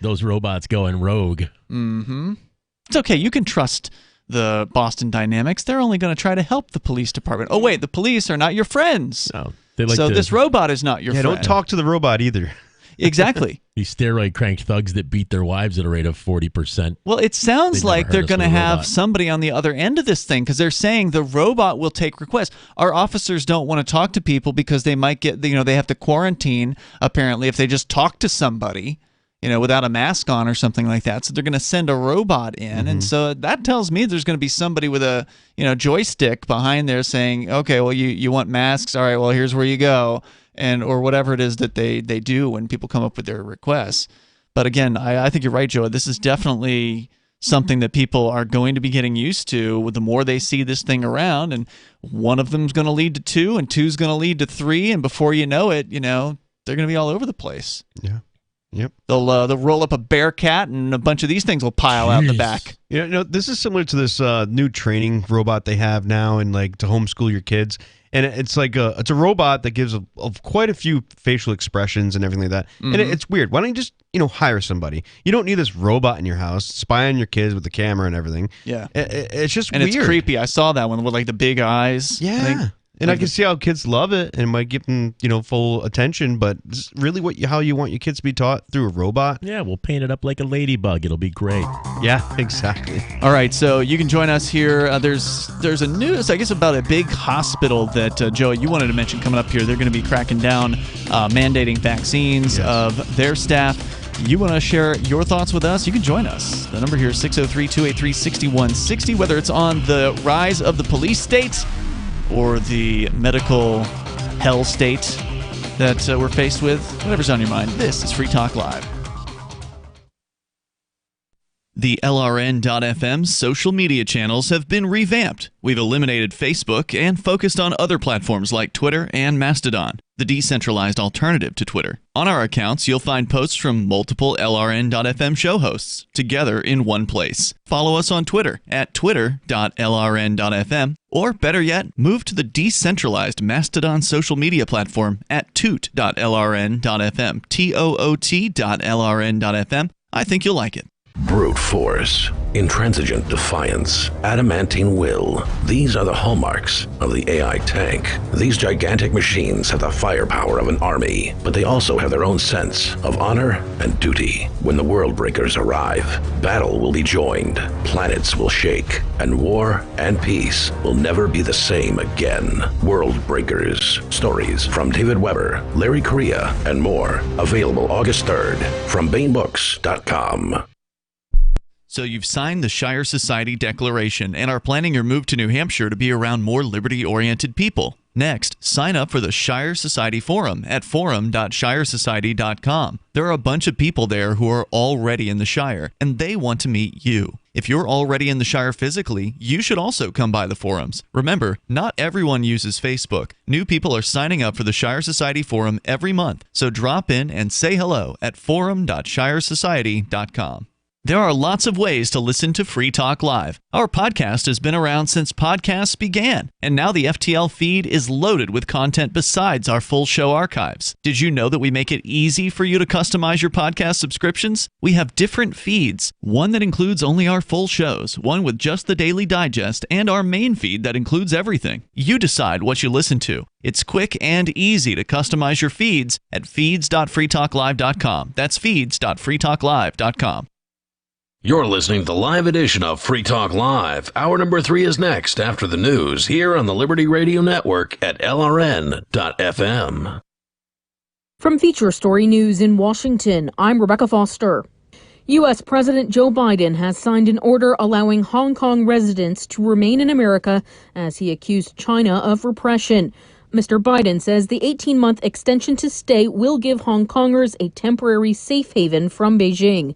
those robots going rogue. It's okay. You can trust the Boston Dynamics. They're only going to try to help the police department. Oh, wait, the police are not your friends. No, this robot is not your friend. Don't talk to the robot either. Exactly. These steroid cranked thugs that beat their wives at a rate of 40%. Well, it sounds like they're going to have somebody on the other end of this thing, because they're saying the robot will take requests. Our officers don't want to talk to people because they might get, they have to quarantine, apparently, if they just talk to somebody, without a mask on or something like that. So they're going to send a robot in. And so that tells me there's going to be somebody with a, joystick behind there saying, okay, well, you want masks? All right, well, here's where you go. Or whatever it is that they do when people come up with their requests. But again, I think you're right, Joe. This is definitely something that people are going to be getting used to the more they see this thing around. And one of them is going to lead to two, and two's going to lead to three. And before you know it, they're going to be all over the place. Yeah. Yep. They'll roll up a Bearcat, and a bunch of these things will pile out in the back. This is similar to this new training robot they have now, and like to homeschool your kids. And it's like it's a robot that gives quite a few facial expressions and everything like that. And it's weird. Why don't you just hire somebody? You don't need this robot in your house, spy on your kids with the camera and everything. Yeah, it's just weird. It's creepy. I saw that one with like the big eyes. Yeah. And I can see how kids love it and might give them, full attention. But this is really how you want your kids to be taught through a robot. Yeah, we'll paint it up like a ladybug. It'll be great. Yeah, exactly. All right, so you can join us here. There's a news, I guess, about a big hospital that, Joe, you wanted to mention coming up here. They're going to be cracking down, mandating vaccines of their staff. You want to share your thoughts with us? You can join us. The number here is 603-283-6160, whether it's on the rise of the police state or the medical hell state that we're faced with. Whatever's on your mind, this is Free Talk Live. The LRN.FM social media channels have been revamped. We've eliminated Facebook and focused on other platforms like Twitter and Mastodon, the decentralized alternative to Twitter. On our accounts, you'll find posts from multiple LRN.FM show hosts together in one place. Follow us on Twitter at twitter.lrn.fm, or better yet, move to the decentralized Mastodon social media platform at toot.lrn.fm, toot.lrn.fm. I think you'll like it. brute force, intransigent defiance, adamantine will. These are the hallmarks of the AI tank. These gigantic machines have the firepower of an army, but they also have their own sense of honor and duty. When the world breakers arrive, battle will be joined, planets will shake, and war and peace will never be the same again. World Breakers. Stories from David Weber, Larry Correia, and more. Available August 3rd from BaneBooks.com. So you've signed the Shire Society Declaration and are planning your move to New Hampshire to be around more liberty-oriented people. Next, sign up for the Shire Society Forum at forum.shiresociety.com. There are a bunch of people there who are already in the Shire, and they want to meet you. If you're already in the Shire physically, you should also come by the forums. Remember, not everyone uses Facebook. New people are signing up for the Shire Society Forum every month, so drop in and say hello at forum.shiresociety.com. There are lots of ways to listen to Free Talk Live. Our podcast has been around since podcasts began, and now the FTL feed is loaded with content besides our full show archives. Did you know that we make it easy for you to customize your podcast subscriptions? We have different feeds, one that includes only our full shows, one with just the Daily Digest, and our main feed that includes everything. You decide what you listen to. It's quick and easy to customize your feeds at feeds.freetalklive.com. That's feeds.freetalklive.com. You're listening to the live edition of Free Talk Live. Hour number 3 is next after the news here on the Liberty Radio Network at LRN.FM. From Feature Story News in Washington, I'm Rebecca Foster. U.S. President Joe Biden has signed an order allowing Hong Kong residents to remain in America as he accused China of repression. Mr. Biden says the 18-month extension to stay will give Hong Kongers a temporary safe haven from Beijing.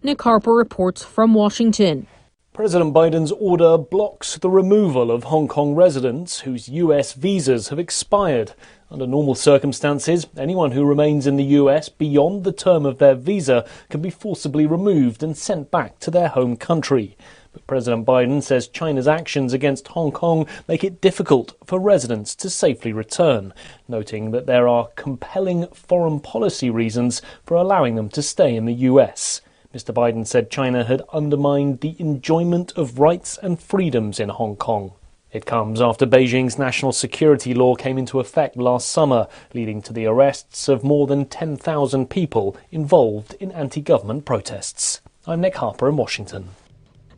Nick Harper reports from Washington. President Biden's order blocks the removal of Hong Kong residents whose U.S. visas have expired. Under normal circumstances, anyone who remains in the U.S. beyond the term of their visa can be forcibly removed and sent back to their home country. But President Biden says China's actions against Hong Kong make it difficult for residents to safely return, noting that there are compelling foreign policy reasons for allowing them to stay in the U.S. Mr. Biden said China had undermined the enjoyment of rights and freedoms in Hong Kong. It comes after Beijing's national security law came into effect last summer, leading to the arrests of more than 10,000 people involved in anti-government protests. I'm Nick Harper in Washington.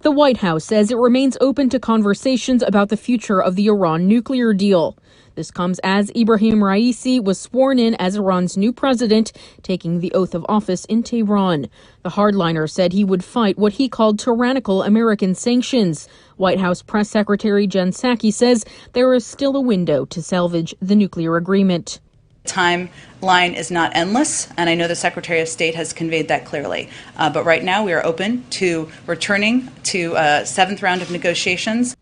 The White House says it remains open to conversations about the future of the Iran nuclear deal. This comes as Ibrahim Raisi was sworn in as Iran's new president, taking the oath of office in Tehran. The hardliner said he would fight what he called tyrannical American sanctions. White House Press Secretary Jen Psaki says there is still a window to salvage the nuclear agreement. Timeline is not endless, and I know the Secretary of State has conveyed that clearly. But right now we are open to returning to a 7th round of negotiations.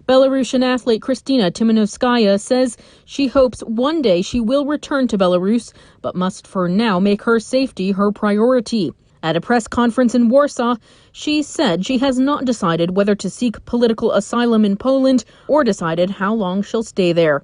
Belarusian athlete Kristina Timanovskaya says she hopes one day she will return to Belarus, but must for now make her safety her priority. At a press conference in Warsaw, she said she has not decided whether to seek political asylum in Poland or decided how long she'll stay there.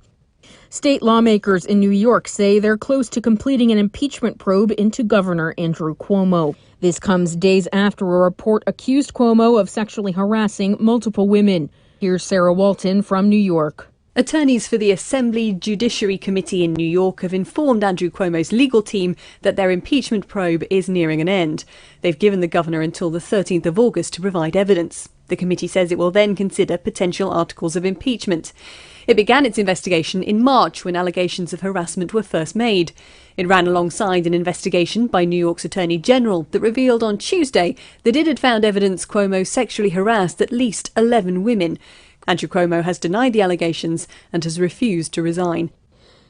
State lawmakers in New York say they're close to completing an impeachment probe into Governor Andrew Cuomo. This comes days after a report accused Cuomo of sexually harassing multiple women. Here's Sarah Walton from New York. Attorneys for the Assembly Judiciary Committee in New York have informed Andrew Cuomo's legal team that their impeachment probe is nearing an end. They've given the governor until the 13th of August to provide evidence. The committee says it will then consider potential articles of impeachment. It began its investigation in March when allegations of harassment were first made. It ran alongside an investigation by New York's Attorney General that revealed on Tuesday that it had found evidence Cuomo sexually harassed at least 11 women. Andrew Cuomo has denied the allegations and has refused to resign.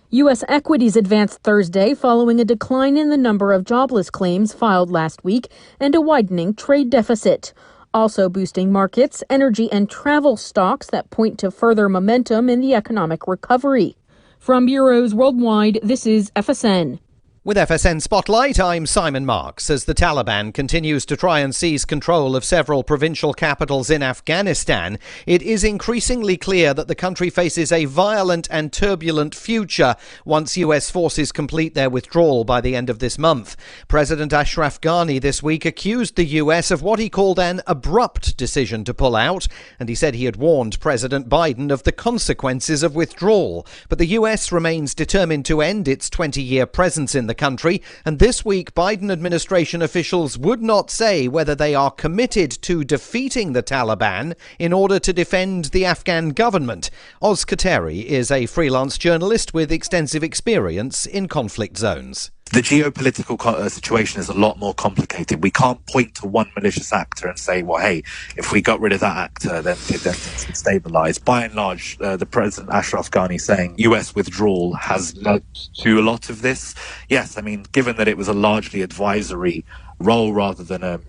U.S. equities advanced Thursday following a decline in the number of jobless claims filed last week and a widening trade deficit. Also boosting markets, energy and travel stocks that point to further momentum in the economic recovery. From bureaus worldwide, this is FSN. With FSN Spotlight, I'm Simon Marks. As the Taliban continues to try and seize control of several provincial capitals in Afghanistan, it is increasingly clear that the country faces a violent and turbulent future once US forces complete their withdrawal by the end of this month. President Ashraf Ghani this week accused the US of what he called an abrupt decision to pull out, and he said he had warned President Biden of the consequences of withdrawal. But the US remains determined to end its 20-year presence in the country, and this week Biden administration officials would not say whether they are committed to defeating the Taliban in order to defend the Afghan government. Oz Kateri is a freelance journalist with extensive experience in conflict zones. The geopolitical situation is a lot more complicated. We can't point to one malicious actor and say, well, hey, if we got rid of that actor, then things would stabilize. By and large, the President Ashraf Ghani saying US withdrawal has led to a lot of this. Yes, I mean, given that it was a largely advisory role rather than a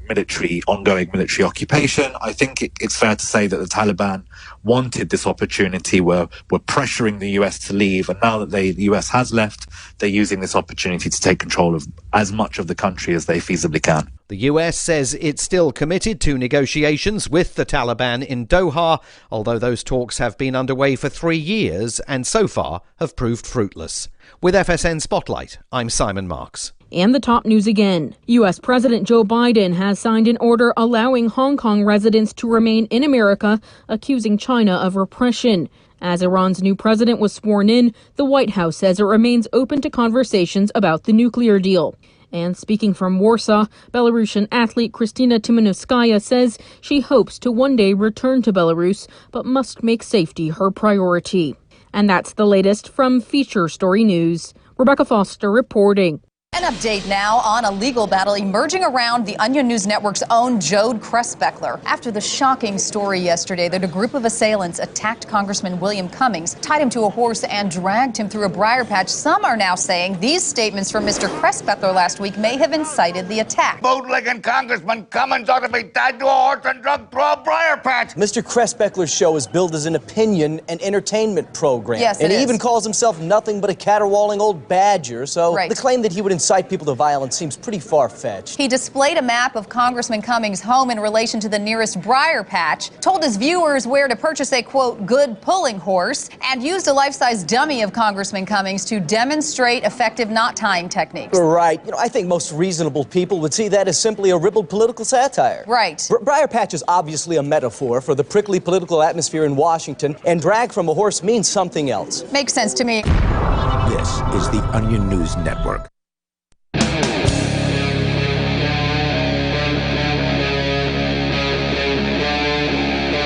ongoing military occupation, I think it's fair to say that the Taliban wanted this opportunity, were pressuring the US to leave, and now that the US has left, they're using this opportunity to take control of as much of the country as they feasibly can. The US says it's still committed to negotiations with the Taliban in Doha, although those talks have been underway for 3 years and so far have proved fruitless. With FSN Spotlight, I'm Simon Marks. And the top news again. U.S. President Joe Biden has signed an order allowing Hong Kong residents to remain in America, accusing China of repression. As Iran's new president was sworn in, the White House says it remains open to conversations about the nuclear deal. And speaking from Warsaw, Belarusian athlete Kristina Timanovskaya says she hopes to one day return to Belarus, but must make safety her priority. And that's the latest from Feature Story News. Rebecca Foster reporting. An update now on a legal battle emerging around the Onion News Network's own Jode Kressbeckler. After the shocking story yesterday that a group of assailants attacked Congressman William Cummings, tied him to a horse, and dragged him through a briar patch, some are now saying these statements from Mr. Kressbeckler last week may have incited the attack. Bootlegging Congressman Cummings ought to be tied to a horse and dragged through a briar patch. Mr. Kressbeckler's show is billed as an opinion and entertainment program. Yes, and he even calls himself nothing but a caterwauling old badger, so the claim that he would incite people to violence seems pretty far-fetched. He displayed a map of Congressman Cummings' home in relation to the nearest briar patch, told his viewers where to purchase a, quote, good pulling horse, and used a life-size dummy of Congressman Cummings to demonstrate effective knot tying techniques. Right. I think most reasonable people would see that as simply a ribald political satire. Right. Briar patch is obviously a metaphor for the prickly political atmosphere in Washington, and drag from a horse means something else. Makes sense to me. This is the Onion News Network.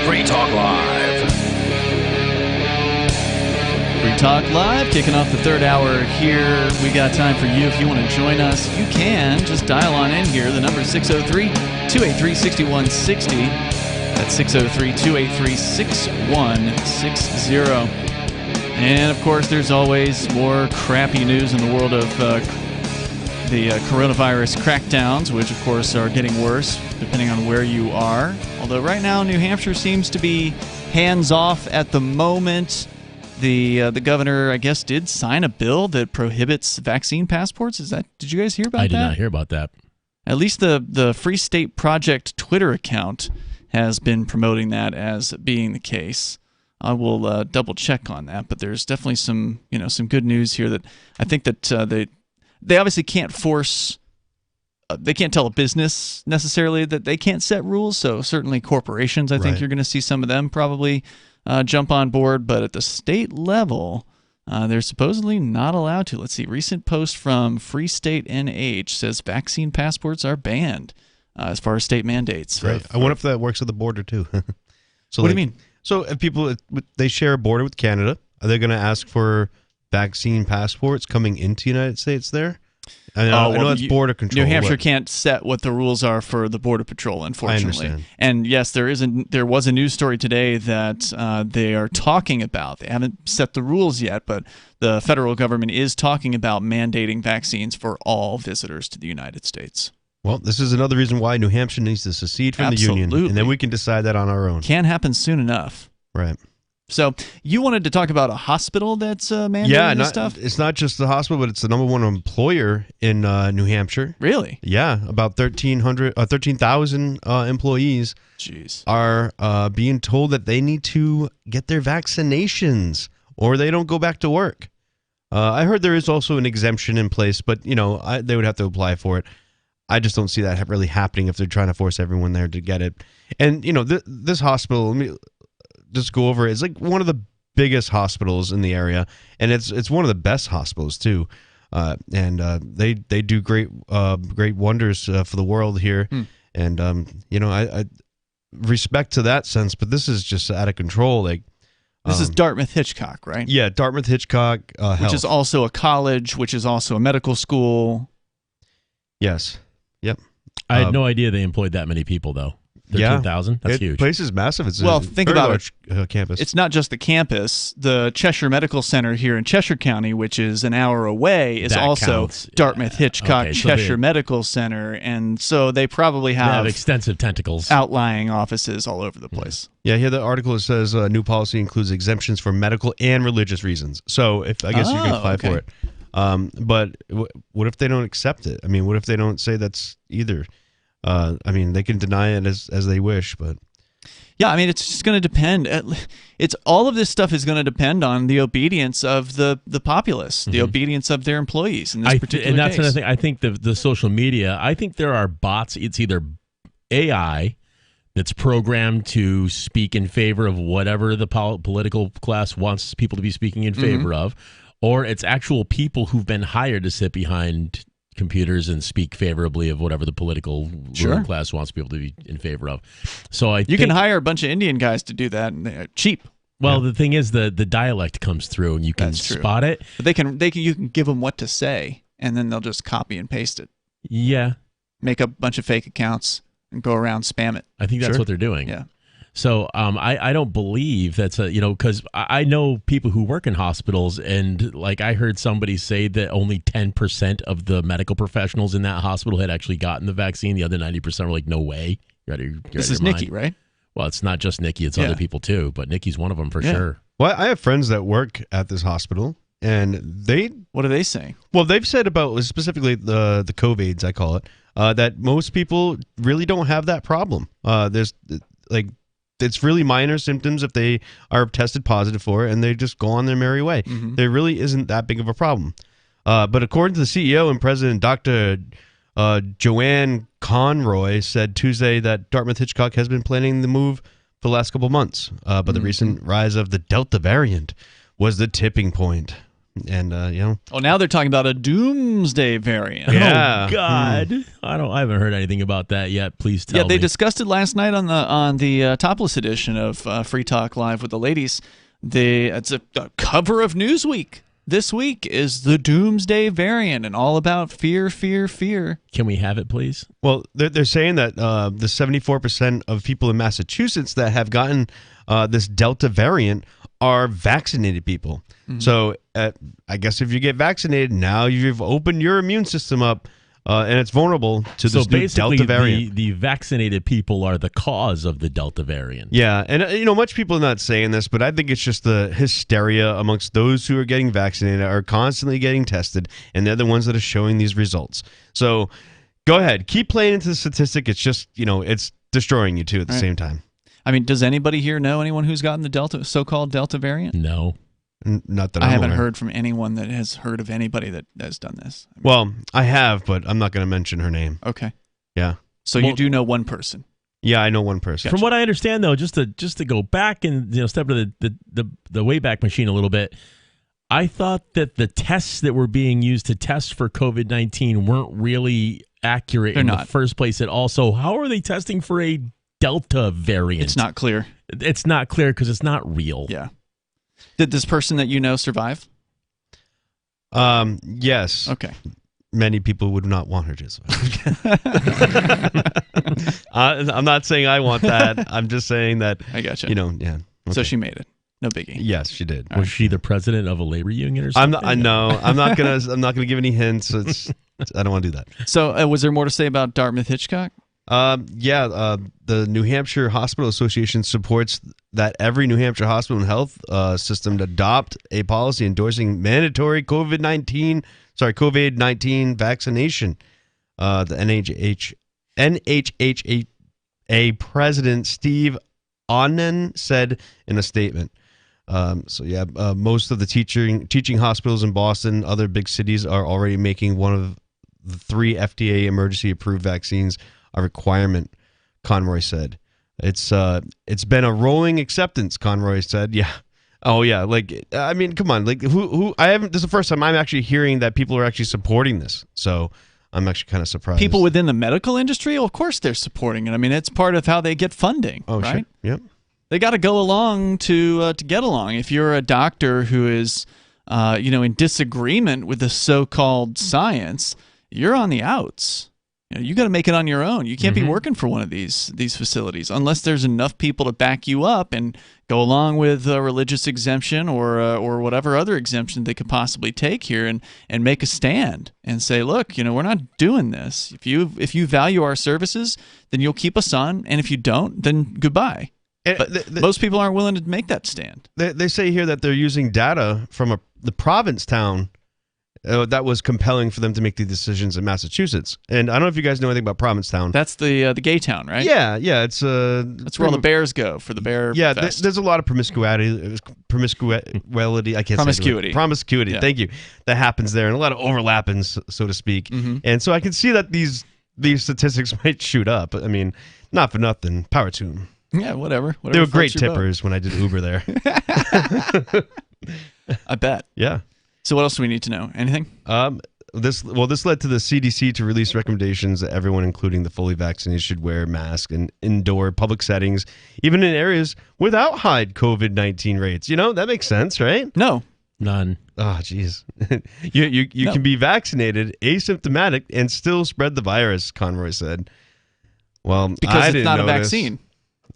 Free Talk Live. Free Talk Live, kicking off the third hour here. We got time for you. If you want to join us, you can. Just dial on in here. The number is 603-283-6160. That's 603-283-6160. And, of course, there's always more crappy news in the world of the coronavirus crackdowns, which, of course, are getting worse depending on where you are. Although right now, New Hampshire seems to be hands-off at the moment. The governor, I guess, did sign a bill that prohibits vaccine passports. Did you guys hear about that? I did not hear about that. At least the Free State Project Twitter account has been promoting that as being the case. I will double check on that, but there's definitely some good news here that I think that they obviously can't force. They can't tell a business necessarily that they can't set rules. So certainly corporations, I think you're going to see some of them probably jump on board. But at the state level, they're supposedly not allowed to. Let's see. Recent post from Free State NH says vaccine passports are banned as far as state mandates. Right. I wonder if that works at the border too. So what do you mean? So if people, they share a border with Canada, are they going to ask for vaccine passports coming into the United States there? I know it's border control. New Hampshire can't set what the rules are for the Border Patrol, unfortunately. I understand. And yes, there was a news story today that they are talking about. They haven't set the rules yet, but the federal government is talking about mandating vaccines for all visitors to the United States. Well, this is another reason why New Hampshire needs to secede from the Union, and then we can decide that on our own. Can't happen soon enough. Right. So you wanted to talk about a hospital that's mandating this stuff? It's not just the hospital, but it's the number one employer in New Hampshire. Really? Yeah, about 13,000 employees are being told that they need to get their vaccinations or they don't go back to work. I heard there is also an exemption in place, but they would have to apply for it. I just don't see that really happening if they're trying to force everyone there to get it. And this hospital, let me just go over it. It's like one of the biggest hospitals in the area, and it's one of the best hospitals too. And they do great wonders for the world here. And I respect to that sense, but this is just out of control. Like this is Dartmouth Hitchcock, right? Yeah, Dartmouth Hitchcock Health, which is also a college, which is also a medical school. Yes. Yep. I had no idea they employed that many people, though. 13,000? That's huge. The place is massive. It's think about large campus. It's not just the campus. The Cheshire Medical Center here in Cheshire County, which is an hour away, is also Dartmouth Hitchcock Cheshire Medical Center. And so they probably have extensive tentacles, outlying offices all over the place. Yeah, here the article says new policy includes exemptions for medical and religious reasons. So I guess you can apply for it. But what if they don't accept it? I mean, what if they don't say that's either? I mean, they can deny it as they wish, but yeah, I mean, it's just going to depend. It's all of this stuff is going to depend on the obedience of the populace, the obedience of their employees in this particular case. And that's another thing. I think the social media. I think there are bots. It's either AI that's programmed to speak in favor of whatever the political class wants people to be speaking in favor of, or it's actual people who've been hired to sit behind computers and speak favorably of whatever the political ruling class wants people to be in favor of. So you can hire a bunch of Indian guys to do that, and they're cheap. Well, the thing is, the dialect comes through, and you can spot it. But you can give them what to say, and then they'll just copy and paste it. Yeah, make a bunch of fake accounts and go around spam it. I think that's what they're doing. Yeah. So I don't believe that's because I know people who work in hospitals, and like I heard somebody say that only 10% of the medical professionals in that hospital had actually gotten the vaccine. The other 90% were like, no way. This is Nikki, right? Well, it's not just Nikki. It's other people too, but Nikki's one of them for sure. Well, I have friends that work at this hospital, and what are they saying? Well, they've said about specifically the COVIDs, I call it, that most people really don't have that problem. It's really minor symptoms if they are tested positive for it, and they just go on their merry way. There really isn't that big of a problem. But according to the CEO and president, Dr. Joanne Conroy, said Tuesday that Dartmouth Hitchcock has been planning the move for the last couple of months. But the recent rise of the Delta variant was the tipping point. And now they're talking about a doomsday variant. Yeah. Oh God, I haven't heard anything about that yet. Please tell me. Yeah, they discussed it last night on the topless edition of Free Talk Live with the ladies. It's a cover of Newsweek. This week is the doomsday variant and all about fear, fear, fear. Can we have it, please? Well, they're saying that the 74% of people in Massachusetts that have gotten this Delta variant are vaccinated people. So I guess if you get vaccinated, now you've opened your immune system up, and it's vulnerable to this new Delta variant. The vaccinated people are the cause of the Delta variant. Yeah, and much people are not saying this, but I think it's just the hysteria amongst those who are getting vaccinated, are constantly getting tested, and they're the ones that are showing these results. So go ahead, keep playing into the statistic. It's just, it's destroying you too at the same time. I mean, does anybody here know anyone who's gotten the so-called Delta variant? No. Not that I I'm haven't aware. heard from anyone that has heard of anybody that has done this. Well, I have, but I'm not going to mention her name. Okay. Yeah. So you do know one person. Yeah, I know one person. From what I understand, though, just to go back and step into the Wayback Machine a little bit, I thought that the tests that were being used to test for COVID-19 weren't really accurate the first place at all. So how are they testing for a Delta variant? It's not clear. It's not clear because it's not real. Yeah. Did this person that you know survive? Yes. Okay. Many people would not want her to survive. I'm not saying I want that. I'm just saying that. I gotcha. Yeah. Okay. So she made it. No biggie. Yes, she did. Was she the president of a labor union or something? I'm not gonna give any hints. I don't want to do that. So was there more to say about Dartmouth Hitchcock? The New Hampshire Hospital Association supports that every New Hampshire hospital and health system adopt a policy endorsing mandatory COVID-19 vaccination. The NHHA President Steve Onnen said in a statement. Most of the teaching hospitals in Boston, other big cities, are already making one of the 3 FDA emergency-approved vaccines a requirement, Conroy said. It's been a rolling acceptance, Conroy said. Yeah. Oh yeah. Come on. Who I haven't. This is the first time I'm actually hearing that people are actually supporting this. So I'm actually kind of surprised. People within the medical industry, of course, they're supporting it. I mean, it's part of how they get funding. Oh, right? Sure. Yep. They got to go along to get along. If you're a doctor who is, in disagreement with the so-called science, you're on the outs. You got to make it on your own. You can't be working for one of these facilities unless there's enough people to back you up and go along with a religious exemption or whatever other exemption they could possibly take here and make a stand and say, look, we're not doing this. If you value our services, then you'll keep us on, and if you don't, then goodbye. But most people aren't willing to make that stand. They say here that they're using data from the Provincetown that was compelling for them to make the decisions in Massachusetts. And I don't know if you guys know anything about Provincetown. That's the gay town, right? Yeah. It's that's where all the bears go for the bear. Yeah, fest. there's a lot of promiscuity. I can't promiscuity. Say promiscuity. Yeah. Thank you. That happens there, and a lot of overlapping, so to speak. Mm-hmm. And so I can see that these statistics might shoot up. I mean, not for nothing. Power to them. Yeah, whatever they were great tippers when I did Uber there. I bet. Yeah. So what else do we need to know? Anything? This led to the CDC to release recommendations that everyone, including the fully vaccinated, should wear masks in indoor public settings, even in areas without high COVID-19 rates. That makes sense, right? No. None. Oh, jeez. you can be vaccinated, asymptomatic, and still spread the virus, Conroy said. Well, because it's not a vaccine.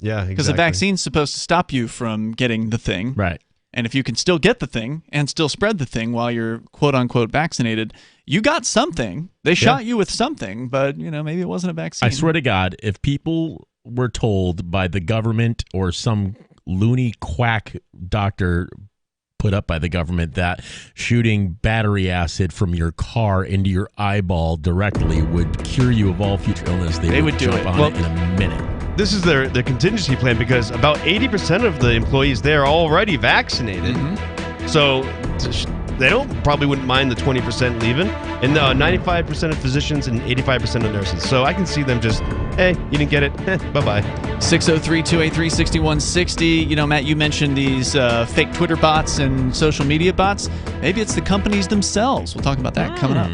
Yeah, exactly. Because the vaccine's supposed to stop you from getting the thing. Right. And if you can still get the thing and still spread the thing while you're quote-unquote vaccinated, you got something. They shot you with something, but, maybe it wasn't a vaccine. I swear to God, if people were told by the government or some loony quack doctor put up by the government that shooting battery acid from your car into your eyeball directly would cure you of all future illness, they would do jump it. on it in a minute. This is their contingency plan because about 80% of the employees there are already vaccinated. Mm-hmm. So they probably wouldn't mind the 20% leaving. And 95% of physicians and 85% of nurses. So I can see them just, hey, you didn't get it. Bye-bye. 603-283-6160. Matt, you mentioned these fake Twitter bots and social media bots. Maybe it's the companies themselves. We'll talk about that coming up.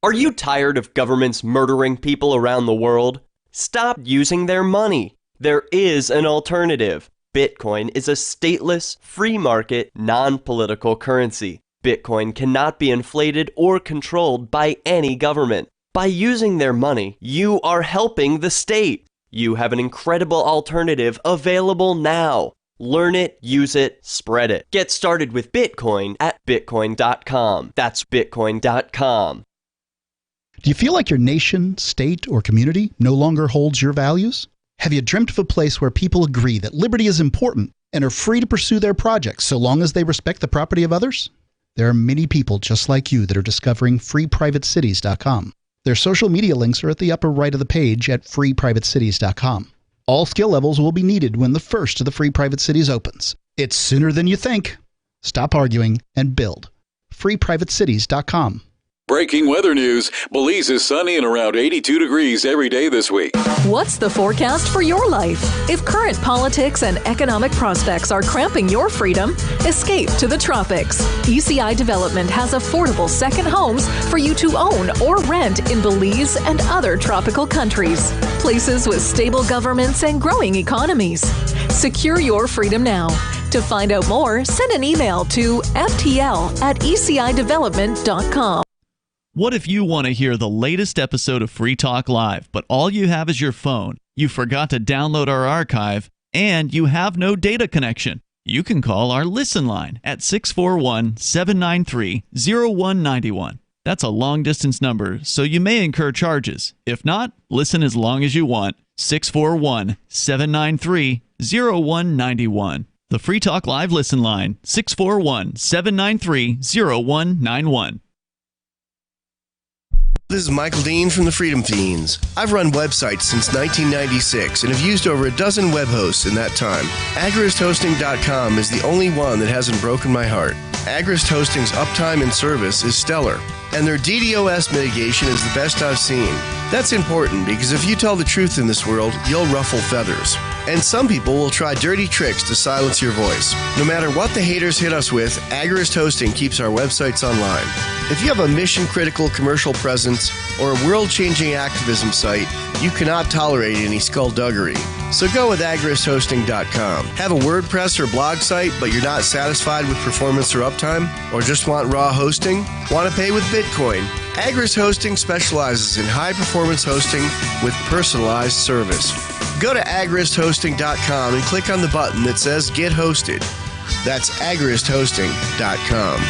Are you tired of governments murdering people around the world? Stop using their money. There is an alternative. Bitcoin is a stateless, free market, non-political currency. Bitcoin cannot be inflated or controlled by any government. By using their money, you are helping the state. You have an incredible alternative available now. Learn it, use it, spread it. Get started with Bitcoin at Bitcoin.com. That's Bitcoin.com. Do you feel like your nation, state, or community no longer holds your values? Have you dreamt of a place where people agree that liberty is important and are free to pursue their projects so long as they respect the property of others? There are many people just like you that are discovering freeprivatecities.com. Their social media links are at the upper right of the page at freeprivatecities.com. All skill levels will be needed when the first of the Free Private Cities opens. It's sooner than you think. Stop arguing and build. freeprivatecities.com. Breaking weather news. Belize is sunny and around 82 degrees every day this week. What's the forecast for your life? If current politics and economic prospects are cramping your freedom, escape to the tropics. ECI Development has affordable second homes for you to own or rent in Belize and other tropical countries. Places with stable governments and growing economies. Secure your freedom now. To find out more, send an email to ftl@ecidevelopment.com. What if you want to hear the latest episode of Free Talk Live, but all you have is your phone, you forgot to download our archive, and you have no data connection? You can call our Listen line at 641-793-0191. That's a long-distance number, so you may incur charges. If not, listen as long as you want. 641-793-0191. The Free Talk Live listen line, 641-793-0191. This is Michael Dean from the Freedom Fiends. I've run websites since 1996 and have used over a dozen web hosts in that time. AgristHosting.com is the only one that hasn't broken my heart. Agrist Hosting's uptime and service is stellar, and their DDoS mitigation is the best I've seen. That's important because if you tell the truth in this world, you'll ruffle feathers. And some people will try dirty tricks to silence your voice. No matter what the haters hit us with, Agrist Hosting keeps our websites online. If you have a mission-critical commercial presence or a world-changing activism site, you cannot tolerate any skullduggery. So go with AgristHosting.com. Have a WordPress or blog site, but you're not satisfied with performance or uptime? Or just want raw hosting? Want to pay with Bitcoin? Agrist Hosting specializes in high-performance hosting with personalized service. Go to AgristHosting.com and click on the button that says Get Hosted. That's AgristHosting.com.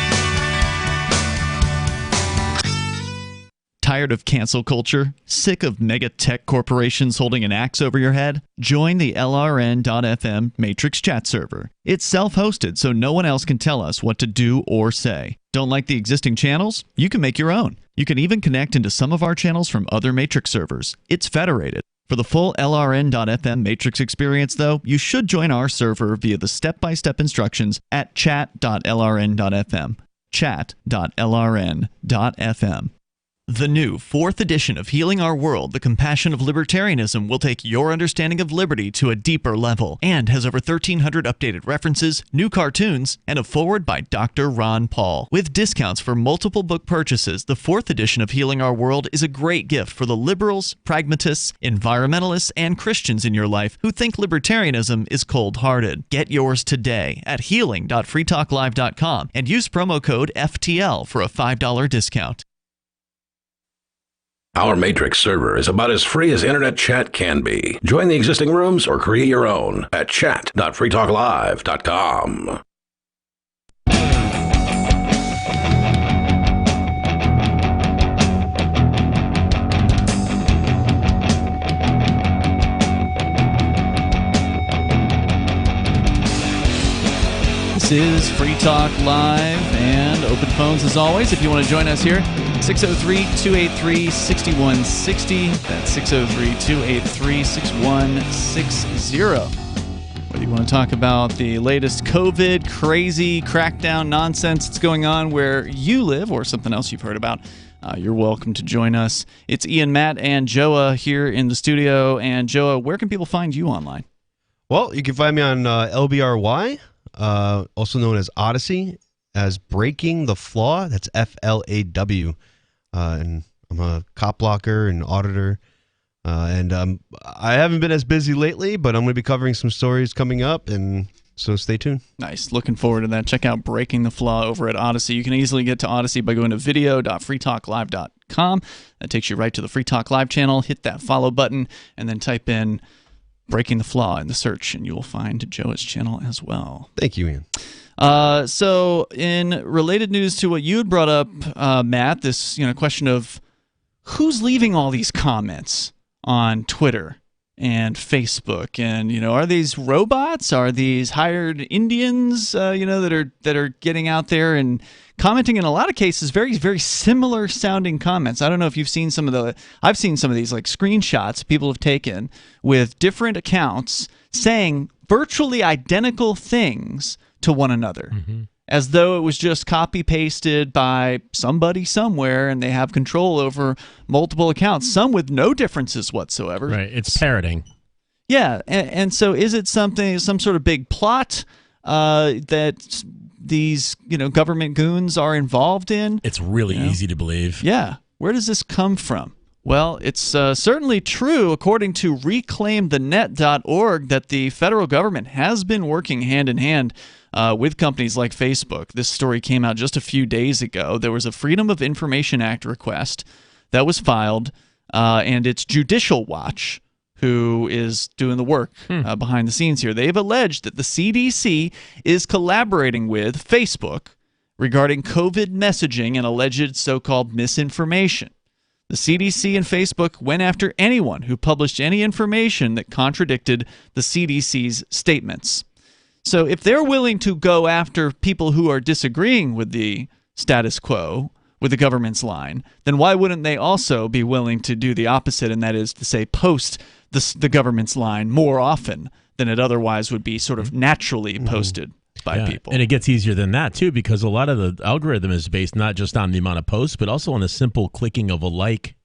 Tired of cancel culture? Sick of mega tech corporations holding an axe over your head? Join the LRN.FM Matrix chat server. It's self-hosted, so no one else can tell us what to do or say. Don't like the existing channels? You can make your own. You can even connect into some of our channels from other Matrix servers. It's federated. For the full LRN.FM Matrix experience, though, you should join our server via the step-by-step instructions at chat.lrn.fm. Chat.lrn.fm. The new 4th edition of Healing Our World, The Compassion of Libertarianism, will take your understanding of liberty to a deeper level and has over 1,300 updated references, new cartoons, and a foreword by Dr. Ron Paul. With discounts for multiple book purchases, the 4th edition of Healing Our World is a great gift for the liberals, pragmatists, environmentalists, and Christians in your life who think libertarianism is cold-hearted. Get yours today at healing.freetalklive.com and use promo code FTL for a $5 discount. Our Matrix server is about as free as internet chat can be. Join the existing rooms or create your own at chat.freetalklive.com. This is Free Talk Live and open phones as always. If you want to join us here, 603-283-6160. That's 603-283-6160. Whether you want to talk about the latest COVID, crazy crackdown nonsense that's going on where you live or something else you've heard about, you're welcome to join us. It's Ian, Matt, and Joa here in the studio. And Joa, where can people find you online? Well, you can find me on LBRY, also known as Odyssey, as Breaking the Flaw. That's FLAW. And I'm a cop blocker and auditor. And I haven't been as busy lately, but I'm going to be covering some stories coming up, and so stay tuned. Nice. Looking forward to that. Check out Breaking the Flaw over at Odyssey. You can easily get to Odyssey by going to video.freetalklive.com. That takes you right to the Free Talk Live channel. Hit that follow button, and then type in Breaking the Flaw in the search, and you will find Joe's channel as well. Thank you, Ian. So in related news to what you had brought up, Matt, this question of who's leaving all these comments on Twitter and Facebook, and are these robots? Are these hired Indians? That are getting out there and commenting in a lot of cases very, very similar sounding comments. I don't know if you've seen I've seen some of these like screenshots people have taken with different accounts saying virtually identical things to one another. Mm-hmm. As though it was just copy-pasted by somebody somewhere, and they have control over multiple accounts, some with no differences whatsoever. Right, it's parroting. Yeah, and so is it some sort of big plot that these government goons are involved in? It's really easy to believe. Yeah, where does this come from? Well, it's certainly true, according to ReclaimTheNet.org, that the federal government has been working hand in hand with companies like Facebook. This story came out just a few days ago. There was a Freedom of Information Act request that was filed, and it's Judicial Watch who is doing the work behind the scenes here. They've alleged that the CDC is collaborating with Facebook regarding COVID messaging and alleged so-called misinformation. The CDC and Facebook went after anyone who published any information that contradicted the CDC's statements. So if they're willing to go after people who are disagreeing with the status quo, with the government's line, then why wouldn't they also be willing to do the opposite, and that is to say post the government's line more often than it otherwise would be sort of naturally posted by people? And it gets easier than that, too, because a lot of the algorithm is based not just on the amount of posts, but also on the simple clicking of a like.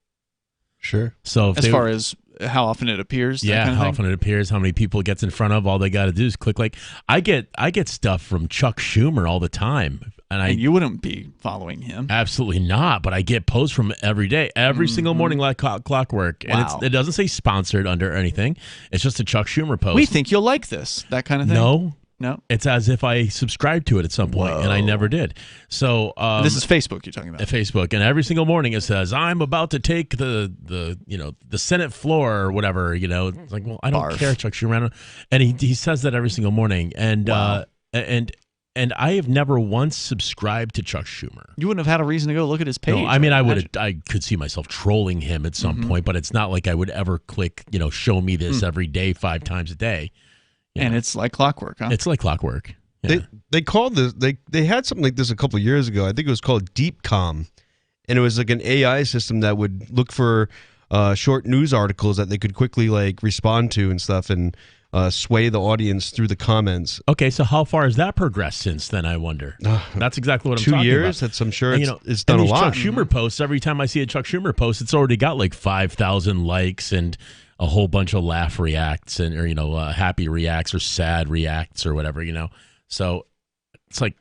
Sure. So as far as how often it appears? Yeah, how often it appears, how many people it gets in front of, all they got to do is click like. I get stuff from Chuck Schumer all the time. And you wouldn't be following him. Absolutely not, but I get posts from him every day, every single morning like clockwork. And Wow. it doesn't say sponsored under anything. It's just a Chuck Schumer post. We think you'll like this, that kind of thing. No. It's as if I subscribed to it at some point, and I never did. So this is Facebook you're talking about. Facebook, and every single morning it says, "I'm about to take the Senate floor," or whatever. It's like, well, I don't care, Chuck Schumer. And he says that every single morning, and and I have never once subscribed to Chuck Schumer. You wouldn't have had a reason to go look at his page. No, I mean, I could see myself trolling him at some point, but it's not like I would ever click, show me this every day, 5 times a day. And it's like clockwork, huh? It's like clockwork. Yeah. They called this. They had something like this a couple of years ago. I think it was called DeepCom, and it was like an AI system that would look for short news articles that they could quickly respond to and stuff, and sway the audience through the comments. Okay, so how far has that progressed since then, I wonder? That's exactly what I'm 2 talking years. about. That's, I'm sure And, it's done a these lot. Chuck Schumer posts, every time I see a Chuck Schumer post, it's already got like 5,000 likes and a whole bunch of laugh reacts and happy reacts or sad reacts or whatever, So it's like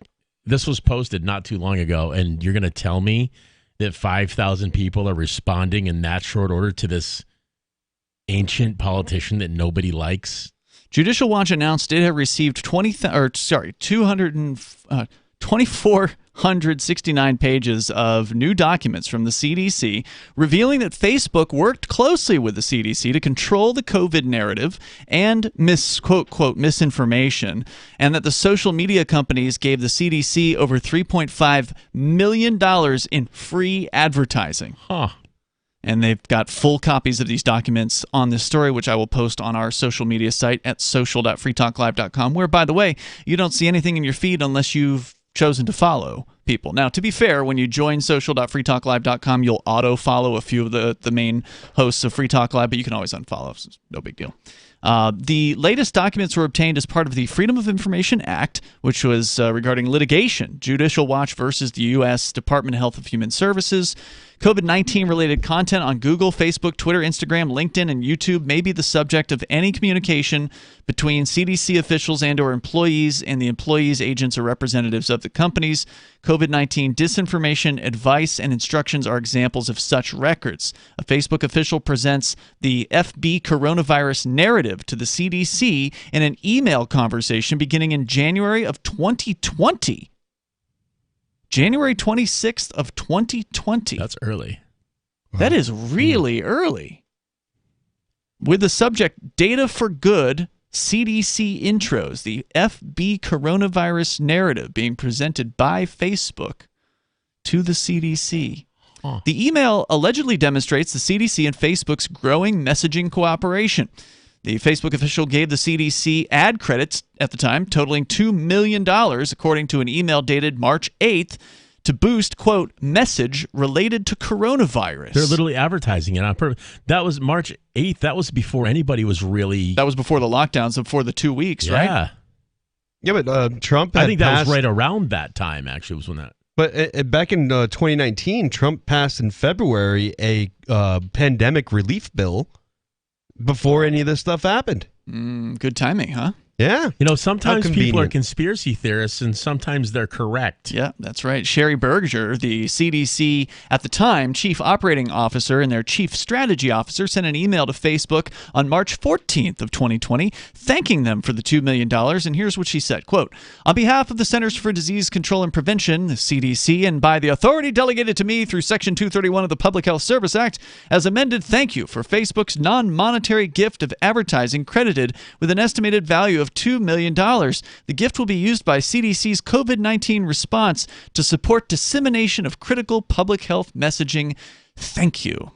this was posted not too long ago, and you're going to tell me that 5,000 people are responding in that short order to this ancient politician that nobody likes? Judicial Watch announced it had received 2,469 pages of new documents from the CDC revealing that Facebook worked closely with the CDC to control the COVID narrative and quote, misinformation, and that the social media companies gave the CDC over $3.5 million in free advertising. And they've got full copies of these documents on this story, which I will post on our social media site at social.freetalklive.com, where, by the way, you don't see anything in your feed unless you've chosen to follow people. Now, to be fair, when you join social.freetalklive.com, you'll auto-follow a few of the main hosts of Free Talk Live, but you can always unfollow, so it's no big deal. The latest documents were obtained as part of the Freedom of Information Act, which was regarding litigation, Judicial Watch versus the U.S. Department of Health and Human Services. COVID-19 related content on Google, Facebook, Twitter, Instagram, LinkedIn, and YouTube may be the subject of any communication between CDC officials and or employees and the employees, agents, or representatives of the companies. COVID-19 disinformation, advice, and instructions are examples of such records. A Facebook official presents the FB coronavirus narrative to the CDC in an email conversation beginning in January of 2020. January 26th of 2020. That's early. That is really early. With the subject, Data for Good, CDC intros, the FB coronavirus narrative being presented by Facebook to the CDC. The email allegedly demonstrates the CDC and Facebook's growing messaging cooperation. The Facebook official gave the CDC ad credits at the time, totaling $2 million, according to an email dated March 8th, to boost, quote, message related to coronavirus. They're literally advertising it on purpose. That was March 8th. That was before anybody was really... That was before the lockdowns, before the 2 weeks, right? Yeah, but Trump had I think that passed, was right around that time, actually, was when that... But back in 2019, Trump passed in February a pandemic relief bill before any of this stuff happened. Good timing, huh? Yeah. Sometimes people are conspiracy theorists and sometimes they're correct. Yeah, that's right. Sherry Berger, the CDC at the time chief operating officer and their chief strategy officer, sent an email to Facebook on March 14th of 2020 thanking them for the $2 million. And here's what she said, quote, on behalf of the Centers for Disease Control and Prevention, the CDC, and by the authority delegated to me through Section 231 of the Public Health Service Act, as amended, thank you for Facebook's non-monetary gift of advertising credited with an estimated value of $2 million. The gift will be used by CDC's COVID-19 response to support dissemination of critical public health messaging. Thank you.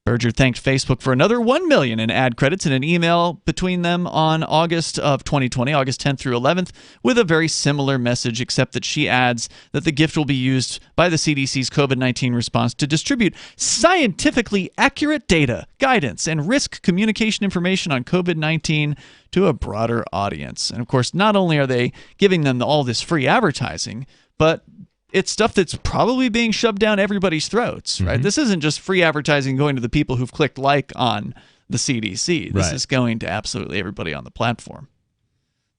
Berger thanked Facebook for another $1 million in ad credits in an email between them on August of 2020, August 10th through 11th, with a very similar message, except that she adds that the gift will be used by the CDC's COVID-19 response to distribute scientifically accurate data, guidance, and risk communication information on COVID-19 to a broader audience. And of course, not only are they giving them all this free advertising, but it's stuff that's probably being shoved down everybody's throats, right? This isn't just free advertising going to the people who've clicked like on the CDC. This is going to absolutely everybody on the platform.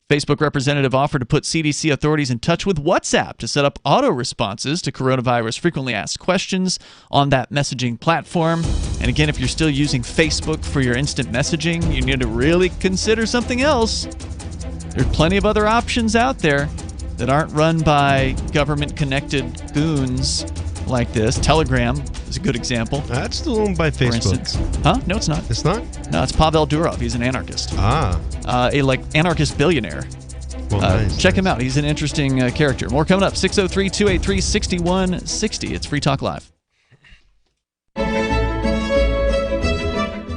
Facebook representative offered to put CDC authorities in touch with WhatsApp to set up auto responses to coronavirus frequently asked questions on that messaging platform. And again, if you're still using Facebook for your instant messaging, you need to really consider something else. There's plenty of other options out there that aren't run by government-connected goons like this. Telegram is a good example. That's still owned by Facebook. Huh? No, it's not. It's not? No, it's Pavel Durov. He's an anarchist. A anarchist billionaire. Well, check him out. He's an interesting character. More coming up. 603-283-6160. It's Free Talk Live.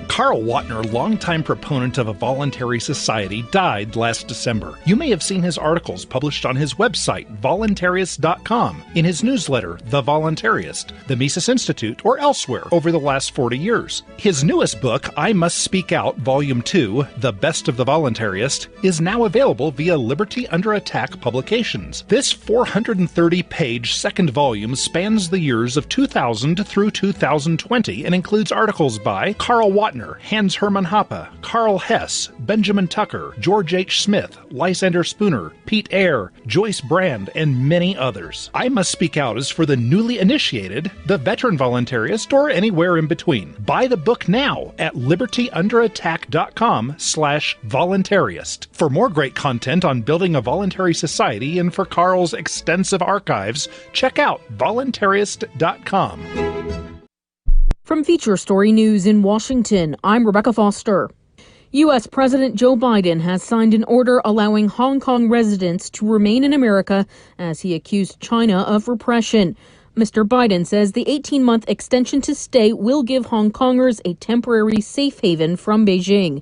Carl Watner, longtime proponent of a voluntary society, died last December. You may have seen his articles published on his website, voluntarist.com, in his newsletter, The Voluntarist, the Mises Institute, or elsewhere over the last 40 years. His newest book, I Must Speak Out, Volume 2, The Best of the Voluntarist, is now available via Liberty Under Attack Publications. This 430-page second volume spans the years of 2000 through 2020 and includes articles by Carl Watner, Hans Hermann Hoppe, Carl Hess, Benjamin Tucker, George H. Smith, Lysander Spooner, Pete Eyre, Joyce Brand, and many others. I Must Speak Out is for the newly initiated, the veteran voluntarist, or anywhere in between. Buy the book now at libertyunderattack.com/voluntarist. For more great content on building a voluntary society and for Carl's extensive archives, check out voluntarist.com. From Feature Story News in Washington, I'm Rebecca Foster. U.S. President Joe Biden has signed an order allowing Hong Kong residents to remain in America as he accused China of repression. Mr. Biden says the 18-month extension to stay will give Hong Kongers a temporary safe haven from Beijing.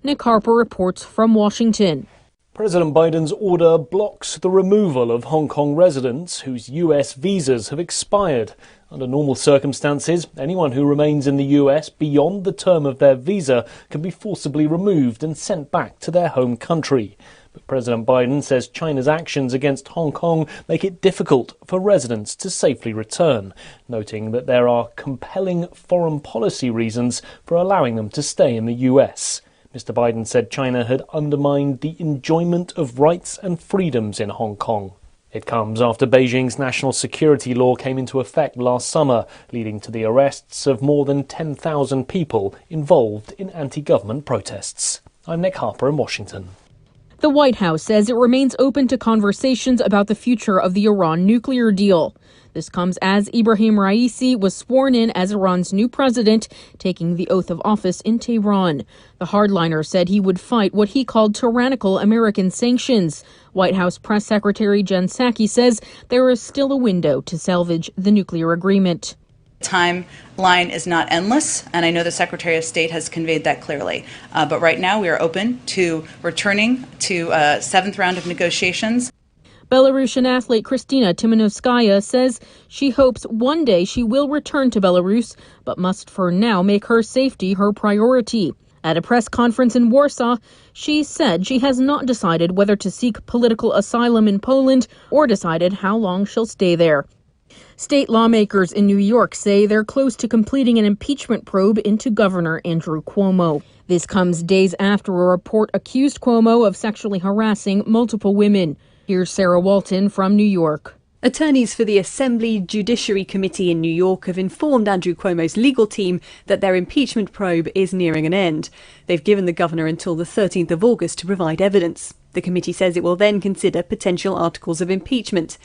Nick Harper reports from Washington. President Biden's order blocks the removal of Hong Kong residents whose U.S. visas have expired. Under normal circumstances, anyone who remains in the U.S. beyond the term of their visa can be forcibly removed and sent back to their home country. But President Biden says China's actions against Hong Kong make it difficult for residents to safely return, noting that there are compelling foreign policy reasons for allowing them to stay in the U.S. Mr. Biden said China had undermined the enjoyment of rights and freedoms in Hong Kong. It comes after Beijing's national security law came into effect last summer, leading to the arrests of more than 10,000 people involved in anti-government protests. I'm Nick Harper in Washington. The White House says it remains open to conversations about the future of the Iran nuclear deal. This comes as Ibrahim Raisi was sworn in as Iran's new president, taking the oath of office in Tehran. The hardliner said he would fight what he called tyrannical American sanctions. White House Press Secretary Jen Psaki says there is still a window to salvage the nuclear agreement. Timeline is not endless, and I know the Secretary of State has conveyed that clearly. But right now we are open to returning to a seventh round of negotiations. Belarusian athlete Kristina Timanovskaya says she hopes one day she will return to Belarus, but must for now make her safety her priority. At a press conference in Warsaw, she said she has not decided whether to seek political asylum in Poland or decided how long she'll stay there. State lawmakers in New York say they're close to completing an impeachment probe into Governor Andrew Cuomo. This comes days after a report accused Cuomo of sexually harassing multiple women. Here's Sarah Walton from New York. Attorneys for the Assembly Judiciary Committee in New York have informed Andrew Cuomo's legal team that their impeachment probe is nearing an end. They've given the governor until the 13th of August to provide evidence. The committee says it will then consider potential articles of impeachment.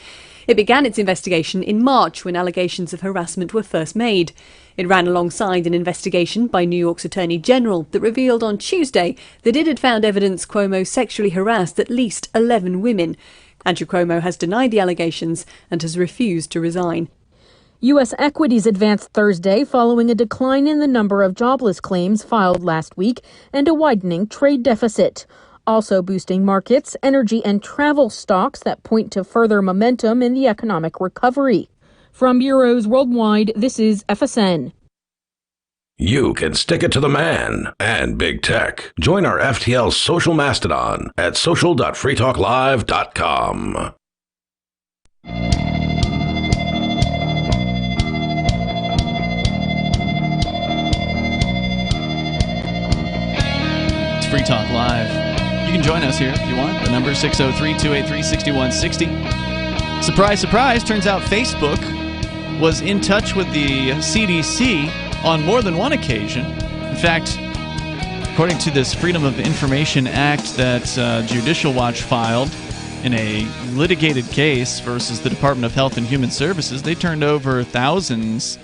It began its investigation in March when allegations of harassment were first made. It ran alongside an investigation by New York's Attorney General that revealed on Tuesday that it had found evidence Cuomo sexually harassed at least 11 women. Andrew Cuomo has denied the allegations and has refused to resign. U.S. equities advanced Thursday following a decline in the number of jobless claims filed last week and a widening trade deficit. Also boosting markets, energy and travel stocks that point to further momentum in the economic recovery. From bureaus worldwide, this is FSN. You can stick it to the man and big tech. Join our FTL social mastodon at social.freetalklive.com. It's Free Talk Live. You can join us here if you want. The number is 603-283-6160. Surprise, surprise. Turns out Facebook was in touch with the CDC on more than one occasion. In fact, according to this Freedom of Information Act that Judicial Watch filed in a litigated case versus the Department of Health and Human Services, they turned over thousands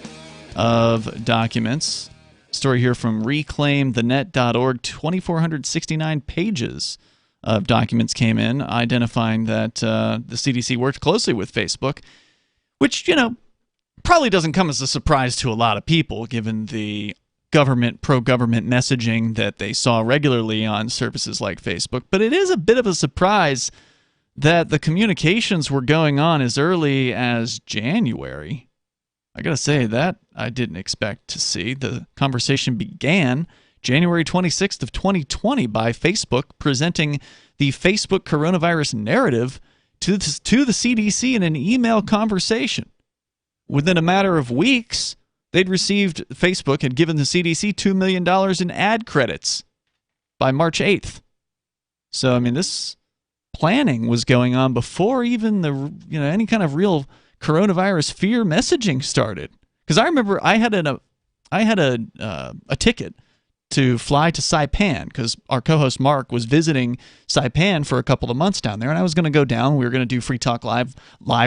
of documents. Story here from reclaimthenet.org. 2,469 pages of documents came in identifying that the CDC worked closely with Facebook, which, probably doesn't come as a surprise to a lot of people given the pro-government messaging that they saw regularly on services like Facebook. But it is a bit of a surprise that the communications were going on as early as January. I gotta say, that I didn't expect to see. The conversation began January 26th of 2020 by Facebook presenting the Facebook coronavirus narrative to the CDC in an email conversation. Within a matter of weeks, Facebook had given the CDC $2 million in ad credits by March 8th. So, this planning was going on before even any kind of real coronavirus fear messaging started. Because I remember I had a ticket to fly to Saipan because our co-host Mark was visiting Saipan for a couple of months down there, and I was going to go down. We were going to do Free Talk Live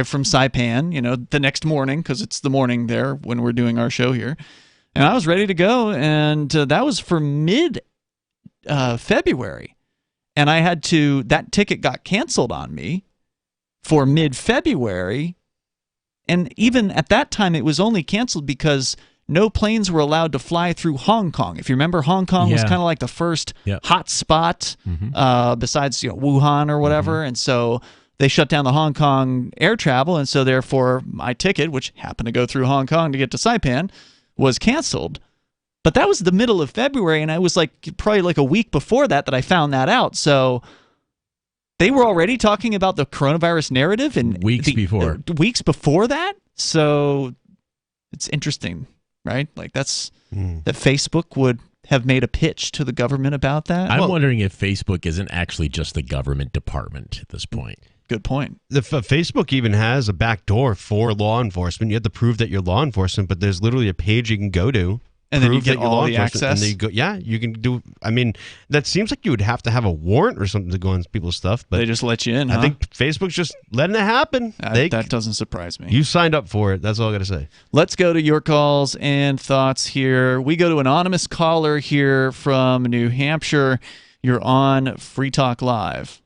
from Saipan, the next morning because it's the morning there when we're doing our show here. And I was ready to go, and that was for mid-February. And that ticket got canceled on me for mid-February. And even at that time, it was only canceled because no planes were allowed to fly through Hong Kong. If you remember, Hong Kong was kind of like the first hot spot besides Wuhan or whatever. And so they shut down the Hong Kong air travel. And so therefore, my ticket, which happened to go through Hong Kong to get to Saipan, was canceled. But that was the middle of February, and I was probably like a week before that I found that out. So they were already talking about the coronavirus narrative weeks before that. So it's interesting, right? That Facebook would have made a pitch to the government about that. I'm wondering if Facebook isn't actually just the government department at this point. Good point. Facebook even has a back door for law enforcement. You have to prove that you're law enforcement, but there's literally a page you can go to. And then you get all the access. And you can do. That seems like you would have to have a warrant or something to go on people's stuff. But they just let you in. I think Facebook's just letting it happen. That doesn't surprise me. You signed up for it. That's all I got to say. Let's go to your calls and thoughts here. We go to anonymous caller here from New Hampshire. You're on Free Talk Live.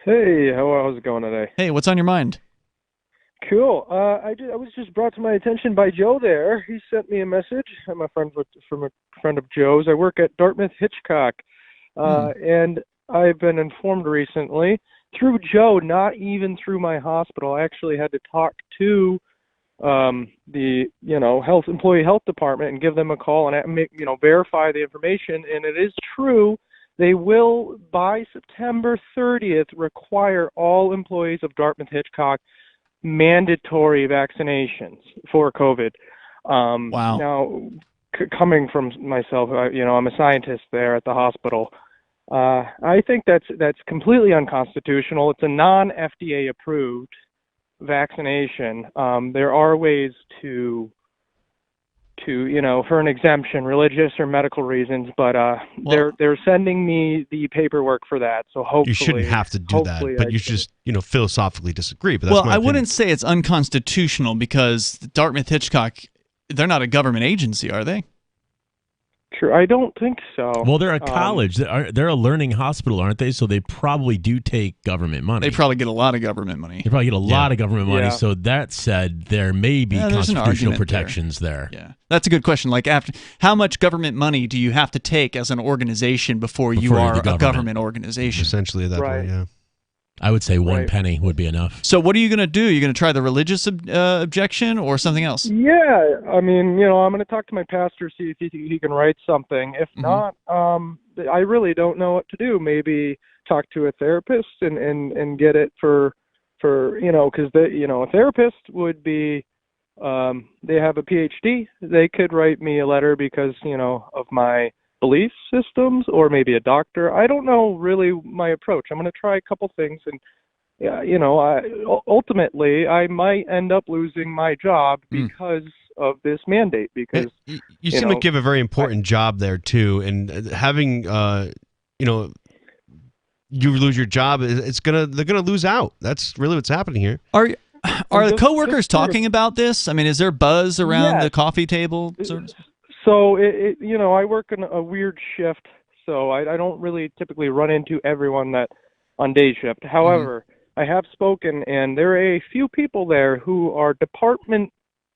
Hey, how's it going today? Hey, what's on your mind? Cool. I was just brought to my attention by Joe there. He sent me a message. I'm a friend from a friend of Joe's. I work at Dartmouth Hitchcock, and I've been informed recently through Joe, not even through my hospital. I actually had to talk to the employee health department and give them a call and verify the information. And it is true. They will, by September 30th, require all employees of Dartmouth Hitchcock mandatory vaccinations for COVID. Wow. Now, coming from myself, I'm a scientist there at the hospital. I think that's completely unconstitutional. It's a non-FDA approved vaccination. There are ways to for an exemption, religious or medical reasons, but they're sending me the paperwork for that. So hopefully you shouldn't have to do that, but you just philosophically disagree. But that's well, my I opinion. wouldn't say it's unconstitutional because Dartmouth Hitchcock, they're not a government agency, are they? True, I don't think so. Well, they're a college. They're a learning hospital, aren't they? So they probably do take government money. They probably get a lot of government money. They probably get a lot of government money. Yeah. So that said, there may be there's an constitutional argument protections there. Yeah, that's a good question. Like, how much government money do you have to take as an organization before you you're are the a government. government organization? Essentially, that way, yeah. I would say one penny would be enough. So what are you going to do? You're going to try the religious objection or something else? Yeah, I mean, I'm going to talk to my pastor, see if he can write something. If not, I really don't know what to do. Maybe talk to a therapist and get it for because a therapist would be, they have a PhD. They could write me a letter because, of my belief systems, or maybe a doctor. I don't know really my approach. I'm going to try a couple things, and ultimately I might end up losing my job because of this mandate. Because you seem like you have a very important job there too, and having you lose your job, they're gonna lose out. That's really what's happening here. Are the coworkers talking about this? I mean, is there buzz around the coffee table? So I work in a weird shift, so I don't really typically run into everyone that on day shift. However, I have spoken, and there are a few people there who are department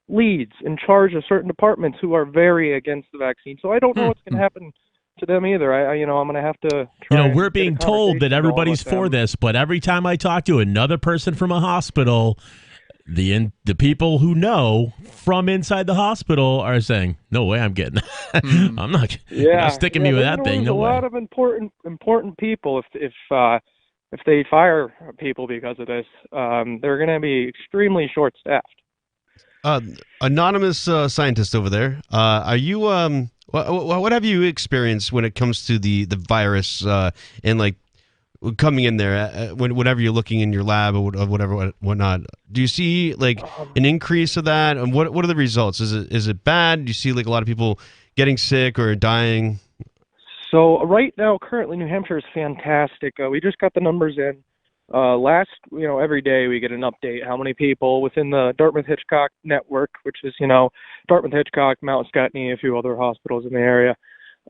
leads in charge of certain departments who are very against the vaccine. So I don't know what's going to happen to them either. I'm going to have to try. We're being told that everybody's for this, but every time I talk to another person from a hospital, the people who know from inside the hospital are saying, "No way, I'm getting that. I'm not. You're not sticking me with that thing. No way." A lot of important people. If they fire people because of this, they're going to be extremely short-staffed. Anonymous scientist over there. Are you? What have you experienced when it comes to the virus and like coming in there whenever you're looking in your lab or whatnot? Do you see like an increase of that? And what are the results? Is it bad? Do you see like a lot of people getting sick or dying? So right now, currently, New Hampshire is fantastic. We just got the numbers in. Every day we get an update how many people within the Dartmouth Hitchcock network, which is, Dartmouth Hitchcock, Mount Scotney, a few other hospitals in the area.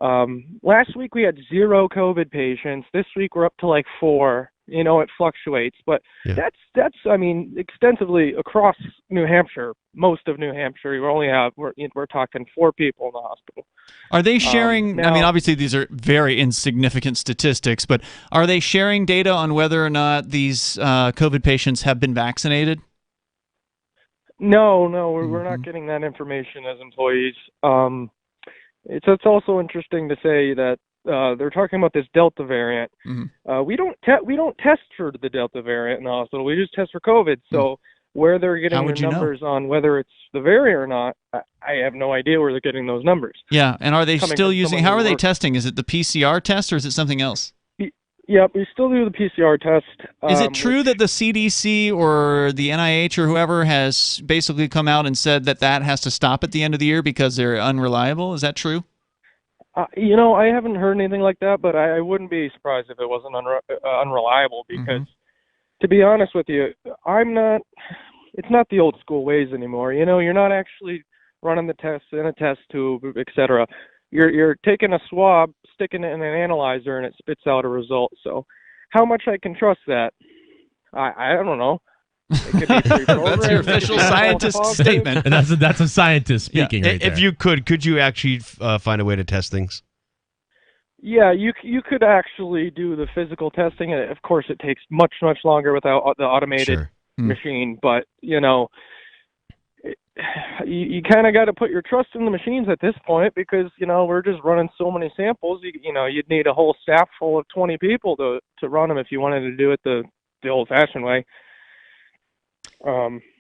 Last week we had 0 COVID patients. This week we're up to like 4. It fluctuates, but that's extensively across New Hampshire, most of New Hampshire. We're talking 4 people in the hospital. Are they sharing? I mean, obviously these are very insignificant statistics, but are they sharing data on whether or not these COVID patients have been vaccinated? No, we're not getting that information as employees. It's also interesting to say that they're talking about this Delta variant. We don't test for the Delta variant in the hospital. We just test for COVID. So where they're getting their numbers on whether it's the variant or not, I have no idea where they're getting those numbers. Yeah, and are they still using? How are they testing? Is it the PCR test or is it something else? Yeah, we still do the PCR test. Is it true that the CDC or the NIH or whoever has basically come out and said that has to stop at the end of the year because they're unreliable? Is that true? I haven't heard anything like that, but I wouldn't be surprised if it wasn't unreliable because, to be honest with you, it's not the old school ways anymore. You're not actually running the tests in a test tube, etc. You're taking a swab, sticking it in an analyzer, and it spits out a result. So how much I can trust that, I don't know. It could be that's your official scientist statement. And that's a scientist speaking right there. If you could you actually find a way to test things? Yeah, you could actually do the physical testing, and of course it takes much longer without the automated machine. But you kind of got to put your trust in the machines at this point because we're just running so many samples. You'd need a whole staff full of 20 people to run them if you wanted to do it the old-fashioned way.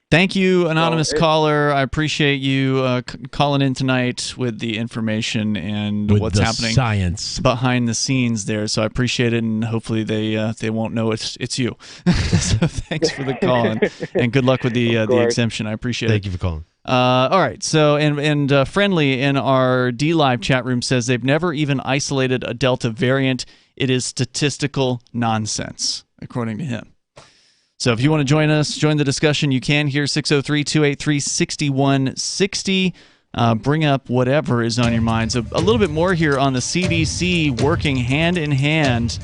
Thank you, anonymous caller. I appreciate you calling in tonight with the information and what's happening science behind the scenes there. So I appreciate it, and hopefully they won't know it's you. So thanks for the call, and good luck with the exemption. I appreciate it. Thank you for calling. All right. So, and Friendly in our DLive chat room says they've never even isolated a Delta variant. It is statistical nonsense, according to him. So if you want to join us, join the discussion, you can here, 603-283-6160. Bring up whatever is on your minds. A little bit more here on the CDC working hand in hand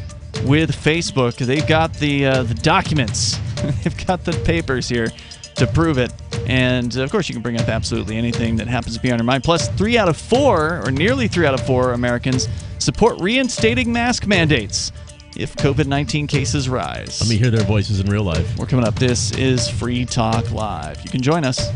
with Facebook. They've got the documents. They've got the papers here to prove it. And, of course, you can bring up absolutely anything that happens to be on your mind. Plus, 3 out of 4, or nearly 3 out of 4 Americans support reinstating mask mandates if COVID-19 cases rise. Let me hear their voices in real life. We're coming up. This is Free Talk Live. You can join us.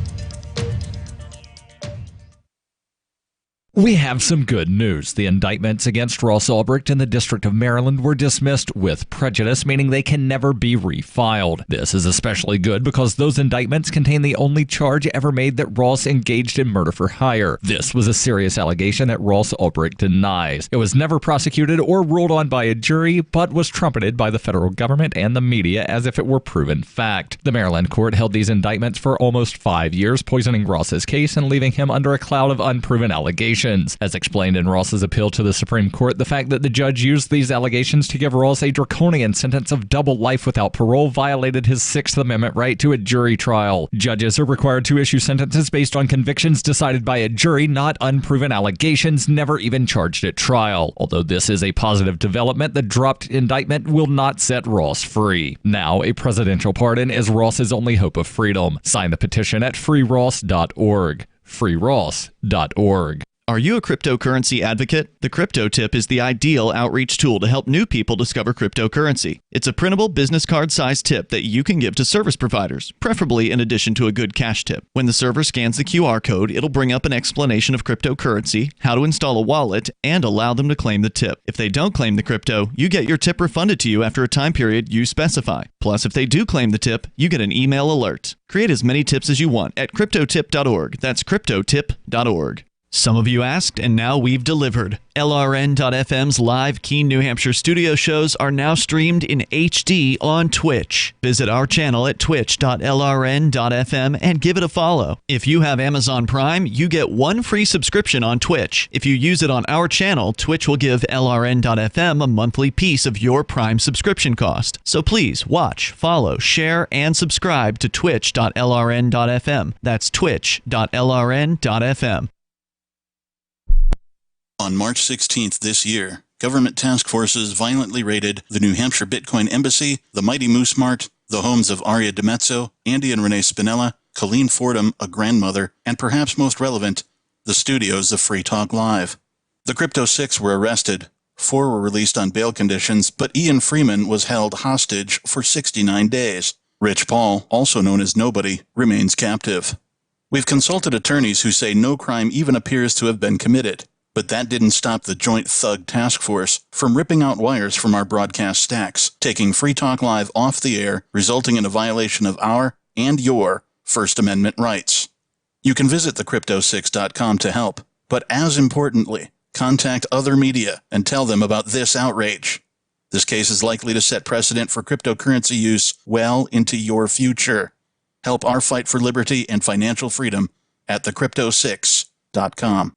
We have some good news. The indictments against Ross Ulbricht in the District of Maryland were dismissed with prejudice, meaning they can never be refiled. This is especially good because those indictments contain the only charge ever made that Ross engaged in murder for hire. This was a serious allegation that Ross Ulbricht denies. It was never prosecuted or ruled on by a jury, but was trumpeted by the federal government and the media as if it were proven fact. The Maryland court held these indictments for almost 5 years, poisoning Ross's case and leaving him under a cloud of unproven allegations. As explained in Ross's appeal to the Supreme Court, the fact that the judge used these allegations to give Ross a draconian sentence of double life without parole violated his Sixth Amendment right to a jury trial. Judges are required to issue sentences based on convictions decided by a jury, not unproven allegations never even charged at trial. Although this is a positive development, the dropped indictment will not set Ross free. Now, a presidential pardon is Ross's only hope of freedom. Sign the petition at freeross.org. freeross.org. Are you a cryptocurrency advocate? The Crypto Tip is the ideal outreach tool to help new people discover cryptocurrency. It's a printable business card-sized tip that you can give to service providers, preferably in addition to a good cash tip. When the server scans the QR code, it'll bring up an explanation of cryptocurrency, how to install a wallet, and allow them to claim the tip. If they don't claim the crypto, you get your tip refunded to you after a time period you specify. Plus, if they do claim the tip, you get an email alert. Create as many tips as you want at cryptotip.org. That's cryptotip.org. Some of you asked, and now we've delivered. LRN.FM's live Keene, New Hampshire studio shows are now streamed in HD on Twitch. Visit our channel at twitch.lrn.fm and give it a follow. If you have Amazon Prime, you get 1 free subscription on Twitch. If you use it on our channel, Twitch will give LRN.FM a monthly piece of your Prime subscription cost. So please watch, follow, share, and subscribe to twitch.lrn.fm. That's twitch.lrn.fm. On March 16th this year, government task forces violently raided the New Hampshire Bitcoin Embassy, the Mighty Moose Mart, the homes of Aria DiMezzo, Andy and Renee Spinella, Colleen Fordham, a grandmother, and perhaps most relevant, the studios of Free Talk Live. The Crypto Six were arrested. 4 were released on bail conditions, but Ian Freeman was held hostage for 69 days. Rich Paul, also known as Nobody, remains captive. We've consulted attorneys who say no crime even appears to have been committed. But that didn't stop the Joint Thug Task Force from ripping out wires from our broadcast stacks, taking Free Talk Live off the air, resulting in a violation of our and your First Amendment rights. You can visit thecrypto6.com to help, but as importantly, contact other media and tell them about this outrage. This case is likely to set precedent for cryptocurrency use well into your future. Help our fight for liberty and financial freedom at thecrypto6.com.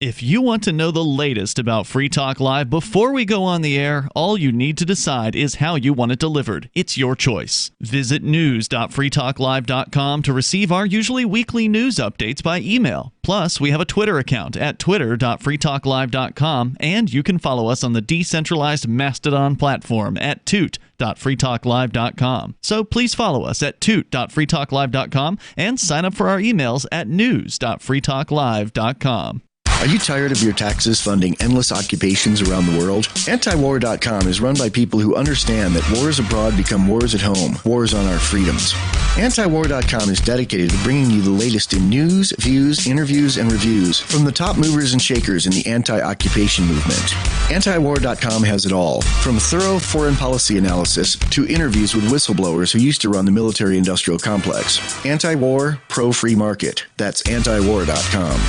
If you want to know the latest about Free Talk Live before we go on the air, all you need to decide is how you want it delivered. It's your choice. Visit news.freetalklive.com to receive our usually weekly news updates by email. Plus, we have a Twitter account at twitter.freetalklive.com, and you can follow us on the decentralized Mastodon platform at toot.freetalklive.com. So please follow us at toot.freetalklive.com and sign up for our emails at news.freetalklive.com. Are you tired of your taxes funding endless occupations around the world? Antiwar.com is run by people who understand that wars abroad become wars at home, wars on our freedoms. Antiwar.com is dedicated to bringing you the latest in news, views, interviews, and reviews from the top movers and shakers in the anti-occupation movement. Antiwar.com has it all, from thorough foreign policy analysis to interviews with whistleblowers who used to run the military-industrial complex. Anti-war, pro-free market. That's antiwar.com.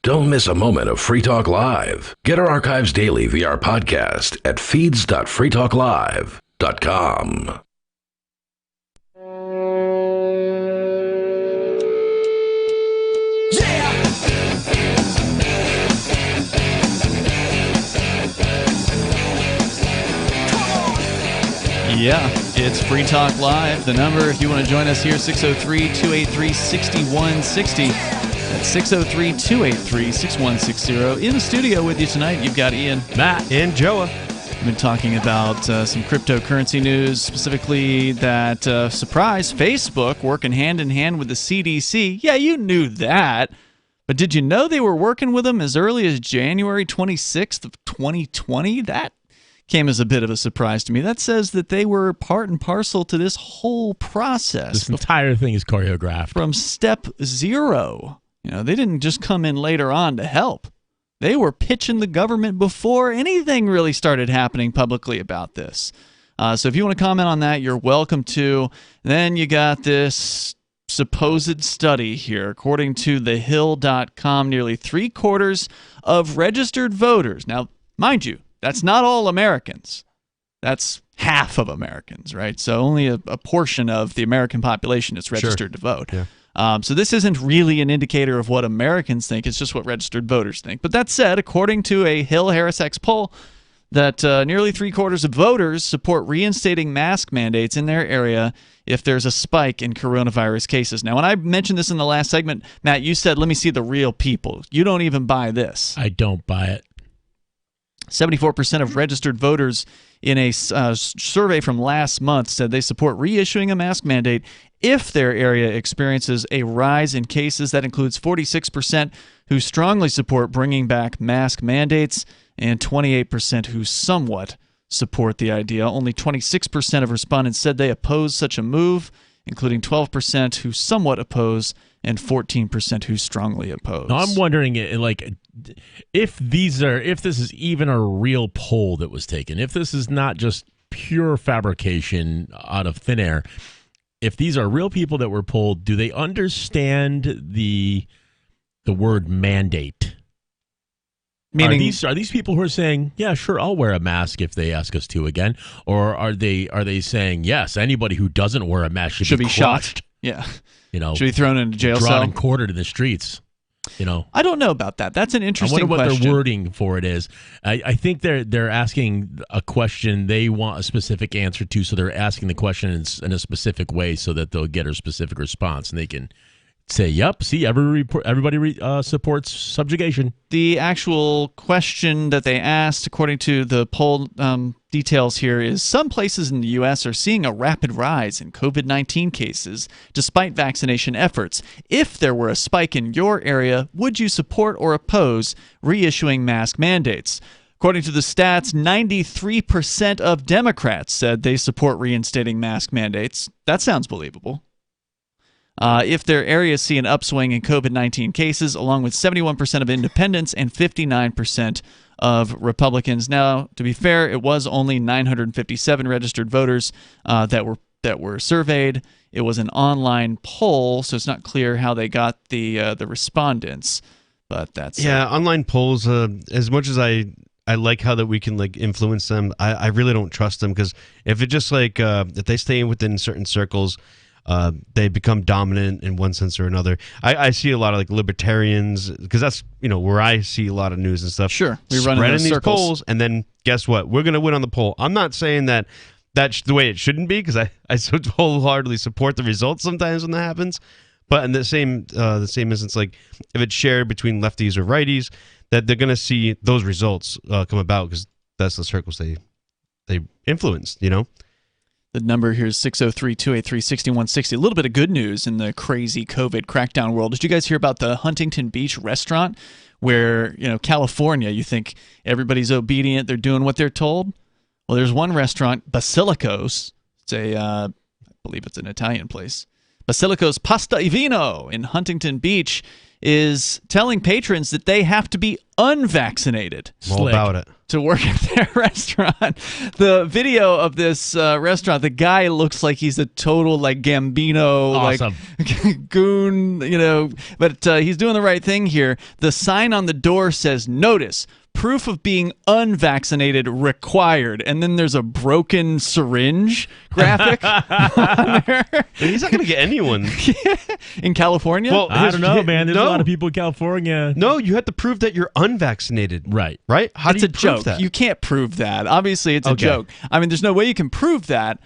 Don't miss a moment of Free Talk Live. Get our archives daily via our podcast at feeds.freetalklive.com. Yeah, it's Free Talk Live. The number, if you want to join us here, 603-283-6160. That's 603-283-6160. In the studio with you tonight, you've got Ian, Matt, and Joa. We've been talking about some cryptocurrency news, specifically that, surprise, Facebook working hand in hand with the CDC. Yeah, you knew that. But did you know they were working with them as early as January 26th of 2020? That came as a bit of a surprise to me. That says that they were part and parcel to this whole process. This entire thing is choreographed. From step zero. You know, they didn't just come in later on to help. They were pitching the government before anything really started happening publicly about this. So if you want to comment on that, you're welcome to. Then you got this supposed study here. According to thehill.com, nearly 3/4 of registered voters. Now, mind you, that's not all Americans. That's half of Americans, right? So only a portion of the American population is registered to vote. Yeah. So this isn't really an indicator of what Americans think. It's just what registered voters think. But that said, according to a Hill-Harris-X poll, that nearly 3/4 of voters support reinstating mask mandates in their area if there's a spike in coronavirus cases. Now, when I mentioned this in the last segment, Matt, you said, let me see the real people. You don't even buy this. I don't buy it. 74% of registered voters in a survey from last month said they support reissuing a mask mandate if their area experiences a rise in cases. That includes 46% who strongly support bringing back mask mandates and 28% who somewhat support the idea. Only 26% of respondents said they oppose such a move, including 12% who somewhat oppose and 14% who strongly oppose. Now, I'm wondering, like, if this is even a real poll that was taken, if this is not just pure fabrication out of thin air, if these are real people that were polled, do they understand the word mandate? Meaning, are these people who are saying, yeah, sure, I'll wear a mask if they ask us to again? Or are they saying, yes, anybody who doesn't wear a mask should be shot? crushed? Yeah. You know, should be thrown into jail drawn cell? and quartered in the streets. You know, I don't know about that. That's an interesting question. I wonder what their wording for it is. I think they're asking a question they want a specific answer to, so they're asking the question in a specific way so that they'll get a specific response, and they can say, "Yep, see, everybody supports subjugation." The actual question that they asked, according to the poll details here, is some places in the U.S. are seeing a rapid rise in COVID-19 cases despite vaccination efforts. If there were a spike in your area, would you support or oppose reissuing mask mandates? According to the stats, 93% of Democrats said they support reinstating mask mandates. That sounds believable. If their areas see an upswing in COVID-19 cases, along with 71% of independents and 59% of Republicans. Now, to be fair, it was only 957 registered voters that were surveyed. It was an online poll, so it's not clear how they got the respondents. But that's online polls. As much as I like how that we can like influence them, I really don't trust them, because if it just like if they stay within certain circles, they become dominant in one sense or another. I see a lot of like libertarians, because that's where I see a lot of news and stuff. Sure, we run spreading in these circles. polls, and then guess what? We're going to win on the poll. I'm not saying that that's the way it shouldn't be, because I wholeheartedly support the results sometimes when that happens. But in the same instance, like if it's shared between lefties or righties, that they're going to see those results come about, because that's the circles they influenced. The number here is 603-283-6160. A little bit of good news in the crazy COVID crackdown world. Did you guys hear about the Huntington Beach restaurant where, California, you think everybody's obedient, they're doing what they're told? Well, there's one restaurant, Basilicos. It's I believe it's an Italian place. Basilicos Pasta e Vino in Huntington Beach is telling patrons that they have to be unvaccinated All about it. to work at their restaurant. The video of this restaurant, the guy looks like he's a total like Gambino, Awesome. like goon, but he's doing the right thing here. The sign on the door says, "Notice: proof of being unvaccinated required, and then there's a broken syringe graphic on there. He's not going to get anyone. In California? Well, I don't know, man. There's a lot of people in California. No, you have to prove that you're unvaccinated. Right. Right? How It's do you a prove joke. that? You can't prove that. Obviously, it's a Okay. joke. I mean, there's no way you can prove that,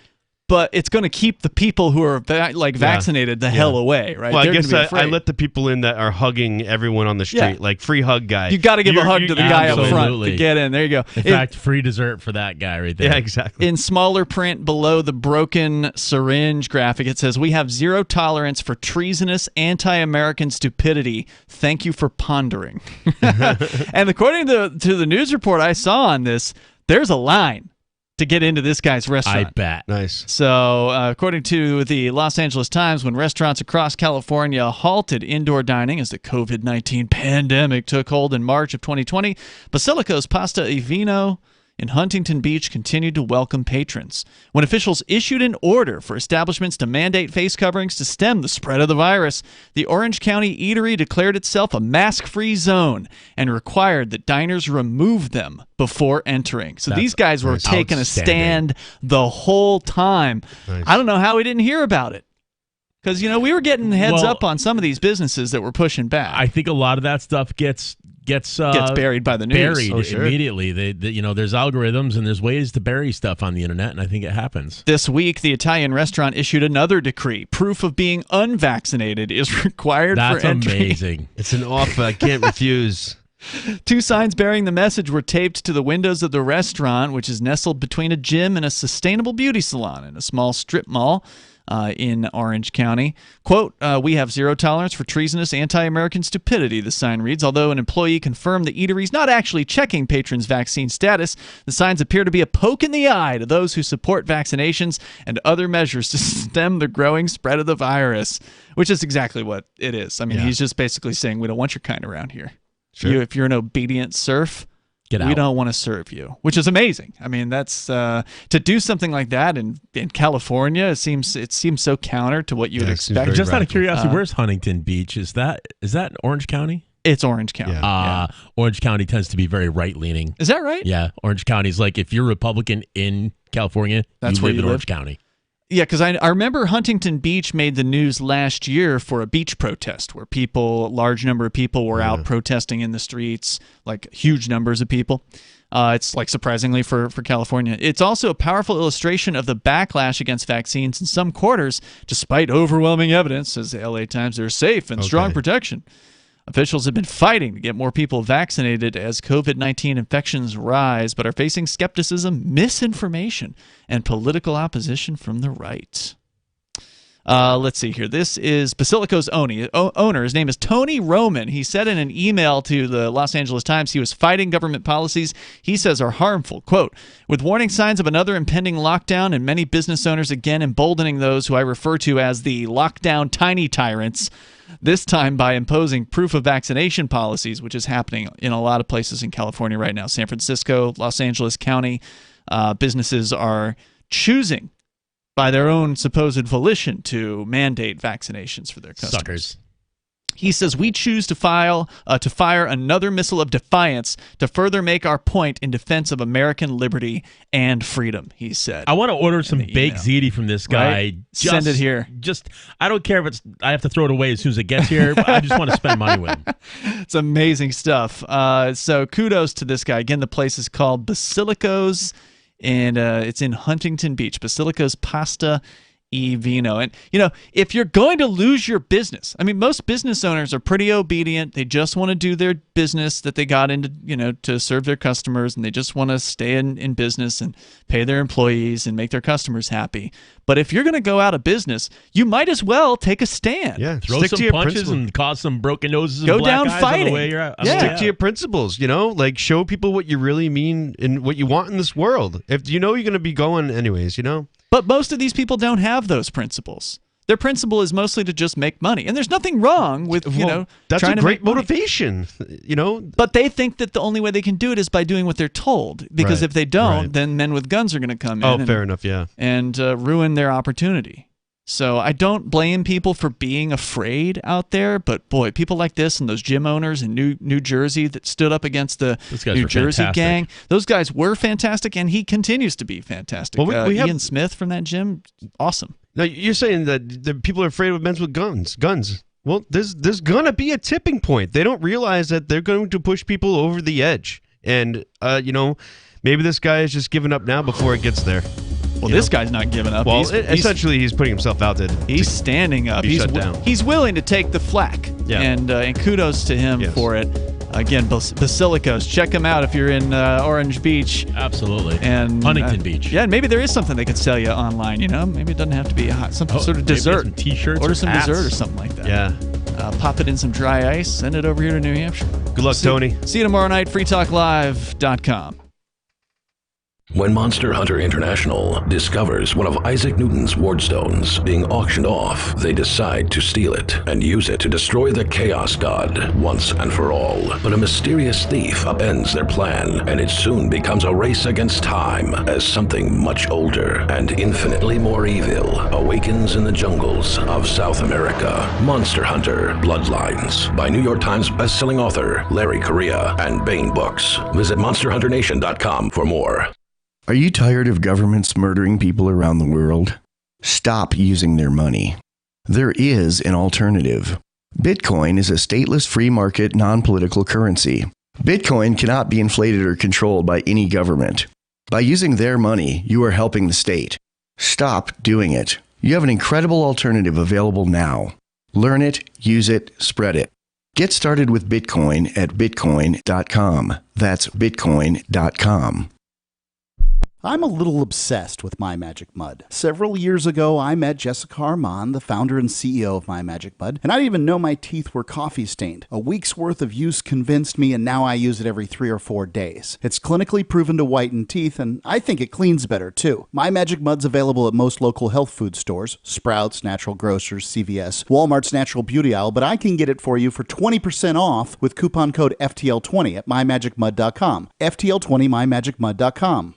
but it's going to keep the people who are vaccinated the hell away, right? Well, They're I guess gonna be I afraid. let the people in that are hugging everyone on the street, Yeah. like free hug guy. You got to give a hug to the guy up front to Absolutely. get in. There you go. In fact, free dessert for that guy right there. Yeah, exactly. In smaller print below the broken syringe graphic, it says, "We have zero tolerance for treasonous anti-American stupidity. Thank you for pondering." And according to the news report I saw on this, there's a line to get into this guy's restaurant. I bet. Nice. So, according to the Los Angeles Times, when restaurants across California halted indoor dining as the COVID-19 pandemic took hold in March of 2020, Basilico's Pasta e Vino in Huntington Beach continued to welcome patrons. When officials issued an order for establishments to mandate face coverings to stem the spread of the virus, the Orange County Eatery declared itself a mask-free zone and required that diners remove them before entering. So these guys were taking a stand the whole time. Nice. I don't know how we didn't hear about it. Because, we were getting heads Well, up on some of these businesses that were pushing back. I think a lot of that stuff gets buried by the news. Buried Oh, sure. immediately. There's algorithms and there's ways to bury stuff on the internet, and I think it happens. This week, the Italian restaurant issued another decree. Proof of being unvaccinated is required That's for entry. amazing. It's an offer I can't refuse. 2 signs bearing the message were taped to the windows of the restaurant, which is nestled between a gym and a sustainable beauty salon in a small strip mall in Orange County. Quote, "We have zero tolerance for treasonous anti-American stupidity," the sign reads. Although an employee confirmed the eatery's not actually checking patrons' vaccine status, the signs appear to be a poke in the eye to those who support vaccinations and other measures to stem the growing spread of the virus, which is exactly what it is. I mean, he's just basically saying, we don't want your kind around here. Sure. If you're an obedient serf, Get we out. don't want to serve you, which is amazing. I mean, that's to do something like that in California. It seems so counter to what you would expect. Just out of curiosity, where's Huntington Beach? Is that Orange County? It's Orange County. Yeah. Orange County tends to be very right leaning. Is that right? Yeah, Orange County's like if you're Republican in California, That's you where live you in live? Orange County. Yeah, because I remember Huntington Beach made the news last year for a beach protest where large number of people were out protesting in the streets, like huge numbers of people. It's like surprisingly for California. It's also a powerful illustration of the backlash against vaccines in some quarters, despite overwhelming evidence, says the LA Times, they're safe and strong protection. Officials have been fighting to get more people vaccinated as COVID-19 infections rise, but are facing skepticism, misinformation, and political opposition from the right. Let's see here. This is Basilico's owner. His name is Tony Roman. He said in an email to the Los Angeles Times he was fighting government policies he says are harmful. Quote, "With warning signs of another impending lockdown and many business owners again emboldening those who I refer to as the lockdown tiny tyrants, this time by imposing proof of vaccination policies," which is happening in a lot of places in California right now. San Francisco, Los Angeles County, businesses are choosing by their own supposed volition to mandate vaccinations for their customers. Suckers. He says, "We choose to fire another missile of defiance to further make our point in defense of American liberty and freedom," he said. I want to order some baked ziti from this guy. Right? Send it here. I don't care if I have to throw it away as soon as it gets here. I just want to spend money with him. It's amazing stuff. So kudos to this guy. Again, the place is called Basilico's, and it's in Huntington Beach. Basilico's Pasta e Vino. And, if you're going to lose your business, I mean, most business owners are pretty obedient. They just want to do their business that they got into, to serve their customers, and they just want to stay in business and pay their employees and make their customers happy. But if you're going to go out of business, you might as well take a stand. Yeah, Throw stick some to your punches principles. and cause some broken noses and Go black down eyes fighting. on the way you're out. Stick to your principles, like show people what you really mean and what you want in this world. If you're going to be going anyways, But most of these people don't have those principles. Their principle is mostly to just make money. And there's nothing wrong with, that's trying a to great make money. motivation, But they think that the only way they can do it is by doing what they're told. Because Right, if they don't, right. then men with guns are going to come in Oh, fair enough, yeah. and ruin their opportunity. So I don't blame people for being afraid out there, but boy, people like this and those gym owners in New Jersey that stood up against the New Jersey gang, those guys were fantastic, and he continues to be fantastic. Well, we Ian Smith from that gym, awesome. Now, you're saying that the people are afraid of men with guns. Well, there's going to be a tipping point. They don't realize that they're going to push people over the edge. And, maybe this guy is just giving up now before it gets there. Well, this guy's not giving up. Well, essentially, he's putting himself out there. He's standing up. He's willing to take the flack. Yeah. And kudos to him for it. Again, Basilicos, check him out if you're in Orange Beach. Absolutely. And Huntington Beach. Yeah, and maybe there is something they could sell you online. Maybe it doesn't have to be some sort of dessert. Some T-shirts. Order some hats. dessert or something like that. Yeah. Pop it in some dry ice. Send it over here to New Hampshire. Good luck, Tony. See you tomorrow night. freetalklive.com. When Monster Hunter International discovers one of Isaac Newton's wardstones being auctioned off, they decide to steal it and use it to destroy the Chaos God once and for all. But a mysterious thief upends their plan, and it soon becomes a race against time as something much older and infinitely more evil awakens in the jungles of South America. Monster Hunter Bloodlines by New York Times bestselling author Larry Correia and Baen Books. Visit monsterhunternation.com for more. Are you tired of governments murdering people around the world? Stop using their money. There is an alternative. Bitcoin is a stateless free market non-political currency. Bitcoin cannot be inflated or controlled by any government. By using their money, you are helping the state. Stop doing it. You have an incredible alternative available now. Learn it, use it, spread it. Get started with Bitcoin at bitcoin.com. That's bitcoin.com. I'm a little obsessed with My Magic Mud. Several years ago, I met Jessica Armand, the founder and CEO of My Magic Mud, and I didn't even know my teeth were coffee stained. A week's worth of use convinced me, and now I use it every 3 or 4 days. It's clinically proven to whiten teeth, and I think it cleans better too. My Magic Mud's available at most local health food stores, Sprouts, Natural Grocers, CVS, Walmart's Natural Beauty Aisle, but I can get it for you for 20% off with coupon code FTL20 at mymagicmud.com. FTL20 mymagicmud.com.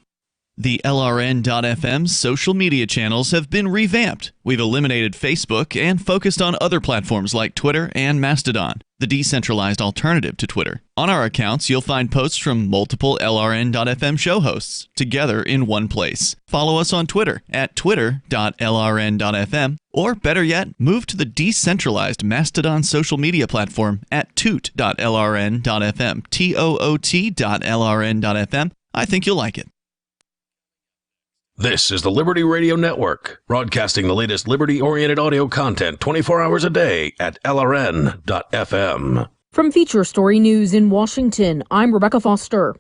The LRN.FM social media channels have been revamped. We've eliminated Facebook and focused on other platforms like Twitter and Mastodon, the decentralized alternative to Twitter. On our accounts, you'll find posts from multiple LRN.FM show hosts together in one place. Follow us on Twitter at twitter.lrn.fm, or better yet, move to the decentralized Mastodon social media platform at toot.lrn.fm, toot.lrn.fm. I think you'll like it. This is the Liberty Radio Network, broadcasting the latest liberty-oriented audio content 24 hours a day at LRN.FM. From Feature Story News in Washington, I'm Rebecca Foster.